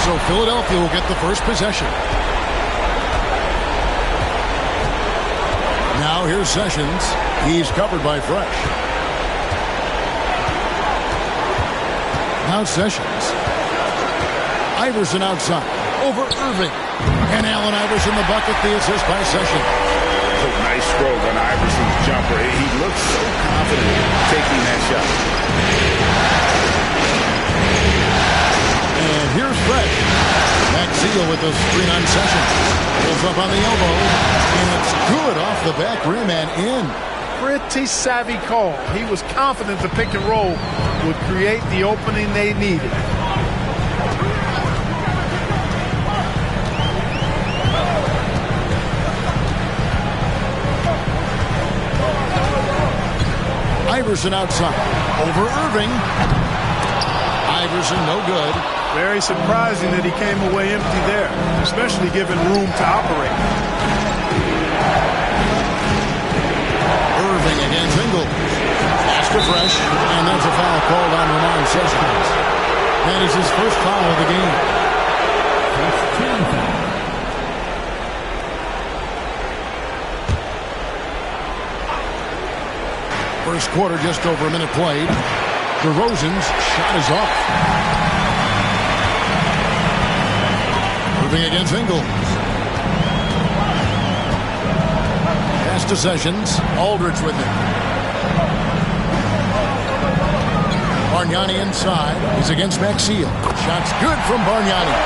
So Philadelphia will get the first possession. Now here's Sessions. He's covered by Fresh. Now Sessions. Iverson outside. Over Irving. And Allen Iverson the bucket. The assist by Sessions. A nice stroke on Iverson's jumper. He looks so confident taking that shot. And here's Fresh. Maxey with the screen on Sessions. Pulls up on the elbow. And it's good off the back rim and in. Pretty savvy call. He was confident the pick and roll would create the opening they needed. Iverson outside. Over Irving. Iverson no good. Very surprising that he came away empty there, especially given room to operate. Irving against Engel. Pass to Fresh, and that's a foul called on Ramon Sessions. That is his first foul of the game. First quarter, just over a minute played. DeRozan's shot is off. Moving against Ingles. Pass to Sessions. Aldridge with him. Bargnani inside. He's against Maxey. Shot's good from Bargnani.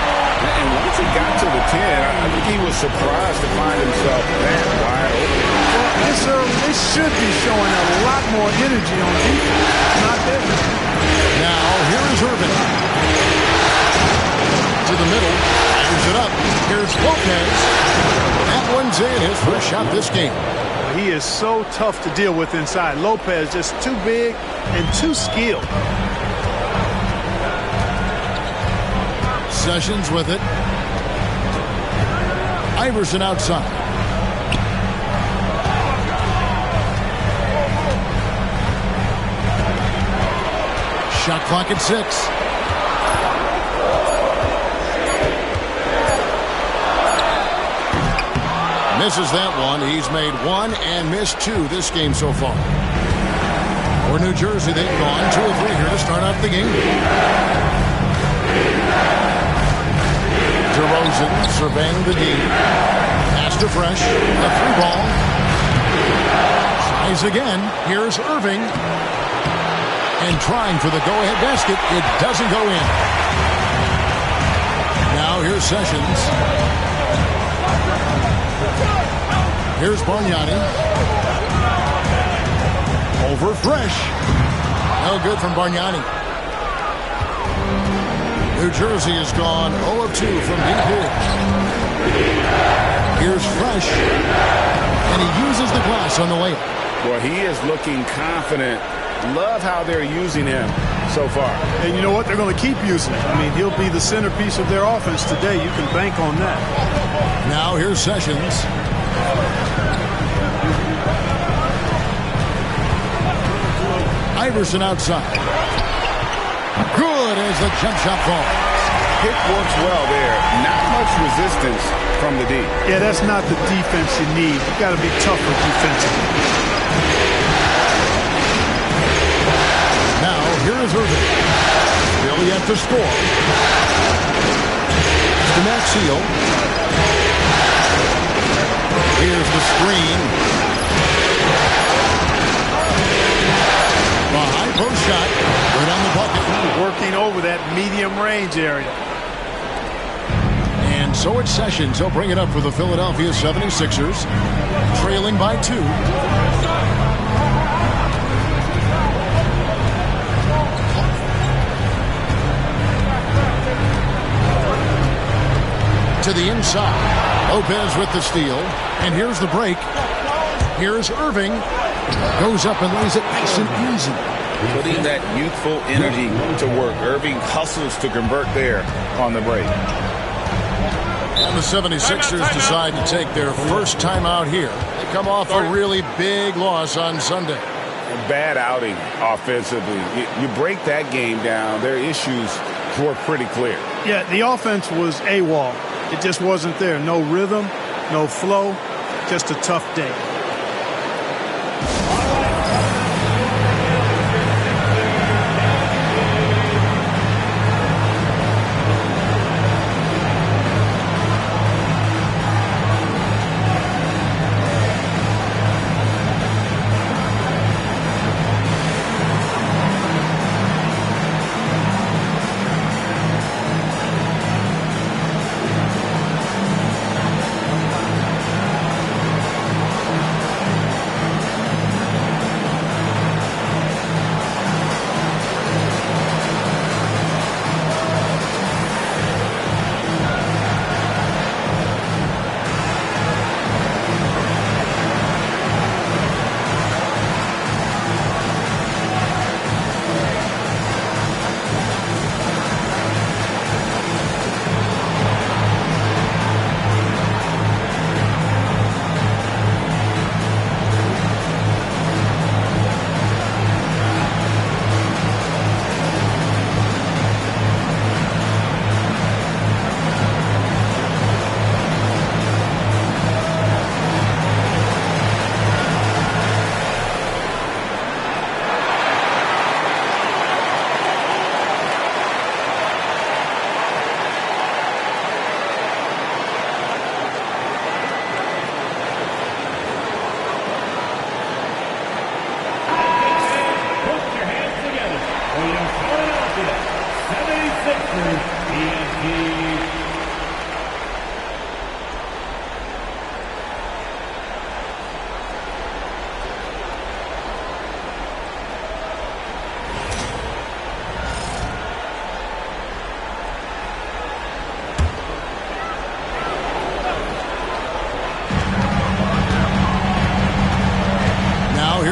And once he got to the 10, I think he was surprised to find himself that wide open. Well, they should be showing a lot more energy on defense. Not there. Now, here is Irving. To the middle. Fires it up. Here's Lopez. That one's in. His first shot this game. He is so tough to deal with inside. Lopez just too big and too skilled. Sessions with it. Iverson outside. Shot clock at 6. Misses that one. He's made 1 and missed 2 this game so far. For New Jersey, they've gone 2 of 3 here to start out the game. DeRozan surveying the D. Pass to Fresh. A 3-ball. Tries again. Here's Irving. And trying for the go-ahead basket. It doesn't go in. Now here's Sessions. Here's Bargnani. Over Fresh. No good from Bargnani. New Jersey has gone 0 of 2 from deep here. Here's Fresh. And he uses the glass on the layup. Boy, he is looking confident. Love how they're using him so far. And you know what? They're going to keep using him. I mean, he'll be the centerpiece of their offense today. You can bank on that. Now here's Sessions. Iverson outside. Good as the jump shot falls. Pick works well there. Not much resistance from the D. Yeah, that's not the defense you need. You got to be tougher defensively. Now here is Irving. Still yet to score. To Maxiell. Here's the screen. The high post shot. Good on the bucket. Working over that medium range area. And so it's Sessions. He'll bring it up for the Philadelphia 76ers. Trailing by 2. To the inside. Lopez with the steal. And here's the break. Here's Irving. Goes up and lays it nice and easy. Putting that youthful energy to work. Irving hustles to convert there on the break. And the 76ers decide to take their first time out here. They come off a really big loss on Sunday. A bad outing offensively. You break that game down, their issues were pretty clear. Yeah, the offense was AWOL. It just wasn't there. No rhythm, no flow, just a tough day.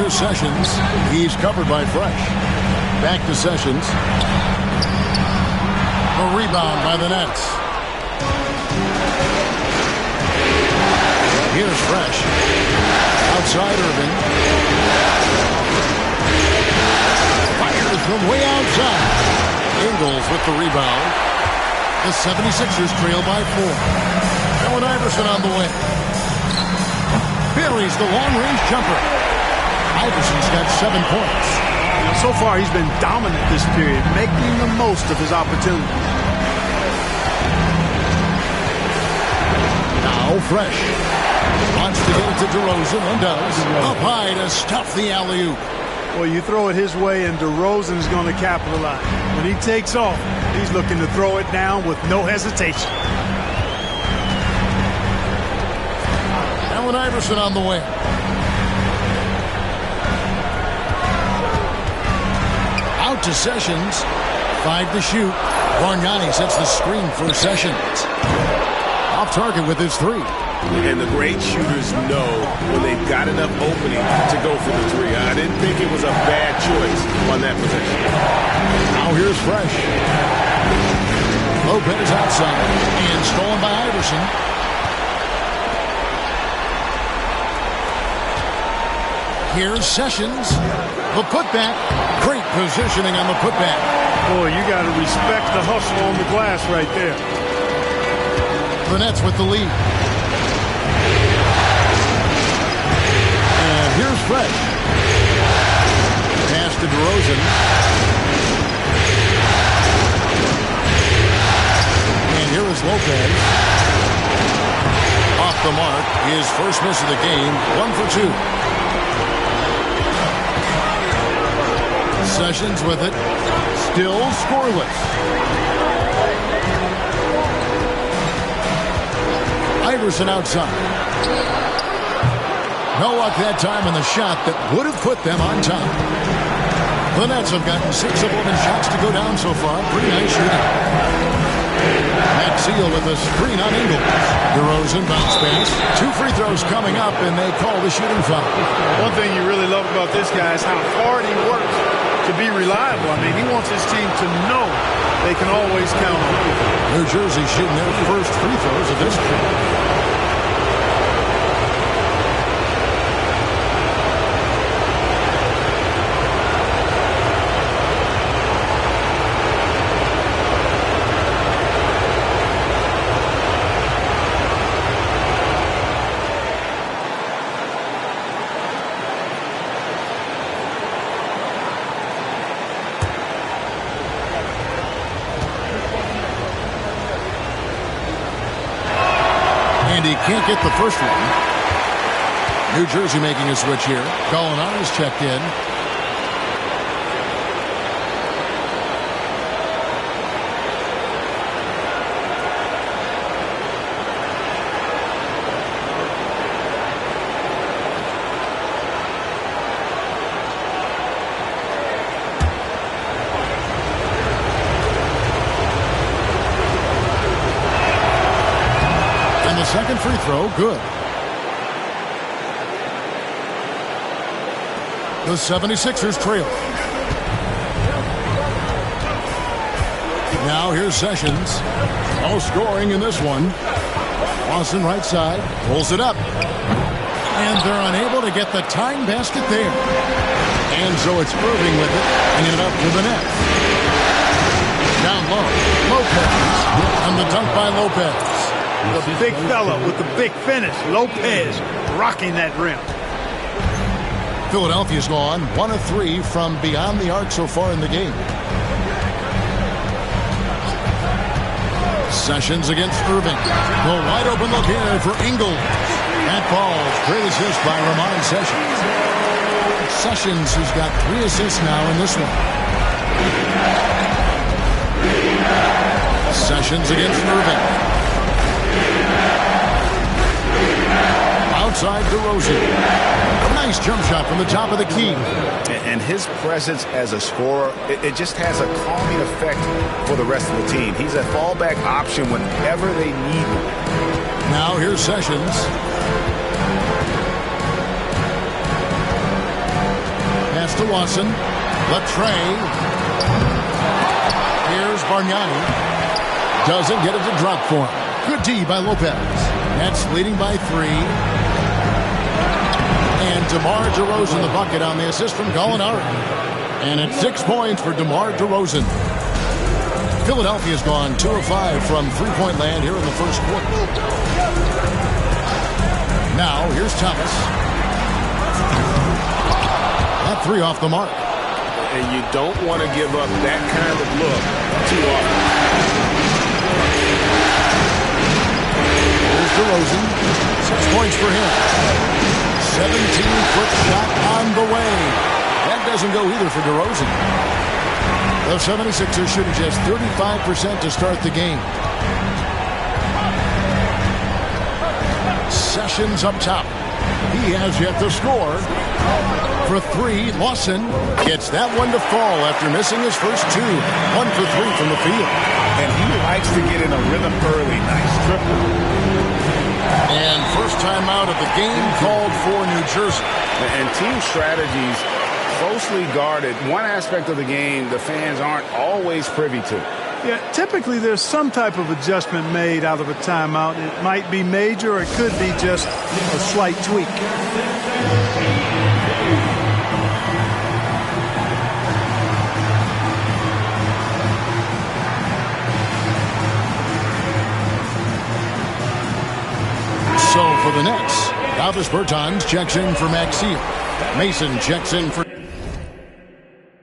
Sessions. He's covered by Fresh. Back to Sessions. A rebound by the Nets. Here's Fresh. Outside Irving. Fires from way outside. Ingles with the rebound. The 76ers trail by 4. Allen Iverson on the way. Buries the long-range jumper. Iverson's got 7 points. So far, he's been dominant this period, making the most of his opportunity. Now Fresh. Wants to get it to DeRozan and does. Up high to stuff the alley-oop. Well, you throw it his way, and DeRozan's going to capitalize. When he takes off, he's looking to throw it down with no hesitation. Allen Iverson on the wing. Out to Sessions. 5 to shoot. Bargnani sets the screen for Sessions. Off target with his 3. And the great shooters know when they've got enough opening to go for the 3. I didn't think it was a bad choice on that possession. Now here's Fresh. Lopez outside and stolen by Iverson. Here's Sessions. The putback. Great positioning on the putback. Boy, you got to respect the hustle on the glass right there. The Nets with the lead. And here's Fresh. Pass to DeRozan. And here is Lopez. Off the mark. His first miss of the game. 1 for 2. Sessions with it. Still scoreless. Iverson outside. No luck that time in the shot that would have put them on top. The Nets have gotten 6 of 11 shots to go down so far. Pretty nice shooting. Maxey with a screen on Ingles. DeRozan bounce pass. 2 free throws coming up, and they call the shooting foul. One thing you really love about this guy is how hard he works to be reliable. I mean, he wants his team to know they can always count on him. New Jersey shooting their first free throws of this game. And he can't get the first one. New Jersey making a switch here. Gallinari's checked in. Second free throw, good. The 76ers trail. Now here's Sessions. No scoring in this one. Boston right side, pulls it up. And they're unable to get the tying basket there. And so it's Irving with it, bringing it up to the net. Down low, Lopez. And the dunk by Lopez. The big fella with the big finish. Lopez rocking that rim. Philadelphia's gone 1 of 3 from beyond the arc so far in the game. Sessions against Irving. The wide open look here for Ingles. That falls. Great assist by Ramon Sessions. Sessions, who's got 3 assists now in this one. Sessions against Irving. Outside DeRozan. A nice jump shot from the top of the key. And his presence as a scorer, it just has a calming effect for the rest of the team. He's a fallback option whenever they need him. Now here's Sessions. Pass to Watson. Latrey. Here's Bargnani. Doesn't get it to drop for him. Good D by Lopez. Nets leading by 3. And DeMar DeRozan the bucket on the assist from Gallinari. And it's 6 points for DeMar DeRozan. Philadelphia's gone 2 of 5 from three-point land here in the first quarter. Now here's Thomas. That 3 off the mark. And you don't want to give up that kind of look too often. Here's DeRozan. 6 points for him. 17-foot shot on the way. That doesn't go either for DeRozan. The 76ers shooting just 35% to start the game. Sessions up top. He has yet to score. For three, Lawson gets that one to fall after missing his first two. 1 for 3 from the field. And he likes to get in a rhythm early. Nice triple. And first time out of the game called for New Jersey. And team strategies closely guarded. One aspect of the game the fans aren't always privy to. Yeah, typically there's some type of adjustment made out of a timeout. It might be major or it could be just a slight tweak. So for the Nets, Davis Bertans checks in for Max Seal. Mason checks in for